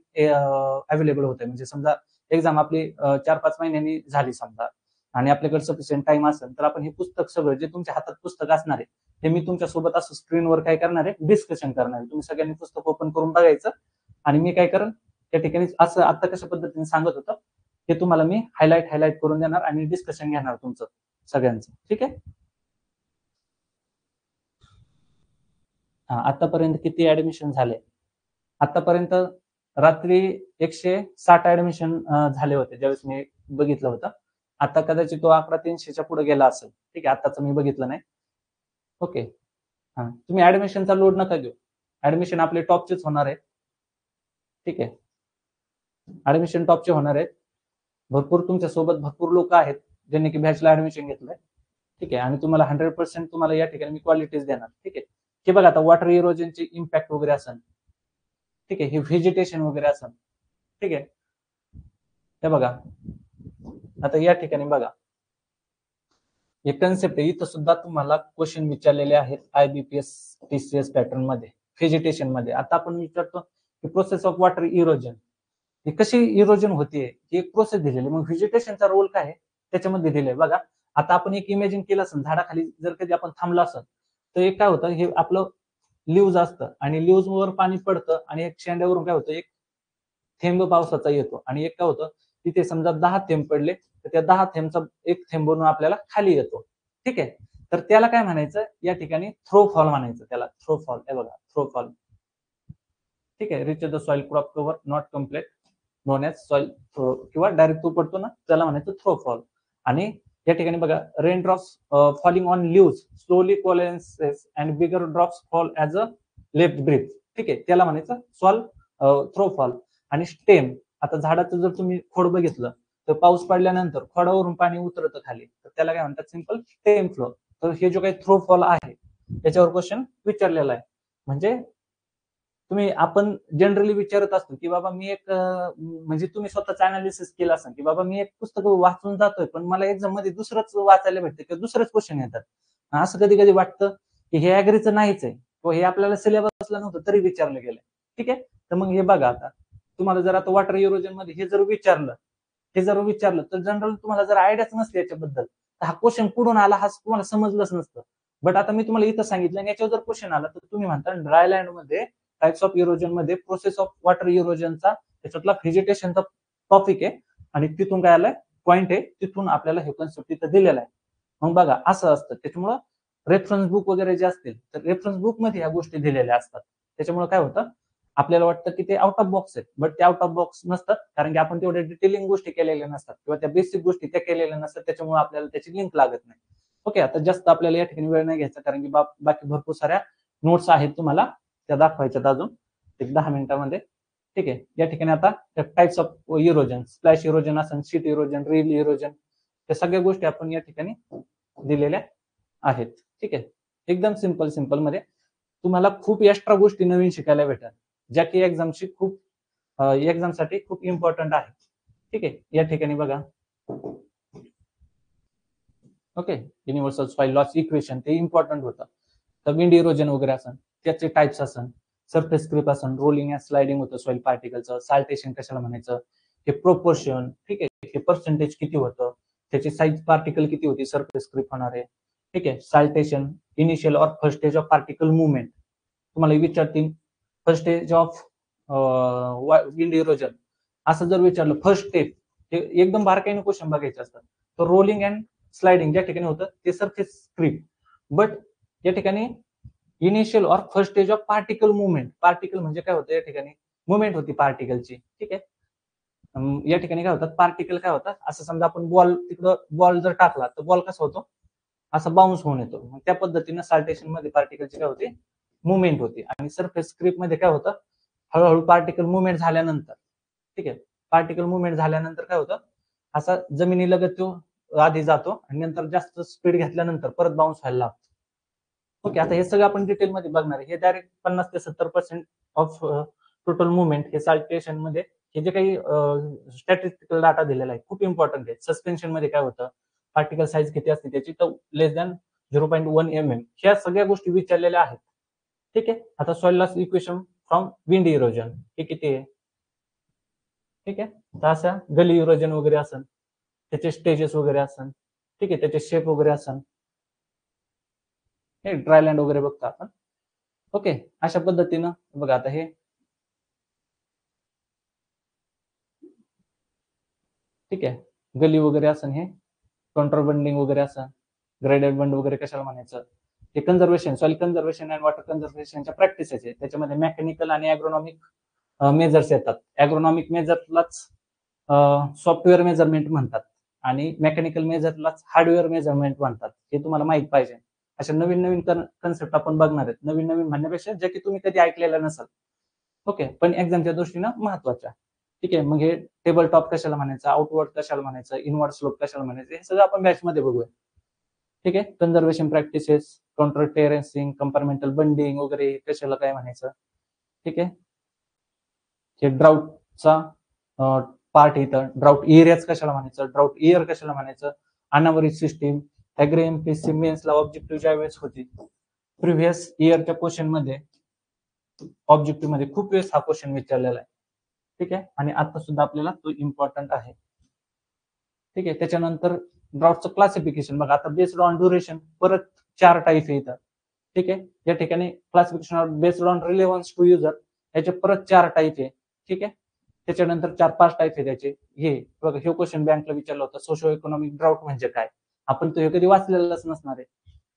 अवेलेबल होत आहे, म्हणजे समजा एक्झाम आपली 4-5 महिन्यांनी झाली समजा आणि आपल्याकडे सफिशियंट टाइम असेल तर आपण हे पुस्तक सगळं जे तुमच्या हातात पुस्तक असणार आहे ते मी तुमच्या सोबत असं स्क्रीनवर काय करणार आहे, डिस्कशन करणार आहे. तुम्ही सगळ्यांनी पुस्तक ओपन करून बघायचं आणि मी काय करेन त्या ठिकाणी असं आता कशा पद्धतीने सांगत होतं हे तुम्हाला मी हायलाइट करून देणार आणि डिस्कशन घेणार तुमचं सगळ्यांचं. ठीक आहे, आतापर्यंत किती ऍडमिशन झाले? आतापर्यंत रात्री 160 ऍडमिशन झाले होते ज्यावेळेस मी बघितलं होतं. आता कदाचित तो आकडा 300च्या पुढे गेला असेल. ठीक आहे, आताच मी बघितलं नाही. ओके, तुम्ही ऍडमिशनचा लोड नका घेऊ, ऍडमिशन आपले टॉपचेच होणार आहे. ठीक आहे, ऍडमिशन टॉपचे होणार आहेत. भरपूर तुमच्या सोबत भरपूर लोक आहेत ज्यांनी की बॅचला ऍडमिशन घेतलंय. ठीक आहे, आणि तुम्हाला 100% तुम्हाला या ठिकाणी मी क्वालिटीज देणार. ठीक आहे, हे बघा आता वॉटर इरोजनचे इम्पॅक्ट वगैरे असेल. ठीक आहे, हे व्हेजिटेशन वगैरे असेल. ठीक आहे, हे बघा आता या ठिकाणी बघा हे कन्सेप्ट आहे, इथं सुद्धा तुम्हाला क्वेश्चन विचारलेले आहेत IBPS TCS पॅटर्न मध्ये, व्हेजिटेशन मध्ये. आता आपण विचारतो की प्रोसेस ऑफ वॉटर इरोजन, ही कशी इरोजन होतीये, ही एक प्रोसेस दिलेली. मग व्हेजिटेशनचा रोल काय आहे त्याच्यामध्ये दिलेला आहे बघा. आता आपण एक इमॅजिन केलं असेल, झाडाखाली जर कधी आपण थांबलो असेल तर एक काय होतं, हे आपलं लिव्ज असतं आणि लिव्ज वर पाणी पडतं आणि एक शेंड्यावरून काय होतं, एक थेंब पावसाचा येतो आणि एक काय होतं, तिथे समजा 10 थेंब पडले तर त्या 10 थेंबचा एक थेंब बनून आपल्याला खाली येतो. ठीक आहे, तर त्याला काय म्हणायचं या ठिकाणी, थ्रोफॉल म्हणायचं त्याला. थ्रोफॉल, हे बघा थ्रोफॉल. ठीक आहे, reach the soil crop cover not complete known as soil through, किंवा डायरेक्ट तो पडतो ना त्याला म्हणायचं थ्रोफॉल. आणि या ठिकाणी बघा, rain drops falling on leaves slowly coalesces and bigger drops fall as a left breath. ठीक आहे, त्याला म्हणायचं सॉल थ्रोफॉल. आणि स्टेम, आता झाडाचं जर तुम्ही खोड बघितलं तर पाऊस पडल्यानंतर खोडावरून पाणी उतरतं खाली, तर त्याला काय म्हणतात, सिंपल स्टेम फ्लो. तर हे जो काही थ्रोफॉल आहे त्याच्यावर क्वेश्चन विचारलेला आहे. म्हणजे तुम्ही आपण जनरली विचारत असतो की बाबा मी एक म्हणजे तुम्ही स्वतःच अनालिसिस केलं असेल की बाबा मी एक पुस्तक वाचून जातोय पण मला एक्झाम मध्ये दुसरंच वाचायला भेटतं किंवा दुसरेच क्वेश्चन येतात. असं कधी कधी वाटतं की हे ऍग्रीचं नाहीच आहे किंवा हे आपल्याला सिलेबसला नव्हतं तरी विचारलं गेलं. ठीक आहे, तर मग हे बघा, आता तुम्हाला जर आता वॉटर इरोजन मध्ये हे जर विचारलं तर जनरल तुम्हाला जर आयडियाच नसते याच्याबद्दल तर हा क्वेश्चन कुठून आला हा तुम्हाला समजलंच नसतं. बट आता मी तुम्हाला इथं सांगितलं आणि याच्यावर जर क्वेश्चन आला तर तुम्ही म्हणता ड्रायलँड मध्ये टाइप्स ऑफ इरोजन मध्ये प्रोसेस ऑफ वॉटर इरोजनचा त्याच्यातला व्हेजिटेशनचा टॉपिक आहे आणि तिथून काय आलाय पॉइंट आहे, तिथून आपल्याला हे कन्सेप्ट तिथं दिलेला आहे. मग बघा असं असतं, त्याच्यामुळं रेफरन्स बुक वगैरे जे असतील तर रेफरन्स बुक मध्ये ह्या गोष्टी दिलेल्या असतात. त्याच्यामुळे काय होतं, आपल्याला वाटतं की ते आउट ऑफ बॉक्स आहे, बट ते आउट ऑफ बॉक्स नसतात, कारण की आपण तेवढ्या डिटेलिंग गोष्टी केलेल्या नसतात किंवा त्या बेसिक गोष्टी त्या केलेल्या नसतात, त्याच्यामुळे आपल्याला त्याची लिंक लागत नाही. ओके, आता जास्त आपल्याला या ठिकाणी वेळ नाही घ्यायचा कारण की बाकी भरपूर साऱ्या नोट्स आहेत तुम्हाला त्या दाखवायच्यात अजून एक 10 मिनिटांमध्ये. ठीक आहे, या ठिकाणी आता types of erosion, splash erosion असेल, शीट इरोजन, रील इरोजन, त्या सगळ्या गोष्टी आपण या ठिकाणी दिलेल्या आहेत. ठीक आहे, एकदम सिंपल मध्ये तुम्हाला खूप एक्स्ट्रा गोष्टी नवीन शिकायला भेटतात ज्या की एक्झामसाठी खूप इम्पॉर्टंट आहे. ठीक आहे, या ठिकाणी बघा, okay, universal soil loss equation ते इम्पॉर्टंट होतं. तर विंड इरोजन वगैरे असेल, त्याचे टाइप्स असेल, सरफेस क्रिप असेल, रोलिंग अँड स्लायडिंग होतं सॉइल पार्टिकलचं, साल्टेशन कशाला म्हणायचं, हे प्रोपोर्शन, ठीक आहे, हे पर्सेंटेज किती होतं, त्याची साईज पार्टिकल किती होती, सरफेस क्रिप होणार आहे. ठीक आहे. साल्टेशन, इनिशियल और first stage of particle movement. तुम्हाला विचारतील first stage of wind erosion असं जर विचारलं, फर्स्ट स्टेप हे एकदम बारकाईने क्वेश्चन बघायचे असतात. तर रोलिंग अँड स्लायडिंग ज्या ठिकाणी होतं ते सरफेस क्रिप, बट या ठिकाणी इनिशियल और first stage of particle movement. Particle म्हणजे काय होतं, या ठिकाणी मुवमेंट होती पार्टिकलची. ठीक आहे. या ठिकाणी काय होतात, पार्टिकल काय होतात, असं समजा आपण बॉल तिकडं बॉल जर टाकला तर बॉल कसा होतो, असा बाउन्स होऊन येतो. मग त्या पद्धतीनं साल्टेशन मध्ये पार्टिकलची काय होते, मुवमेंट होती. आणि सरफेस क्रिप मध्ये काय होतं, हळूहळू पार्टिकल मुवमेंट झाल्यानंतर, ठीक आहे, पार्टिकल मुवमेंट झाल्यानंतर काय होतं, असा जमिनीलगत तो आधी जातो आणि नंतर जास्त स्पीड घेतल्यानंतर परत बाउन्स व्हायला लागतो. ओके. आता हे सगळं आपण डिटेलमध्ये बघणार आहे. हे डायरेक्ट 50 ते 70% ऑफ टोटल मुवमेंट हे साल्टेशन मध्ये, हे जे काही स्टॅटिस्टिकल डाटा दिलेला आहे खूप इम्पॉर्टंट आहे. सस्पेन्शन मध्ये काय होतं, पार्टिकल साईज किती असते त्याची, तर लेस दॅन 0.1 mm, ह्या सगळ्या गोष्टी विचारलेल्या आहेत. ठीक आहे. आता soil loss equation from wind erosion हे किती आहे. ठीक आहे. तर असा गली इरोजन वगैरे असन, त्याचे स्टेजेस वगैरे असन, ठीक आहे, त्याचे शेप वगैरे असन, हे ड्रायलँड वगैरे बघतो आपण. ओके. अशा पद्धतीनं बघा आता हे, ठीक आहे, गली वगैरे असन, हे कंट्रोल बंडिंग वगैरे असन, ग्रेडेड बंड वगैरे कशाला म्हणायचं, हे conservation, soil conservation and water कन्झर्वेशनच्या प्रॅक्टिसेस आहे. त्याच्यामध्ये मेकॅनिकल आणि ॲग्रोनॉमिक मेजर्स येतात. ॲग्रोनॉमिक मेजरलाच सॉफ्टवेअर मेजरमेंट म्हणतात आणि मेकॅनिकल मेजरलाच हार्डवेअर मेजरमेंट म्हणतात. हे तुम्हाला माहित पाहिजे. अशा नवीन नवीन कन्सेप्ट आपण बघणार आहेत. नवीन नवीन म्हणण्यापेक्षा जे की तुम्ही कधी ऐकलेलं नसाल. ओके. पण एक्झामच्या दृष्टीनं महत्वाच्या. ठीक आहे. मग हे टेबल टॉप कशाला म्हणायचं, आउटवर्ड कशाला म्हणायचं, इनवर्ड स्लोप कशाला म्हणायचं, हे सगळं आपण बॅच मध्ये बघूया. ठीक आहे. Conservation practices, counter terracing, compartmental bunding वगैरे कशाला काय म्हणायचं. ठीक आहे. हे ड्राऊटचा पार्ट इथं, ड्राऊट एरियाज कशाला म्हणायचं, ड्राऊट इयर कशाला म्हणायचं, अनावरेज सिस्टीम, ऍग्रीएमपीसी मेन्सला ऑब्जेक्टिव्ह ज्या वेळेस होती, प्रिव्हियस इयरच्या क्वेश्चन मध्ये, ऑब्जेक्टिव्ह मध्ये खूप वेळेस हा क्वेश्चन विचारलेला आहे. ठीक आहे. आणि आता सुद्धा आपल्याला तो इम्पॉर्टंट आहे. ठीक आहे. त्याच्यानंतर ड्राउटचं क्लासिफिकेशन बघा. आता बेस्ड ऑन ड्युरेशन परत 4 टाईप येतात. ठीक आहे. या ठिकाणी classification based on relevance to user, याचे परत 4 टाईप आहे. ठीक आहे. त्याच्यानंतर 4-5 टाईप आहे त्याचे. हे बघा, हे क्वेश्चन बँकला विचारला होता, सोशो इकॉनॉमिक ड्राउट म्हणजे काय, आपण तो हे कधी वाचलेलंच नसणार आहे.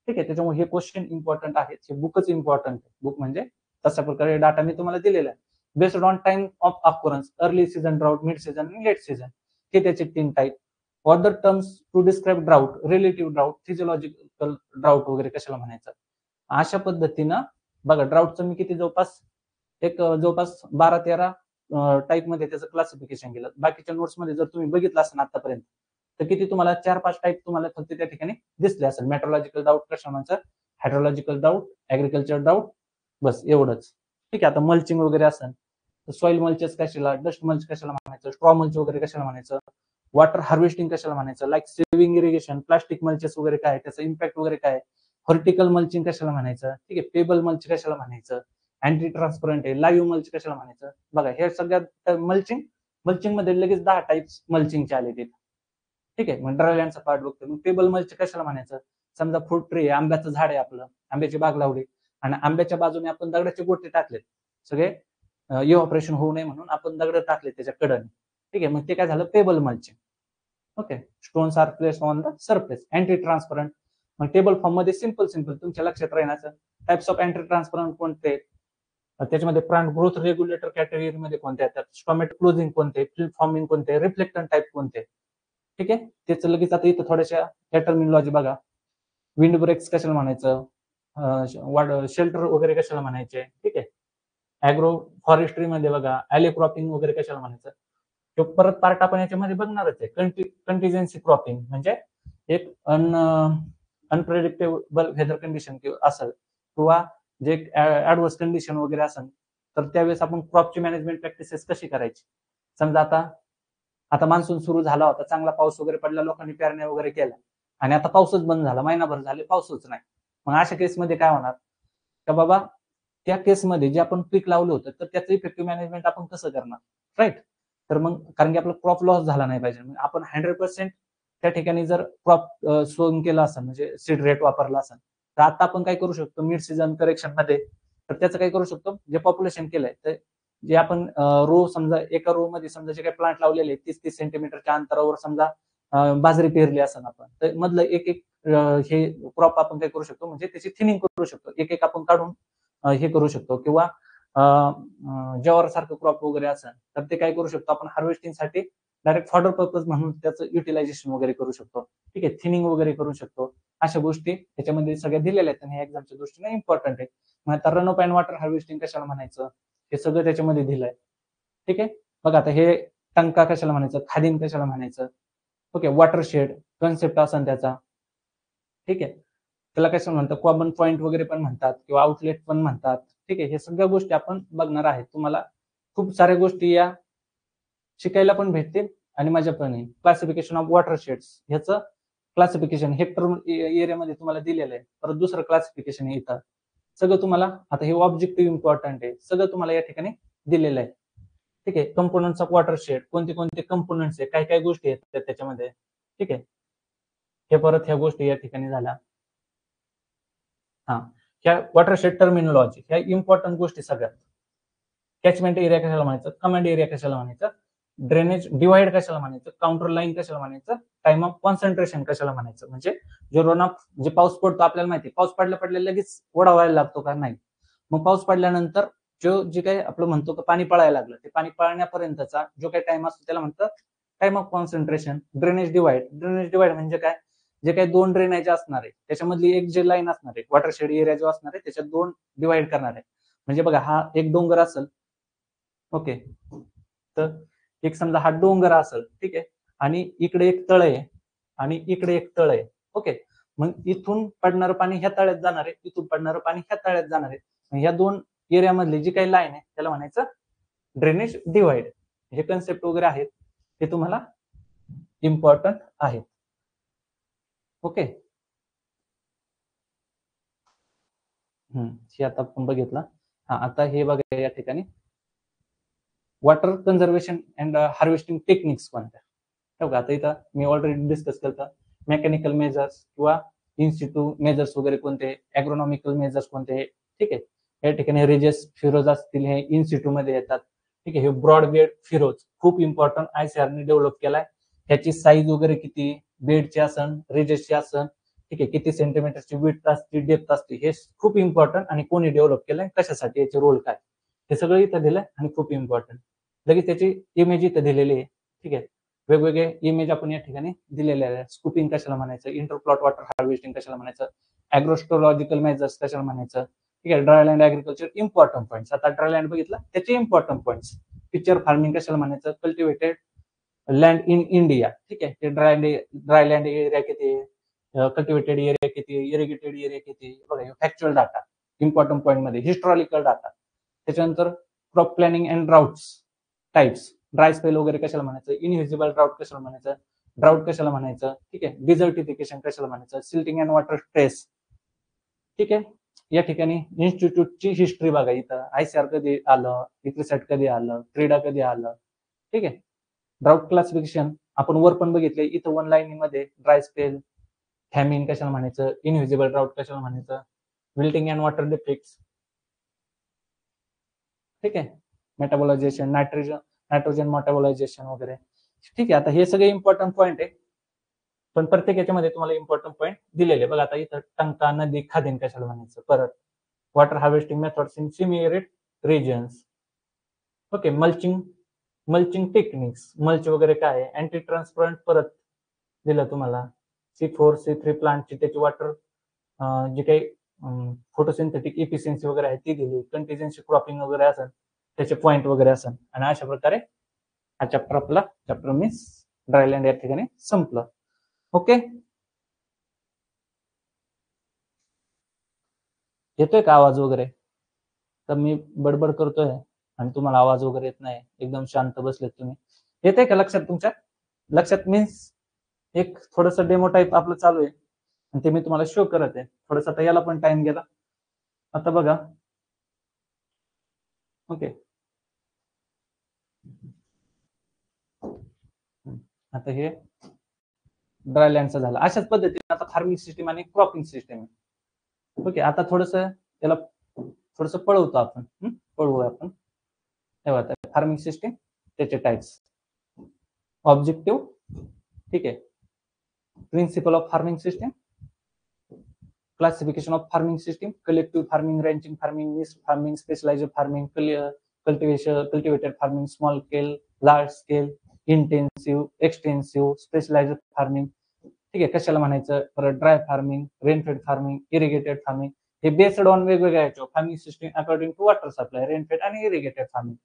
ठीक आहे. त्याच्यामुळे हे क्वेश्चन इम्पॉर्टंट आहेत. हे बुकच इम्पॉर्टंट आहे. बुक म्हणजे तशा प्रकारे डाटा मी तुम्हाला दिलेला आहे. Based on time of occurrence, early season drought, mid season आणि लेट सीझन, हे त्याचे 3 type. Other terms to describe drought, relative drought, physiological drought वगैरे कशाला म्हणायचं. अशा पद्धतीनं बघा, ड्राउटचं मी किती जवळपास 12-13 टाईप मध्ये त्याचं क्लासिफिकेशन केलं. बाकीच्या नोट्स मध्ये जर तुम्ही बघितलं असेल आतापर्यंत, तर किती तुम्हाला 4-5 टाईप तुम्हाला फक्त त्या ठिकाणी दिसले असेल. मेट्रोलॉजिकल डाऊट कशा म्हणायचं, हायड्रोलॉजिकल डाऊट, ऍग्रिकल्चर डाऊट, बस एवढंच. ठीक आहे. आता मल्चिंग वगैरे असेल, सॉइल मल्चेस कशाला, डस्ट मल्च कशाला म्हणायचं, स्ट्रॉ मल्च वगैरे कशाला म्हणायचं, वॉटर हार्वेस्टिंग कशाला म्हणायचं, लाईक सेव्हिंग इरिगेशन, प्लास्टिक मल्चेस वगैरे काय, त्याचा इम्पॅक्ट वगैरे काय, व्हर्टिकल मल्चिंग कशाला म्हणायचं, ठीक आहे, पेबल मल्च कशाला म्हणायचं, अँटी ट्रान्सपरंट आहे, लाईव्ह मल्च कशाला म्हणायचं. बघा, हे सगळ्यात मल्चिंग मध्ये लगेच 10 टाईप्स मल्चिंगचे आले तिथे. ठीक आहे. मग ड्रायलँडचा पार्ट बघतो. मग पेबल मल्च कशाला म्हणायचं, समजा फ्रूट ट्री आहे, आंब्याचं झाड आहे आपलं, आंब्याची बाग लावली आणि आंब्याच्या बाजूने आपण दगडाचे गोटे टाकलेत, सगळे ऑपरेशन होऊ नये म्हणून आपण दगड टाकले त्याच्या कडन. ठीक आहे. मग ते काय झालं, pebble mulching. Okay. Stones are place on the surface, anti transparent. मग टेबल फॉर्म मध्ये सिंपल तुमच्या लक्षात राहण्याचं टाइप्स ऑफ अँटी ट्रान्सपरंट कोणते, त्याच्यामध्ये प्लांट ग्रोथ रेग्युलेटर कॅटेगरीमध्ये कोणते येतात, स्टॉमेट क्लोजिंग कोणते, फिल्म फॉर्मिंग कोणते, रिफ्लेक्टन टाईप कोणते. ठीक आहे. त्याचं लगेच आता इथं थोड्याशा टर्मिनॉलॉजी बघा. विंड ब्रेक्स कशाला म्हणायचं, शेल्टर वगैरे कशाला म्हणायचे. ठीक आहे. ऍग्रो फॉरेस्ट्री मध्ये बघा, ॲले क्रॉपिंग वगैरे कशाला म्हणायचं. तो परत पार्ट आपण याच्यामध्ये बघणारच आहे. कंटिजेन्सी क्रॉपिंग म्हणजे एक अनप्रेडिक्टेबल वेदर कंडिशन असेल किंवा जे ऍडवर्स कंडिशन वगैरे असेल, तर त्यावेळेस आपण क्रॉपची मॅनेजमेंट प्रॅक्टिसेस कशी करायची. समजा आता मान्सून सुरू झाला होता, चांगला पाऊस वगैरे पडला, लोकांनी पेरण्या वगैरे केल्या आणि आता पाऊसच बंद झाला, महिनाभर झाले पाऊसच नाही. मग अशा केसमध्ये काय होणार, का बाबा त्या केसमध्ये जे आपण पीक लावलं होतं तर त्याचं इफेक्टिव्ह मॅनेजमेंट आपण कसं करणार, राईट. तर मग कारण की आपला क्रॉप लॉस झाला नाही पाहिजे, आपण 100% त्या ठिकाणी जर क्रॉप सोंग केला असेल म्हणजे सीड रेट वापरला असेल, तर आता आपण काय करू शकतो मिड सीझन करेक्शन मध्ये, तर त्याचं काय करू शकतो, जे पॉप्युलेशन केलंय तर जे आपण रो समजा एका रो मध्ये समजा जे काही प्लांट लावलेले 30-30 सेंटीमीटरच्या अंतरावर समजा बाजरी पेरली असेल आपण, तर मधलं एक एक हे क्रॉप आपण काय करू शकतो म्हणजे त्याची थिनिंग करू शकतो, एक एक आपण काढून हे करू शकतो. किंवा ज्वार सारखं क्रॉप वगैरे असेल तर ते काय करू शकतो आपण हार्वेस्टिंगसाठी डायरेक्ट फॉडर पर्पज म्हणून त्याचं युटिलायझेशन वगैरे करू शकतो. ठीक आहे, थिनिंग वगैरे करू शकतो. अशा गोष्टी त्याच्यामध्ये सगळ्या दिलेल्या आहेत आणि हे एक्झामच्या दृष्टीने इम्पॉर्टंट आहे. मग आता run of and water harvesting कशाला म्हणायचं हे सगळं त्याच्यामध्ये दिलंय. ठीक आहे, बघा आता हे टंका कशाला म्हणायचं, खादीम कशाला म्हणायचं, ओके, वॉटरशेड कन्सेप्ट असेल त्याचा. ठीक आहे, त्याला कशाला म्हणतात, कॉमन पॉईंट वगैरे पण म्हणतात किंवा आउटलेट पण म्हणतात. ठीक आहे, हे सगळ्या गोष्टी आपण बघणार आहेत. तुम्हाला खूप साऱ्या गोष्टी या शिकायला पण भेटतील आणि मजा पण येईल. क्लासिफिकेशन ऑफ वॉटरशेड्स ह्याचं क्लासिफिकेशन हेक्टर एरियामध्ये तुम्हाला दिलेलं आहे. परत दुसरं क्लासिफिकेशन येतं. सगळं तुम्हाला आता हे ऑब्जेक्टिव्ह इम्पॉर्टंट आहे, सगळं तुम्हाला या ठिकाणी दिलेलं आहे. ठीक आहे, कंपोनंट्स ऑफ वॉटरशेड कोणते कोणते कंपोनंट्स आहे, काय काय गोष्टी आहेत त्याच्यामध्ये. ठीक आहे, हे परत ह्या गोष्टी या ठिकाणी झाल्या. हा, ह्या वॉटरशेड टर्मिनॉलॉजी ह्या इम्पॉर्टंट गोष्टी सगळ्यात. कॅचमेंट एरिया कशाला म्हणायचं, कमांड एरिया कशाला म्हणायचं, ड्रेनेज डिवाइड कशाला म्हणायचं, काउंटर लाईन कशाला म्हणायचं, टाइम ऑफ कॉन्सन्ट्रेशन कशाला म्हणायचं. म्हणजे जे रन ऑफ जे पाऊस पडतो आपल्याला माहिती, पाऊस पडल्या लगेच ओढा व्हायला लागतो का, नाही. मग पाऊस पडल्यानंतर जे काही आपलं म्हणतो की पाणी पळायला लागलं, ते पाणी पळण्यापर्यंतचा जो काही टाइम असतो त्याला म्हणतात time of concentration. Drainage divide म्हणजे काय, जे काही दोन ड्रेनेज असणार आहे त्याच्यामधली एक जे लाईन असणार आहे वॉटरशेड एरिया जो असणार आहे त्याच्यात दोन डिवाइड करणार आहे. म्हणजे बघा हा एक डोंगर असेल, ओके, तर एक समजा हा डोंगर असेल, ठीक आहे, आणि इकडे एक तळ आहे आणि इकडे एक तळ आहे. ओके, मग इथून पडणारं पाणी ह्या तळ्यात जाणार आहे, इथून पडणारं पाणी ह्या तळ्यात जाणार आहे. ह्या दोन एरिया मधली जी काही लाईन आहे त्याला म्हणायचं ड्रेनेज डिवाइड. हे कन्सेप्ट वगैरे आहेत ते तुम्हाला इम्पॉर्टंट आहेत. ओके, हे आता आपण बघितलं. हा, आता हे बघा या ठिकाणी water conservation and harvesting techniques कोणत्या. आता इथं मी ऑलरेडी डिस्कस केलं, मेकॅनिकल मेजर्स किंवा इन्स्टिट्यूट मेजर्स वगैरे कोणते, ॲग्रोनॉमिकल मेजर्स कोणते. ठीक आहे, या ठिकाणी रेजेस फिरोज असतील हे इन्स्टिट्यूट मध्ये येतात. ठीक आहे, हे ब्रॉड बेड फिरोज खूप इम्पॉर्टंट आयसीआरने डेव्हलप केलाय. ह्याची साईज वगैरे किती, बेडची असन, रेजेसची असन, ठीक आहे, किती सेंटीमीटरची विड्थ असते, डेप्थ असते, हे खूप इम्पॉर्टंट. आणि कोणी डेव्हलप केलंय, कशासाठी, याचे रोल काय, हे सगळं इथं दिलंय आणि खूप इम्पॉर्टंट. लगेच त्याची इमेज इथं दिलेली आहे. ठीक आहे, वेगवेगळे इमेज आपण या ठिकाणी दिलेले आहे. स्कूपिंग कशाला म्हणायचं, इंटरप्लॉट वॉटर हार्वेस्टिंग कशाला म्हणायचं, ॲग्रोस्टोलॉजिकल मेजर्स कशाला म्हणायचं. ठीक आहे, ड्रायलँड ॲग्रिकल्चर इम्पॉर्टंट पॉईंट्स. आता ड्रायलँड बघितलं त्याचे इम्पॉर्टंट पॉईंट्स. पिक्चर फार्मिंग कशाला म्हणायचं, कल्टिवेटेड लँड इन इंडिया. ठीक आहे, ते ड्रायलँड एरिया किती, कल्टिवेटेड एरिया किती, इरिगेटेड एरिया किती, बघा फॅक्च्युअल डाटा इम्पॉर्टंट पॉईंट मध्ये, हिस्टॉरिकल डाटा. त्याच्यानंतर crop planning and droughts types, dry spell वगैरे कशाला म्हणायचं, इनव्हिजिबल ड्राउट कशाला म्हणायचं, ड्राउट कशाला म्हणायचं. ठीक आहे, डिझर्टिफिकेशन कशाला म्हणायचं, सिल्टिंग अँड वॉटर स्ट्रेस. ठीक आहे, या ठिकाणी इन्स्टिट्यूटची हिस्ट्री बघा, इथं आयसीआर कधी आलं, इक्रिसॅट कधी आलं, क्रीडा कधी आलं. ठीक आहे, ड्राउट क्लासिफिकेशन आपण वर पण बघितले, इथं वन लाईन मध्ये ड्राय स्पेल, फॅमिन कशाला म्हणायचं, इनव्हिजिबल ड्राउट कशाला म्हणायचं, विल्टिंग अँड वॉटर डिफेक्ट्स. ठीक आहे, मेटाबोलायझेशन, नायट्रोजन मेटाबोलायझेशन वगैरे. ठीक आहे, आता हे सगळे इम्पॉर्टंट पॉईंट आहे, पण प्रत्येक याच्यामध्ये तुम्हाला इम्पॉर्टंट पॉईंट दिलेले. बघा आता इथं टंका, नदी, खादीन कशाला म्हणायचं, परत water harvesting methods in semi arid regions. Okay, mulching techniques, mulch वगैरे काय आहे, अँटी ट्रान्सपरंट परत दिलं तुम्हाला. C4 C3 प्लांटची त्याची वॉटर जे काही फोटोसिंथेटिक इफिशियन्सी वगैरे आहे ती दिली, कंटिजेन्सी क्रॉपिंग वगैरे असेल त्याचे पॉईंट वगैरे असेल. आणि अशा प्रकारे हा चॅप्टर आपला चॅप्टर मीन्स ड्रायलँड या ठिकाणी संपलं. ओके, येतोय का आवाज वगैरे, तर मी बडबड करतोय आणि तुम्हाला आवाज वगैरे येत नाही, एकदम शांत बसलेत तुम्ही. येते का लक्षात तुमच्या, लक्षात मीन्स एक थोडस डेमो टाईप आपलं चालू आहे आणि ते मी तुम्हाला शो करत आहे. थोडस आता याला पण टाइम गेला. आता बघा, ओके, आता हे ड्राय लँडचा झाला. अशाच पद्धतीने आता फार्मिंग सिस्टीम आणि क्रॉपिंग सिस्टीम आहे. ओके, आता थोडस त्याला थोडस पळवतो आपण, पळवू आपण. तेव्हा फार्मिंग सिस्टीम, त्याचे टाइप्स, ऑब्जेक्टिव्ह, ठीक आहे, principle of farming system, classification of farming system, collective farming, ranching farming, mixed farming, specialised farming, cultivated farming, small scale, large scale, intensive, extensive, specialised farming, ठीक आहे, कशाला म्हणायचं. परत dry farming, rainfed farming, irrigated farming. हे based on वेगवेगळ्या याच्यावर farming system according to water supply, rainfed आणि irrigated farming.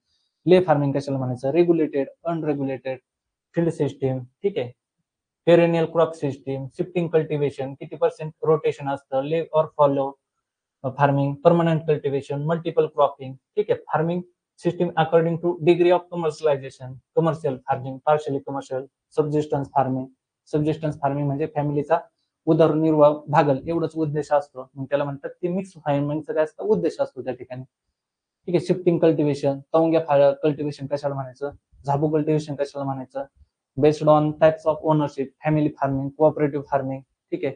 Ley farming कशाला म्हणायचं, रेग्युलेटेड, अनरेग्युलेटेड, फील्ड सिस्टीम, ठीक आहे, perennial crop system, shifting cultivation, किती पर्सेंट रोटेशन असतं, ley or fallow farming, permanent cultivation, multiple cropping, ठीक आहे, farming system according to degree of commercialisation, commercial farming, partially commercial, subsistence farming. Subsistence farming म्हणजे फॅमिलीचा उदरनिर्वाह भागल एवढंच उद्देश असतो, मग त्याला म्हणतात ते मिक्स फार्मिंगचा काय असतं, उद्देश असतो त्या ठिकाणी. ठीक आहे, शिफ्टिंग कल्टिवेशन, तवंग्या कल्टिवेशन कशाला म्हणायचं, झाबू कल्टिवेशन कशाला म्हणायचं, based on types of ownership, family farming, cooperative farming, ठीक आहे,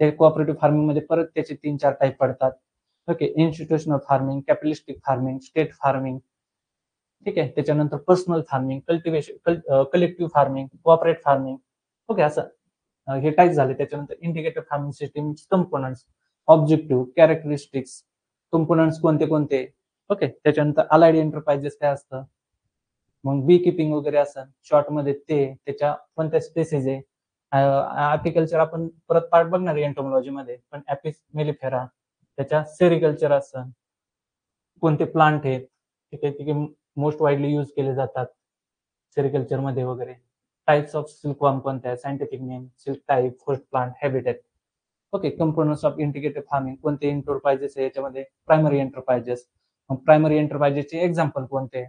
ते कोऑपरेटिव्ह फार्मिंग मध्ये परत त्याचे 3-4 टाईप पडतात. Okay, institutional farming, capitalistic farming, state farming, ठीक आहे, त्याच्यानंतर personal farming, cultivation, collective farming, cooperate farming. Okay, असं हे टाईप झाले. त्याच्यानंतर integrated farming system components, objective, characteristics, components कोणते कोणते. ओके, त्याच्यानंतर अलाइड एंटरप्राइजेस काय असतं, मग बी किपिंग वगैरे असं शॉर्ट मध्ये ते, त्याच्या कोणत्या स्पेसिस आहे. ऍपिकल्चर आपण परत पार्ट बघणार आहे एंटोमॉलॉजी मध्ये, पण ऍपिस मेलिफेरा, त्याच्या सेरिकल्चर असं कोणते प्लांट आहेत, ठीक आहे, ठीक मोस्ट वाईडली यूज केले जातात सेरिकल्चर मध्ये वगैरे. टाइप्स ऑफ सिल्कवर्म कोणत्या आहे, scientific name, silk type, host plant, habitat. Okay, components of integrated farming, कोणते एंटरप्राइजेस आहे याच्यामध्ये, प्रायमरी एंटरप्राइजेस, प्रायमरी एंटरप्राइजेसचे एक्झाम्पल कोणते,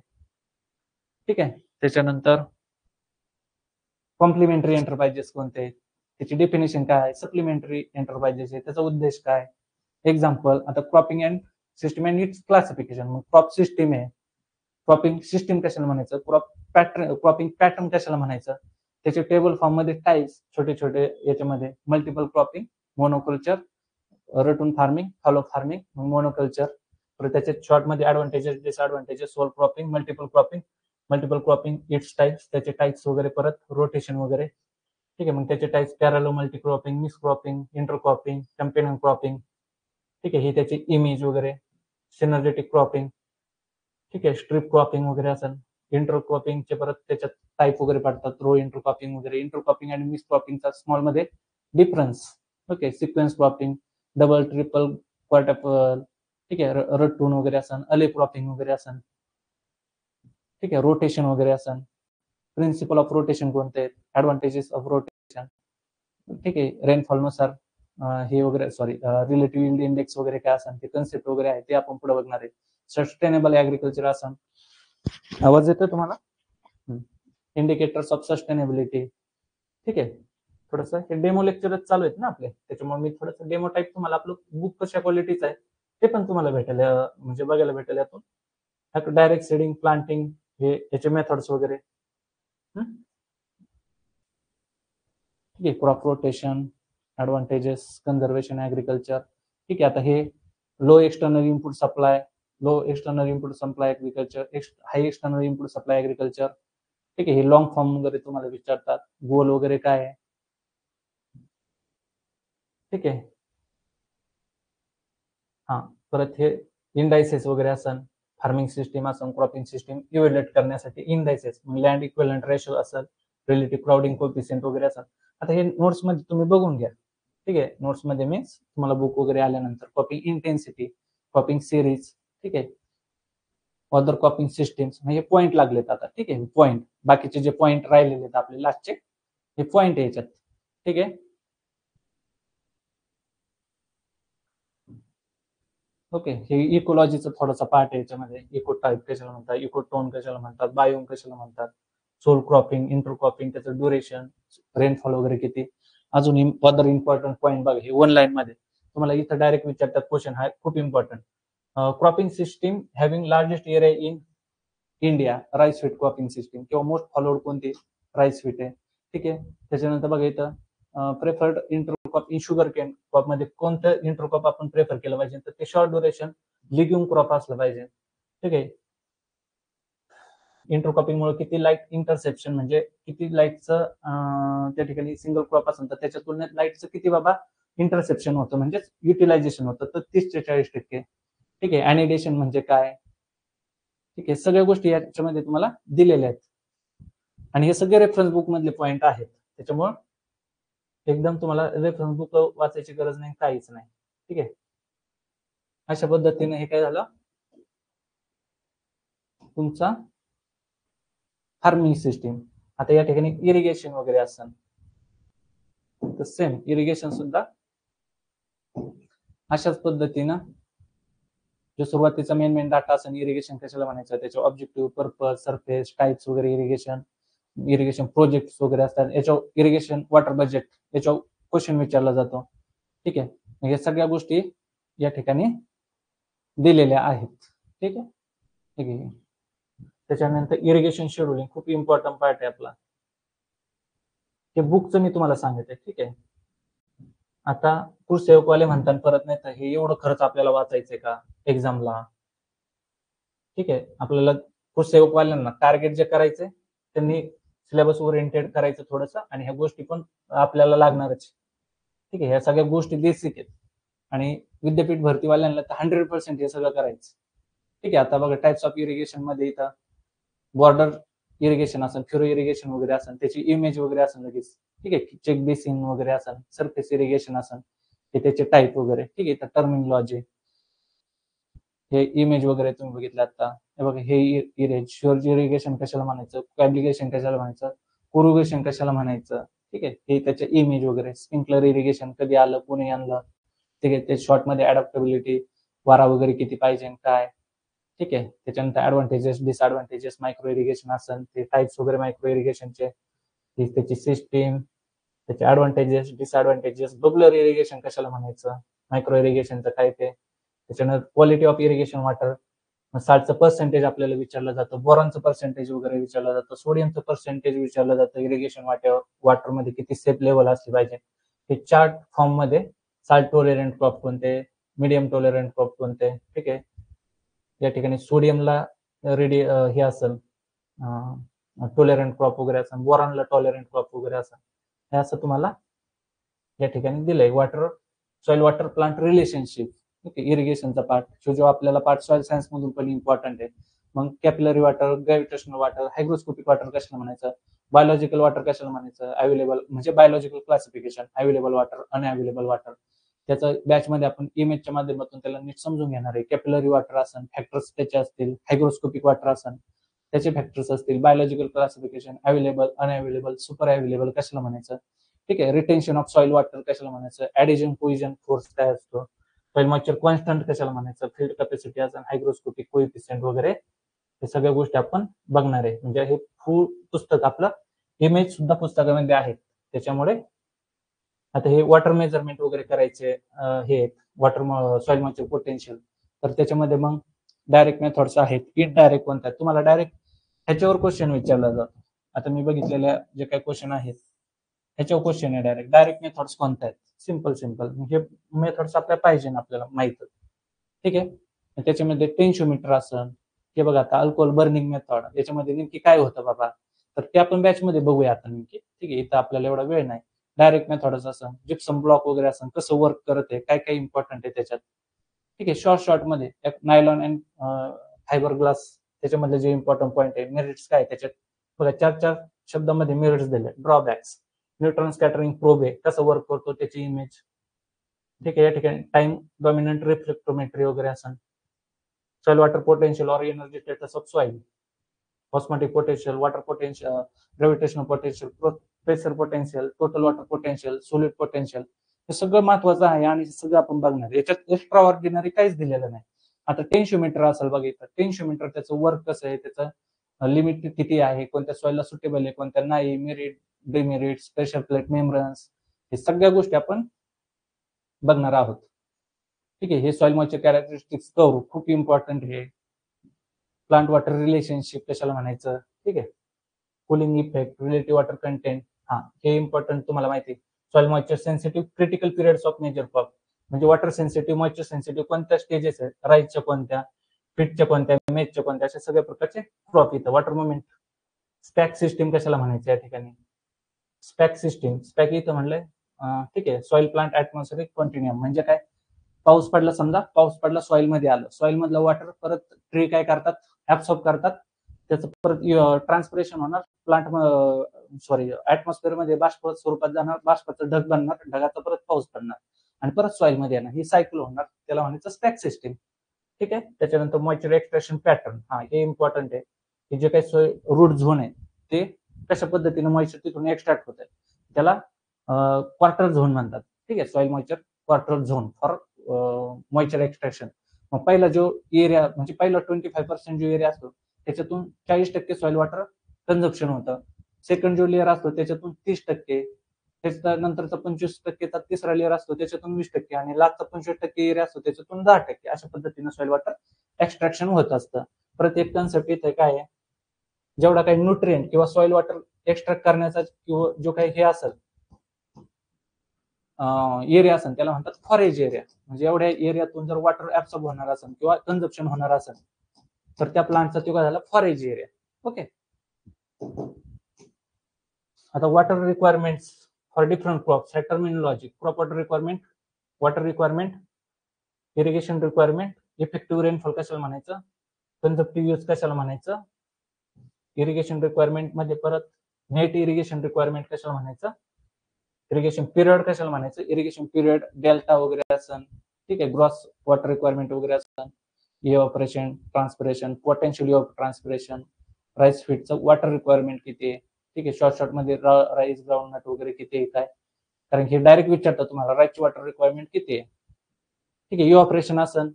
ठीक आहे. त्याच्यानंतर कॉम्प्लिमेंटरी एंटरप्राइजेस कोणते, त्याची डेफिनेशन काय, सप्लिमेंटरी एंटरप्राइजेस आहे त्याचा उद्देश काय, एक्झाम्पल. आता cropping and system and it's classification, मग क्रॉप सिस्टीम आहे, क्रॉपिंग सिस्टीम कशाला म्हणायचं, क्रॉपिंग पॅटर्न कशाला म्हणायचं, त्याचे टेबल फॉर्म मध्ये टाईप्स छोटे छोटे याच्यामध्ये, multiple cropping, monoculture, ratoon farming, fallow farming, monoculture. त्याचे शॉर्ट मध्ये advantages, disadvantages, sole cropping, multiple cropping, its types, त्याचे टाइप्स वगैरे, परत रोटेशन वगैरे, ठीक आहे. मग त्याचे types parallel multi cropping, mix cropping, intercropping, companion cropping, ठीक आहे, हे त्याचे इमेज वगैरे, सिनर्जेटिक क्रॉपिंग, ठीक आहे, स्ट्रिप क्रॉपिंग वगैरे असेल. इंटर क्रॉपिंगचे परत त्याच्यात टाईप वगैरे पडतात, रो इंटर क्रॉपिंग वगैरे. इंटर क्रॉपिंग आणि मिक्स क्रॉपिंगचा स्मॉल मध्ये difference. Okay, sequence cropping, double, triple, quadruple, ठीक आहे, रटून वगैरे असन, अले क्रॉपिंग वगैरे असन, ठीक आहे, रोटेशन वगैरे असन. प्रिन्सिपल ऑफ रोटेशन कोणते आहेत, ऍडव्हान्टेजेस ऑफ रोटेशन, ठीक आहे, रेनफॉल नुसार हे वगैरे, सॉरी, रिलेटिव्ह यील्ड इंडेक्स वगैरे काय असन, ते कन्सेप्ट वगैरे आहे ते आपण पुढे बघणार आहे. सस्टेनेबल ऍग्रिकल्चर असन, आवाज येतोय तुम्हाला, इंडिकेटर्स ऑफ सस्टेनेबिलिटी, ठीक आहे. थोडस हे डेमो लेक्चरच चालू आहेत ना आपले, त्याच्यामुळे मी थोडंसं डेमो टाईप तुम्हाला, आपलं बुक कशा क्वालिटीचं आहे ते पण तुम्हाला भेटेल, म्हणजे बघायला भेटेल यातून. डायरेक्ट सीडिंग, प्लांटिंग, हे याचे मेथड्स वगैरे, ठीक आहे, crop rotation, advantages, conservation agriculture, ठीक आहे. आता हे low external input supply, agriculture, high external input supply agriculture, ठीक आहे. हे लॉंग फॉर्म वगैरे तुम्हाला विचारतात, गोल वगैरे काय आहे, ठीक आहे. हा, परत हे इंडायसेस वगैरे असन, फार्मिंग सिस्टीम असन, क्रॉपिंग सिस्टीम इव्हॅल्युएट करण्यासाठी इंडायसेस, लँड इक्विव्हॅलंट रेशो असेल, रिलेटिव्ह क्राउडिंग कोएफिशियंट वगैरे असेल. आता हे नोट्स मध्ये तुम्ही बघून घ्या, ठीक आहे. नोट्स मध्ये मी तुम्हाला बुक वगैरे आल्यानंतर क्रॉपिंग इंटेन्सिटी, क्रॉपिंग सिरीज, ठीक आहे, अदर क्रॉपिंग सिस्टीम्स, हे पॉईंट लागलेत आता, ठीक आहे. पॉईंट, बाकीचे जे पॉईंट राहिलेले आहेत आपले लास्टचे, हे पॉईंट याच्यात, ठीक आहे. ओके, हे इकोलॉजीचं थोडासा पार्ट आहे याच्यामध्ये. इको टाईप कशाला म्हणतात, इको टोन कशाला म्हणतात, बायोम कशाला म्हणतात, सोल क्रॉपिंग, इंटर क्रॉपिंग, त्याचं ड्युरेशन, रेनफॉल वगैरे किती. अजून अदर इम्पॉर्टंट पॉईंट बघा, हे 1 लाईन मध्ये तुम्हाला इथं डायरेक्ट विचारतात क्वेश्चन, हा खूप important. Cropping system having largest area in India, rice wheat cropping system, किंवा मोस्ट फॉलोड कोणती, राईस व्हीट आहे, ठीक आहे. त्याच्यानंतर बघा इथं preferred intercrop in sugar cane crop मध्ये कोणतं इंटरक्रॉप आपण प्रेफर केलं पाहिजे, तर ते शॉर्ट ड्युरेशन लिग्यूम क्रॉप असलं पाहिजे. ठीक आहे. इंटरक्रॉपिंगमुळे किती लाईट इंटरसेप्शन म्हणजे किती लाईटचं त्या ठिकाणी सिंगल क्रॉप असेल तर त्याच्या तुलनेत लाईटचं किती बाबा इंटरसेप्शन होतं म्हणजे युटिलायझेशन होतं, तर 30 ते 40%. ठीक आहे. ऍनिडेशन म्हणजे काय, ठीक आहे, सगळ्या गोष्टी याच्यामध्ये तुम्हाला दिलेल्या आहेत आणि हे सगळे रेफरन्स बुक मधले पॉइंट आहेत. त्याच्यामुळे एकदम तुम्हाला रेफरन्स बुक वाचायची गरज नाही, काहीच नाही. ठीक आहे. अशा पद्धतीने हे काय झालं तुमचा फार्मिंग सिस्टीम. आता या ठिकाणी इरिगेशन वगैरे असेल तर सेम इरिगेशन सुद्धा अशाच पद्धतीनं जो सुरुवातीचा मेन डाटा असेल इरिगेशन कशाला म्हणायचं, त्याचे ऑब्जेक्टिव्ह, पर्पज, सरफेस, टाइप्स वगैरे, इरिगेशन प्रोजेक्ट वगैरे असतात, याच्यावर इरिगेशन वॉटर बजेट याच्यावर क्वेश्चन विचारला जातो. ठीक आहे. या सगळ्या गोष्टी या ठिकाणी दिलेल्या आहेत. ठीक आहे. ठीक आहे. त्याच्यानंतर इरिगेशन शेड्यूलिंग खूप इम्पॉर्टंट पार्ट आहे आपला. ते बुकचं मी तुम्हाला सांगितलं. ठीक आहे. आता कृषीसेवकवाले म्हणतात परत नाही तर हे एवढं खर्च आपल्याला वाचायचंय का एक्झामला. ठीक आहे. आपल्याला कृषीसेवकवाल्यांना टार्गेट जे करायचंय त्यांनी सिलेबस ओरिएंटेड करायचं थोडंसं आणि ह्या गोष्टी पण आपल्याला लागणारच. ठीक आहे. ह्या सगळ्या गोष्टी बेसिक आहेत आणि विद्यापीठ भरतीवाल्यांना तर 100% हे सगळं करायचं. ठीक आहे. आता बघा टाइप्स ऑफ इरिगेशन मध्ये इथं बॉर्डर इरिगेशन असेल, फ्युरो इरिगेशन वगैरे असेल, त्याची इमेज वगैरे असेल लगेच. ठीक आहे. चेक बेसिन वगैरे असेल, सरफेस इरिगेशन असेल, ते त्याचे टाईप वगैरे. ठीक आहे. टर्मिनॉलॉजी, हे इमेज वगैरे तुम्ही बघितलं आता. हे बघा हे इरेज, शुअर इरिगेशन कशाला म्हणायचं, फॅब्रिकेशन कशाला म्हणायचं, कोरुगेशन कशाला म्हणायचं. ठीक आहे. हे त्याचे इमेज वगैरे. स्प्रिंकलर इरिगेशन कधी आलं, कोणी आणलं. ठीक आहे. ते शॉर्ट मध्ये अडॅप्टेबिलिटी, वारा वगैरे किती पाहिजे काय. ठीक आहे. त्याच्यानंतर ऍडव्हान्टेजेस, डिसएडव्हान्टेजेस, मायक्रो इरिगेशन असेल, ते टाइप्स वगैरे मायक्रो इरिगेशनचे, त्याची सिस्टीम, त्याचे ऍडव्हान्टेजेस, डिसएडव्हान्टेजेस, बबलर इरिगेशन कशाला म्हणायचं, मायक्रो इरिगेशनचं काय ते. त्याच्यानंतर क्वालिटी ऑफ इरिगेशन वॉटर, साल्टचं पर्सेंटेज आपल्याला विचारलं जातं, बोरॉनचं पर्सेंटेज वगैरे विचारलं जातं, सोडियमचं पर्सेंटेज विचारलं जातं, इरिगेशन वॉटरमध्ये किती सेफ लेवल असली पाहिजे. हे चार्ट फॉर्म मध्ये साल्ट टॉलरंट क्रॉप कोणते, मीडियम टॉलरंट क्रॉप कोणते. ठीक आहे. या ठिकाणी सोडियमला हे असेल टॉलरंट क्रॉप वगैरे असेल, बोरॉनला टॉलरंट क्रॉप वगैरे असेल, हे असं तुम्हाला या ठिकाणी दिलंय. सॉइल वॉटर प्लांट रिलेशनशिप, इरिगेशनचा पार्ट जो आपल्याला पार्ट सॉइल सायन्स मधून पण इम्पॉर्टंट आहे. मग capillary water, gravitational water, hygroscopic water कशाला म्हणायचं, बायोलॉजिकल वॉटर कशाला म्हणायचं, अवेलेबल म्हणजे biological classification, available water, unavailable water. त्याचं बॅच मध्ये आपण इमेजच्या माध्यमातून त्याला नीट समजून घेणार आहे. कॅपिलरी वॉटर असेल, फॅक्टर्स त्याचे असतील, हायग्रोस्कोपिक वॉटर असेल त्याचे फॅक्टर्स असतील, biological classification, available, unavailable, super available कशाला म्हणायचं. ठीक आहे. रिटेन्शन ऑफ सॉइल वॉटर कशाला म्हणायचं, ऍडिजन कोइजन फोर्स काय असतो, सॉइल मॉइश्चर कॉन्स्टंट कशाला म्हणायचं, फील्ड कॅपॅसिटी असेल, हायग्रोस्कोपिक कोएफिशियंट वगैरे, हे सगळ्या गोष्टी आपण बघणार आहे. म्हणजे हे फुल पुस्तक आपलं इमेज सुद्धा पुस्तकामध्ये आहेत. त्याच्यामुळे आता हे वॉटर मेजरमेंट वगैरे करायचे हे वॉटर सॉइल मॉइश्चर पोटेन्शियल, तर त्याच्यामध्ये मग डायरेक्ट मेथड्स आहेत, इनडायरेक्ट कोणत्या तुम्हाला डायरेक्ट ह्याच्यावर क्वेश्चन विचारला जातो. आता मी बघितलेल्या जे काही क्वेश्चन आहेत ह्याच्यावर क्वेश्चन आहे डायरेक्ट मेथड्स कोणत्या आहेत, सिंपल हे मेथड्स आपल्याला पाहिजे ना, आपल्याला माहित. ठीक आहे. त्याच्यामध्ये टेन्शिओमीटर असेल, हे बघा आता अल्कोहोल बर्निंग मेथड, याच्यामध्ये नेमकी काय होतं बाबा, तर ते आपण बॅच मध्ये बघूया आता नेमकी. ठीक आहे. इथं आपल्याला एवढा वेळ नाही. डायरेक्ट मेथड्स असं, जिप्सम ब्लॉक वगैरे असं कसं वर्क करत आहे, काय काय इम्पॉर्टंट आहे त्याच्यात. ठीक आहे. शॉर्ट मध्ये नायलॉन अँड फायबर ग्लास, त्याच्यामधले जे इम्पॉर्टंट पॉईंट आहे, मेरिट्स काय त्याच्यात बघा, 4 शब्दामध्ये मेरिट्स दिले. ड्रॉबॅक्स, न्यूट्रॉन स्कॅटरिंग प्रोब आहे कसं वर्क करतो त्याची इमेज. ठीक आहे. या ठिकाणी टाइम डॉमिनंट रिफ्लेक्टोमेट्री वगैरे असं, सॉइल वॉटर पोटेन्शियल और energy status of soil, osmotic potential, water potential, gravitational potential, pressure potential, total water potential, solid potential, हे सगळं महत्वाचं आहे आणि सगळं आपण बघणार. याच्यात एक्स्ट्रा ऑर्डिनरी काहीच दिलेलं नाही. आता टेन्शिओमीटर असेल बघितलं, टेन्शिओमीटर त्याचं वर्क कसं आहे, त्याचं लिमिट किती आहे, कोणत्या सॉइलला सुटेबल आहे, कोणत्या नाही, merit, demerit, special plate membranes, हे सगळ्या गोष्टी आपण बघणार आहोत. ठीक आहे. हे सॉइल मॉइश्चर कॅरेक्टरिस्टिक्स कर्व खूप इम्पॉर्टंट आहे. प्लांट वॉटर रिलेशनशिप कशाला म्हणायचं. ठीक आहे. Cooling effect, relative water content, हा हे इम्पॉर्टंट तुम्हाला माहिती आहे. Soil moisture sensitive critical periods of major crop, म्हणजे वॉटर सेन्सिटिव्ह मॉइश्चर सेन्सिटिव्ह कोणत्या स्टेजेस आहेत, राईसच्या कोणत्या, फिटच्या कोणत्या, मेजच्या कोणत्या, अशा सगळ्या प्रकारचे क्रॉप इथं वॉटर मुवमेंट. स्पॅक सिस्टीम कशाला म्हणायचं या ठिकाणी, स्पॅक सिस्टीम, स्पॅक इथं म्हणलंय ठीक आहे, सॉइल प्लांट ऍटमॉस्फेरिक कंटिन्युअम, म्हणजे काय, पाऊस पडला, समजा पाऊस पडला, सॉइल मध्ये आलं, सॉइल मधलं वॉटर परत ट्री काय करतात, ऍब्सॉर्ब करतात, त्याचं परत ट्रान्सपिरेशन होणार, प्लांट सॉरी ऍटमॉस्फिअर मध्ये बाष्प स्वरूपात जाणार, बाष्पाचं ढग बनणार, ढगाचा परत पाऊस पडणार आणि परत सॉइल मध्ये येणार, ही सायकल होणार, त्याला म्हणायचं स्पॅक सिस्टीम. ठीक आहे. त्याच्यानंतर मॉइश्चर एक्सट्रॅक्शन पॅटर्न, हा हे इम्पॉर्टंट आहे की जे काही रूट झोन आहे ते कशा पद्धतीने मॉइश्चर तिथून एक्स्ट्रॅक्ट होत आहे, त्याला क्वार्टर झोन म्हणतात. ठीक आहे, soil moisture quarter zone for moisture extraction. मग पहिला जो एरिया म्हणजे पहिला 25% जो एरिया असतो त्याच्यातून 40% सॉइल वॉटर कन्झप्शन होतं, सेकंड जो लेअर असतो त्याच्यातून 30%, त्याच्यानंतरचा 25%चा तिसरा लेअर असतो त्याच्यातून 20% आणि लास्टचा 25% एरिया असतो त्याच्यातून 10%, अशा पद्धतीने सॉइल वॉटर एक्सट्रॅक्शन होत असतं. प्रत्येक कन्सेप्ट इथे काय आहे, जेवढा काही न्यूट्रिएंट किंवा सॉइल वॉटर एक्स्ट्रॅक्ट करण्याचा किंवा जो काही हे असेल एरिया असेल त्याला म्हणतात फॉरेज एरिया, म्हणजे एवढ्या एरियातून जर वॉटर ऍब्सॉर्ब होणार असेल किंवा कन्झप्शन होणार असेल तर त्या प्लांटचा तो काय झाला, फॉरेज एरिया. ओके. आता water requirements for different crops, terminology, crop water requirement, water requirement, irrigation requirement, effective rainfall कशाला म्हणायचं, कन्झप्टिव्ह यूज कशाला म्हणायचं, इरिगेशन रिक्वायरमेंट मध्ये परत नेट इरिगेशन रिक्वायरमेंट कशाला म्हणायचं, इरिगेशन पिरियड कशाला म्हणायचं, इरिगेशन पिरियड डेल्टा वगैरे असन. ठीक आहे, ग्रॉस वॉटर रिक्वायरमेंट वगैरे असन, evaporation, transpiration, potential of transpiration, rice फीडचं वॉटर रिक्वायरमेंट किती आहे. ठीक आहे, शॉर्ट मध्ये राईस ग्राउंडनट वगैरे किती आहे काय, कारण हे डायरेक्ट विचारतात तुम्हाला राईसची वॉटर रिक्वायरमेंट किती आहे. ठीक आहे, इव्हॅपोरेशन असन,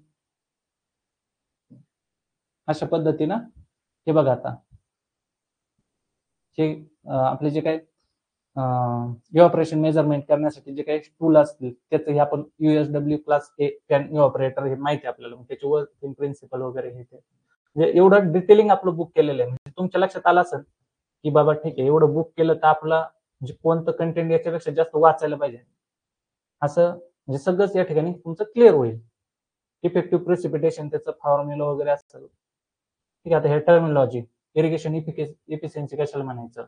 अशा पद्धतीनं हे बघा आता हे आपले जे काही इव्हॅपोरेशन मेजरमेंट करण्यासाठी जे काही टूल असतील त्याचं हे आपण USW क्लास ए कॅन इव्हॅपोरेटर हे माहिती आहे आपल्याला, त्याची वर्किंग प्रिन्सिपल वगैरे हे ते म्हणजे एवढं डिटेलिंग आपलं बुक केलेलं आहे, म्हणजे तुमच्या लक्षात आलं असेल की बाबा ठीक आहे एवढं बुक केलं तर आपला म्हणजे कोणतं कंटेंट याच्यापेक्षा जास्त वाचायला पाहिजे, असं म्हणजे सगळंच या ठिकाणी तुमचं क्लिअर होईल. इफेक्टिव्ह प्रेसिपिटेशन त्याचं फॉर्म्युला वगैरे असतं. ठीक आहे, आता हे टर्मिनॉलॉजी, इरिगेशन इफिशियन्सी कशाला म्हणायचं,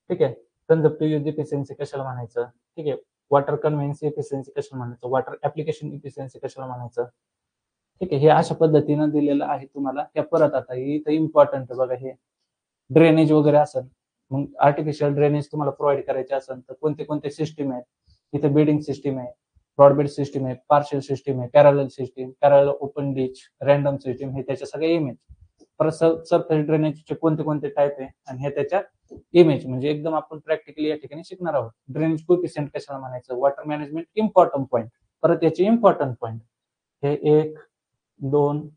ठीक आहे, कन्झप्टिव्ह यूज इफिशियन्सी कशाला म्हणायचं, ठीक आहे, वॉटर कन्व्हेन्सी इफिशियन्सी कशाला म्हणायचं, वॉटर ऍप्लिकेशन इफिशियन्सी कशाला म्हणायचं. ठीक आहे, हे अशा पद्धतीनं दिलेलं आहे तुम्हाला. त्या परत आता इथं इम्पॉर्टंट आहे बघा, हे ड्रेनेज वगैरे असेल, मग आर्टिफिशियल ड्रेनेज तुम्हाला प्रोव्हाइड करायचे असेल तर कोणते कोणते सिस्टीम आहेत, इथे बेडिंग सिस्टीम आहे, ब्रॉडबेड सिस्टीम आहे, पार्शियल सिस्टीम आहे, पॅरल सिस्टीम, पॅरल ओपन डिच, रॅन्डम सिस्टीम, हे त्याच्या सगळ्या इमेज. परत सरफेस ड्रेनेजचे कोणते कोणते टाईप आहे आणि हे त्याच्या इमेज, म्हणजे एकदम आपण प्रॅक्टिकली या ठिकाणी शिकणार आहोत. ड्रेनेज कोएफिशियंट कशाला म्हणायचं, वॉटर मॅनेजमेंट इम्पॉर्टंट पॉईंट, परत याचे इम्पॉर्टंट पॉईंट हे 1 2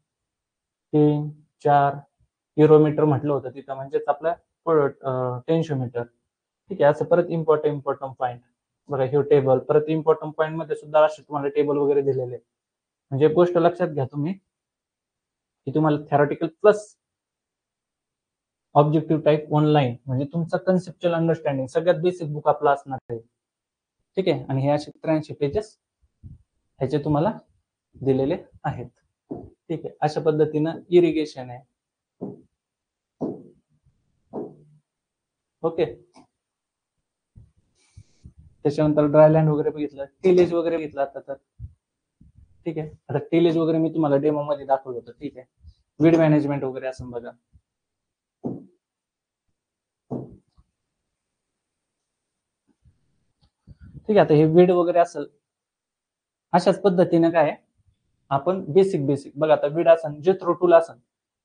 3 4 किलोमीटर म्हटलं होतं तिथं, म्हणजेच आपला टेन्शिओमीटर. ठीक आहे, असं परत इम्पॉर्टंट पॉईंट बघा, हे टेबल, परत इम्पॉर्टंट पॉईंट मध्ये सुद्धा असे तुम्हाला टेबल वगैरे दिलेले, म्हणजे गोष्ट लक्षात घ्या तुम्ही की तुम्हाला theoretical plus objective type online, म्हणजे तुमचा कन्सेप्च्युअल अंडरस्टँडिंग सगळ्यात बेसिक बुक आपला असणार आहे. ठीक आहे, आणि हे असे 83 पेजेस ह्याचे तुम्हाला दिलेले आहेत. ठीक आहे, अशा पद्धतीनं इरिगेशन आहे. ओके, त्याच्यानंतर ड्रायलँड वगैरे बघितलं, टिलेज वगैरे बघितलं आता तर. ठीक आहे, आता टिलेज वगैरे मी तुम्हाला डेमो मध्ये दाखवलं होतं. ठीक आहे, वीड मॅनेजमेंट वगैरे असं बघा. ठीक आहे, आता हे वीड वगैरे असेल अशाच पद्धतीने काय आपण बेसिक बघा, आता वीड असेल, जेथ्रो टूल असेल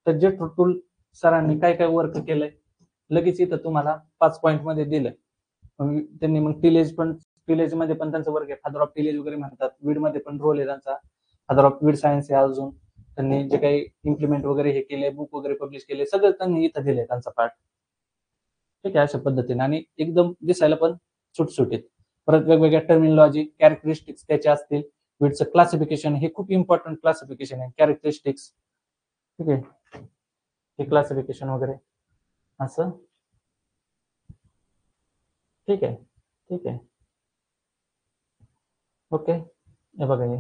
तर जेथ्रो टूल सरांनी काय काय वर्क केलंय लगेच इथं तुम्हाला 5 पॉईंट मध्ये दिलं. त्यांनी मग टिलेज मध्ये पण त्यांचा वर्क आहे, फादर ऑफ टिलेज वगैरे म्हणतात, वीड मध्ये पण रोल आहे त्यांचा, फादर ऑफ वीड सायन्स आहे. अजून त्यांनी जे काही इम्प्लिमेंट वगैरे हे केले, बुक वगैरे पब्लिश केले, सगळं त्यांनी इथं दिलंय त्यांचा पार्ट. ठीक आहे, अशा पद्धतीने आणि एकदम दिसायला पण सुटसुटीत. परत वेगवेगळ्या टर्मिनॉलॉजी, कॅरेक्टरिस्टिक्स त्याचे असतील. वीडचं क्लासिफिकेशन हे खूप इम्पॉर्टंट क्लासिफिकेशन आहे, कॅरेक्टरिस्टिक्स. ठीक आहे, हे क्लासिफिकेशन वगैरे असं. ठीक आहे, ठीक आहे. ओके, हे बघा, हे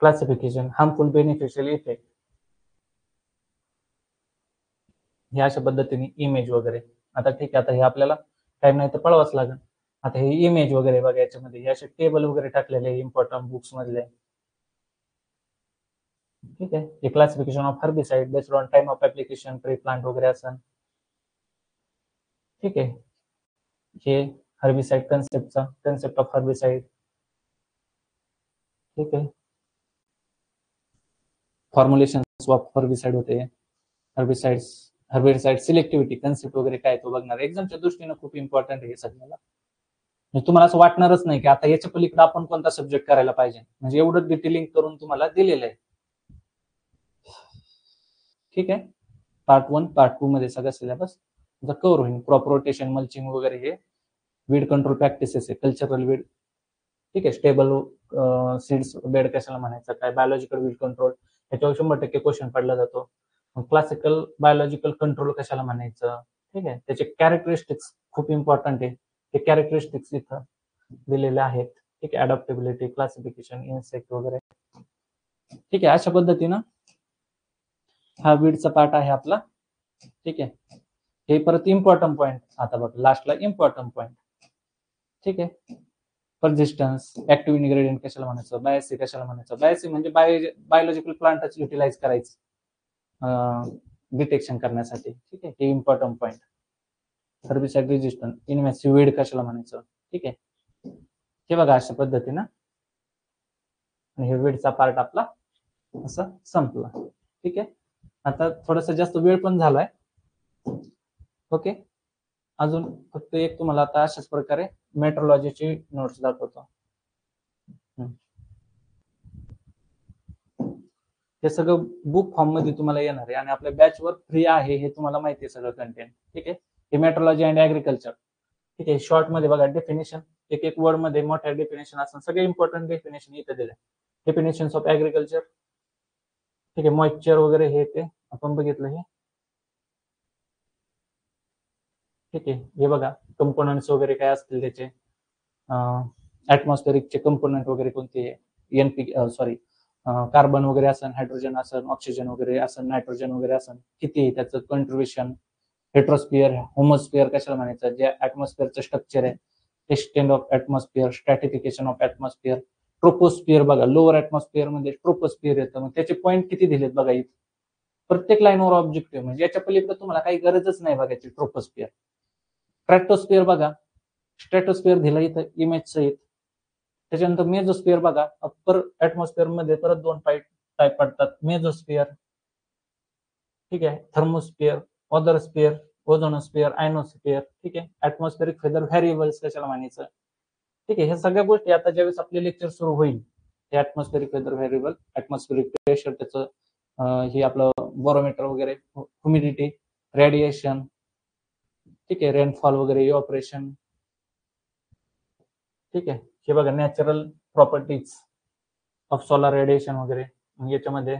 क्लासिफिकेशन, हार्मफुल बेनिफिशियल इफेक्ट, हे अशा पद्धतीने इमेज वगैरे. आता ठीक आहे, आता हे आपल्याला टाइम नाही तर पळवाच लागेल. आता हे इमेज वगैरे बघा, याच्यामध्ये हे असे टेबल वगैरे टाकलेले इम्पॉर्टंट बुक्स मधले. ठीक आहे, हे classification of herbicide based on time of application, tree plant वगैरे असं. ठीक आहे, हे हर्बिसाइड कन्सेप्ट ऑफ हर्बिसाइड. ठीक आहे, फॉर्म्युलेशन ऑफ हर्बिसाइड होते, हर्बिसाइड सिलेक्टिव्हिटी कन्सेप्ट वगैरे काय तो बघणार. एक्झामच्या दृष्टीने खूप इम्पॉर्टंट आहे हे सगळ्याला. म्हणजे तुम्हाला असं वाटणारच नाही की आता याच्या पलीकडे आपण कोणता सब्जेक्ट करायला पाहिजे, म्हणजे एवढं डिटेलिंग करून तुम्हाला दिलेलं आहे. ठीक आहे, पार्ट 1 पार्ट 2 मध्ये सगळं सिलेबस कव्हर होईल. क्रॉप रोटेशन, मल्चिंग वगैरे, हे वीड कंट्रोल प्रॅक्टिसेस आहे, कल्चरल वीड. ठीक आहे, स्टेबल सीड्स बेड कशाला म्हणायचं, काय बायोलॉजिकल वीड कंट्रोल, याच्यावर 100% क्वेश्चन पडला जातो. क्लासिकल बायोलॉजिकल कंट्रोल कशाला म्हणायचं. ठीक आहे, त्याचे कॅरेक्टरिस्टिक्स खूप इम्पॉर्टंट आहे, ते कॅरेक्टरिस्टिक्स इथं दिलेले आहेत. ठीक आहे, अडॅप्टेबिलिटी, क्लासिफिकेशन, इन्सेक्ट वगैरे. ठीक आहे, अशा पद्धतीनं हा वीडचा पार्ट आहे आपला. ठीक आहे, हे परत इम्पॉर्टंट पॉईंट. आता बघ लास्टला इम्पॉर्टंट पॉईंट. ठीक आहे, परसिस्टन्स, ऍक्टिव्ह इन्ग्रेडियंट कशाला म्हणायचं, बायोसी कशाला म्हणायचं. बायोसी म्हणजे बायोलॉजिकल प्लांटच युटिलाइज करायचं डिटेक्शन करण्यासाठी. ठीक आहे, हे important point. Herbicide resistance, invasive weed कशाला म्हणायचं. ठीक आहे, हे बघा अशा पद्धतीनं. आणि हे वीडचा पार्ट आपला असं संपला. ठीक आहे, आता थोडासा जास्त वेळ पण झालाय. ओके, अजून फक्त एक तुम्हाला आता अशाच प्रकारे मेट्रोलॉजीची नोट्स दाखवतो. हे सगळं बुक फॉर्म मध्ये तुम्हाला येणार आहे आणि आपल्या बॅचवर फ्री आहे, हे तुम्हाला माहिती आहे सगळं कंटेंट. ठीक आहे, हे मेट्रोलॉजी अँड ऍग्रिकल्चर. ठीक आहे, शॉर्ट मध्ये बघा डेफिनेशन, एक एक वर्ड मध्ये मोठ्या डेफिनेशन असतात, सगळे इम्पॉर्टंट डेफिनेशन इथे दिले. Definition of agriculture. ठीक आहे, मॉइश्चर वगैरे हे ते आपण बघितलं हे. ठीक आहे, हे बघा कंपोनंट्स वगैरे काय असतील त्याचे, ऍटमॉस्फेरिकचे कंपोनंट वगैरे कोणते, एनपी सॉरी कार्बन वगैरे असन, हायड्रोजन असन, ऑक्सिजन वगैरे असन, नायट्रोजन वगैरे असन, किती त्याचं कंट्रीब्युशन, हेट्रोस्फिअर, होमोस्फिअर कशाला म्हणायचं, जे ऍटमॉस्फिअरचं स्ट्रक्चर आहे, extent of atmosphere, stratification of atmosphere, troposphere. बघा लोअर ऍटमॉस्फिअर मध्ये ट्रोपोस्फिअर येतं, मग त्याचे पॉईंट किती दिलेत बघा इथे, प्रत्येक लाईनवर ऑब्जेक्टिव्ह, म्हणजे याच्या पलीकडे तुम्हाला काही गरजच नाही बघायची. ट्रोपोस्फिअर, स्ट्रॅटोस्फिअर बघा, स्ट्रॅटोस्फिअर दिलं इथं इमेज सहित. त्याच्यानंतर मेझोस्फिअर बघा, अप्पर ऍटमॉस्फिअर मध्ये परत 2 टाईप पडतात, मेझोस्फिअर. ठीक आहे, थर्मोस्फिअर, ओझोस्फिअर, ओझोनोस्फिअर, आयनोस्फिअर. ठीक आहे, ऍटमॉस्फेरिक फेदर व्हेरिएबल्स कशाला म्हणायचं. ठीक आहे, हे सगळ्या गोष्टी आता ज्यावेळेस आपले लेक्चर सुरू होईल, हे atmospheric weather variable, atmospheric pressure, त्याचं हे आपलं बरोमीटर वगैरे, ह्युमिडिटी, रेडिएशन. ठीक आहे, रेनफॉल वगैरे, ऑपरेशन. ठीक आहे, हे बघा natural properties of solar radiation वगैरे. याच्यामध्ये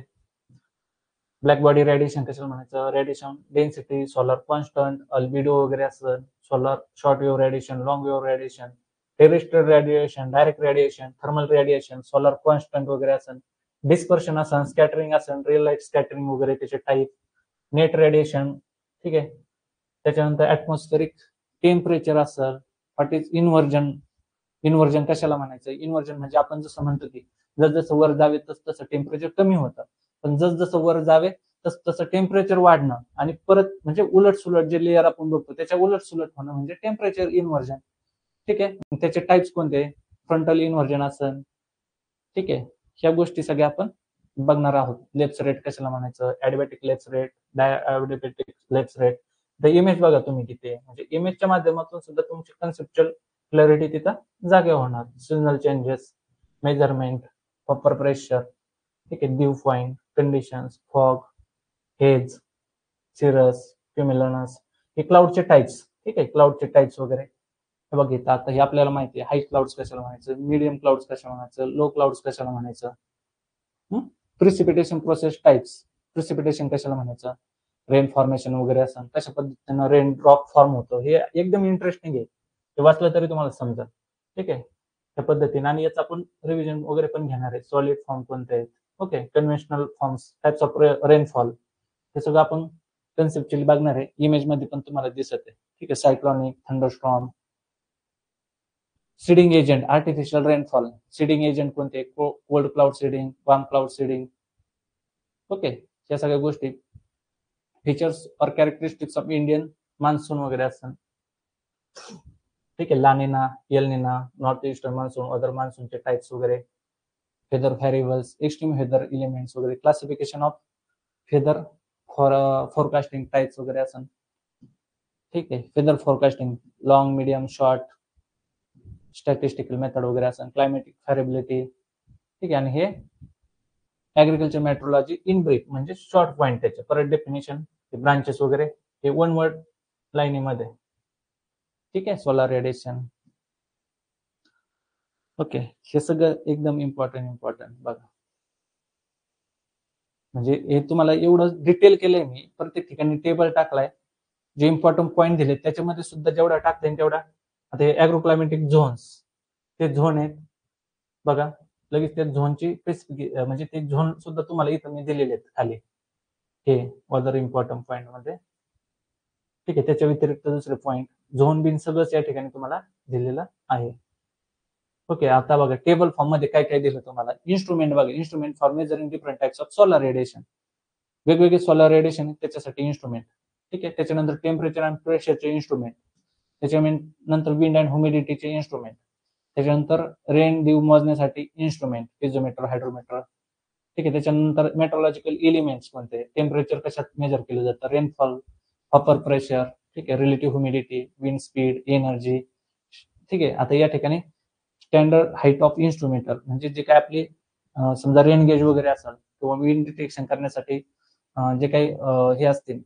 ब्लॅक बॉडी रेडिएशन कशाला म्हणायचं, radiation density, solar constant, albedo वगैरे असं, solar short wave radiation, long wave radiation, terrestrial radiation, direct radiation, thermal radiation, solar constant वगैरे असन, डिस्पर्शन असन, स्कॅटरिंग असन, रिअल लाईट स्कॅटरिंग वगैरे त्याचे टाईप, नेट रेडिएशन. ठीक आहे, त्याच्यानंतर ऍटमॉस्फेरिक टेम्परेचर असेल, व्हॉट इज इन्व्हर्जन. इन्व्हर्जन कशाला म्हणायचं, इन्व्हर्जन म्हणजे आपण जसं म्हणतो की जसं वर जावे तसं टेम्परेचर कमी होतं, पण जसं वर जावे तसं टेम्परेचर वाढणं, आणि परत म्हणजे उलट सुलट जे लेअर आपण बघतो त्याच्या उलट सुलट होणं म्हणजे टेम्परेचर इन्व्हर्जन. ठीक आहे, त्याचे टाइप्स कोणते, फ्रंटल इन्व्हर्जन असन. ठीक आहे, ह्या गोष्टी सगळ्या आपण बघणार आहोत. लेप्स रेट कशाला म्हणायचं, adiabatic lapse rate, dry adiabatic lapse rate. The image बघा तुम्ही किती, म्हणजे इमेजच्या माध्यमातून सुद्धा तुमची कन्सेप्च्युअल क्लॅरिटी तिथं जागे होणार. Signal changes, measurement, proper pressure. ठीक आहे, dew point, conditions, fog, haze, cirrus, cumulonimbus, हे क्लाउडचे टाइप्स. ठीक आहे, क्लाउडचे टाइप्स वगैरे बघितलं. आता हे आपल्याला माहिती आहे, हाय क्लाउड्स कशाला म्हणायचं, मीडियम क्लाउड्स कशाला म्हणायचं, लो क्लाउड्स कशाला म्हणायचं. प्रिसिपिटेशन प्रोसेस टाइप्स, प्रिसिपिटेशन कशाला म्हणायचं, रेन फॉर्मेशन वगैरे असं, कशा पद्धतीनं रेन ड्रॉप फॉर्म होतो, हे एकदम इंटरेस्टिंग आहे, ते वाचलं तरी तुम्हाला समजेल. ठीक आहे, त्या पद्धतीने. आणि याचं आपण रिव्हिजन वगैरे पण घेणार आहे. सॉलिड फॉर्म कोणते आहेत, okay, conventional forms, types of rainfall, हे सगळं आपण कन्सेप्च्युअली बघणार आहे. इमेज मध्ये पण तुम्हाला दिसत आहे, ठीक आहे. Cyclonic, thunderstorm, seeding agent, artificial rainfall, seeding agent कोणते, cold cloud seeding, warm cloud seeding, okay. या सगळ्या गोष्टी, फीचर्स और कॅरेक्टरिस्टिक्स ऑफ इंडियन मान्सून वगैरे असतात, ठीक आहे. La Nina, El Nino, north eastern monsoon, other मान्सूनचे टाइप्स वगैरे, weather variables, extreme weather elements वगैरे, classification of weather forecasting types वगैरे असं, ठीक आहे. Weather forecasting, long, medium, short, statistical method वगैरे असं, क्लायमॅटिक व्हेरिएबिलिटी, ठीक आहे. आणि हे ऍग्रिकल्चर मेट्रोलॉजी इन ब्रीफ, म्हणजे शॉर्ट पॉईंट त्याचे. परत डेफिनेशन, ब्रांचेस वगैरे हे वन वर्ड लाईनीमध्ये, ठीक आहे. Solar radiation, okay. हे सगळं एकदम इम्पॉर्टंट बघा. म्हणजे हे तुम्हाला एवढं डिटेल केलंय मी, प्रत्येक ठिकाणी टेबल टाकलाय, जे इम्पॉर्टंट पॉईंट दिले त्याच्यामध्ये सुद्धा जेवढा टाकता तेवढा. आता हे ॲग्रोक्लायमॅटिक झोन्स, ते झोन आहेत बघा. लगेच त्या झोनची म्हणजे ते झोन सुद्धा तुम्हाला इथं मी दिलेले आहेत खाली, हे अदर इम्पॉर्टंट पॉईंट मध्ये, ठीक आहे. त्याच्या व्यतिरिक्त दुसरे पॉईंट, झोन बिन सगळंच या ठिकाणी तुम्हाला दिलेलं आहे, ओके. आता बघा टेबल फॉर्म मध्ये काय काय दिलं तुम्हाला. इन्स्ट्रुमेंट बघा, instrument for measuring different types of solar radiation, वेगवेगळे सोलर रेडिएशन त्याच्यासाठी इन्स्ट्रुमेंट, ठीक आहे. त्याच्यानंतर टेम्परेचर अँड प्रेशरचे इन्स्ट्रुमेंट, त्याच्यानंतर विंड अँड ह्युमिडिटीचे इन्स्ट्रुमेंट, त्याच्यानंतर रेन ड्यू मोजण्यासाठी इन्स्ट्रुमेंट, पिझोमीटर, हायड्रोमीटर, ठीक आहे. त्याच्यानंतर मेट्रोलॉजिकल एलिमेंट्स कोणते, टेम्परेचर कशात मेजर केलं जातं, रेनफॉल, अपर प्रेशर, ठीक आहे, relative humidity, wind speed, energy, ठीक आहे. आता या ठिकाणी स्टँडर्ड हाईट ऑफ इन्स्ट्रुमेंटर, म्हणजे जे काय आपली समजा रेन गेज वगैरे असेल किंवा विंड डिटेक्शन करण्यासाठी जे काही हे असतील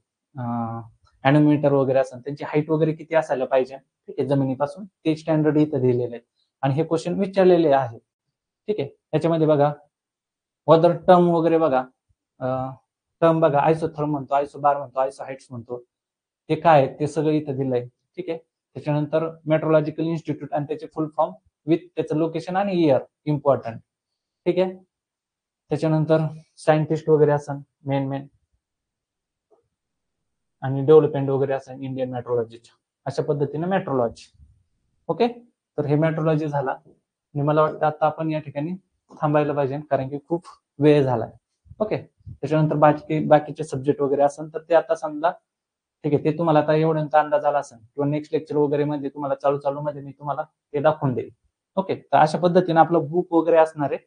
अॅनोमीटर वगैरे असेल, त्यांची हाईट वगैरे किती असायला पाहिजे, ठीक आहे, जमिनीपासून, ते स्टँडर्ड इथं दिलेले आहेत. आणि हे क्वेश्चन विचारलेले आहे, ठीक आहे. त्याच्यामध्ये बघा वदर टर्म वगैरे बघा, टर्म बघा, आयसोथर्म म्हणतो, आयसोबार म्हणतो, आयसो हाईट्स म्हणतो, ते काय आहे ते सगळं इथं दिलंय, ठीक आहे. त्याच्यानंतर मेट्रोलॉजिकल इन्स्टिट्यूट आणि त्याचे फुल फॉर्म विथ त्याचं लोकेशन आणि इयर इम्पॉर्टंट, ठीक आहे. त्याच्यानंतर सायंटिस्ट वगैरे असन मेन आणि डेव्हलपमेंट वगैरे असेल इंडियन मेट्रोलॉजीच्या, अशा पद्धतीने मेट्रोलॉजी, ओके. तर हे मेट्रोलॉजी झाला. आणि मला वाटतं आता आपण या ठिकाणी थांबायला पाहिजे, कारण की खूप वेळ झालाय, ओके. त्याच्यानंतर बाकीचे सब्जेक्ट वगैरे असेल तर ते आता समजा, ठीक आहे, ते तुम्हाला आता एवढ्यांचा अंदाज आला असेल, किंवा नेक्स्ट लेक्चर वगैरे मध्ये तुम्हाला चालू मध्ये मी तुम्हाला ते दाखवून देईल, ओके. तर अशा पद्धतीने आपलं बुक वगैरे असणार आहे.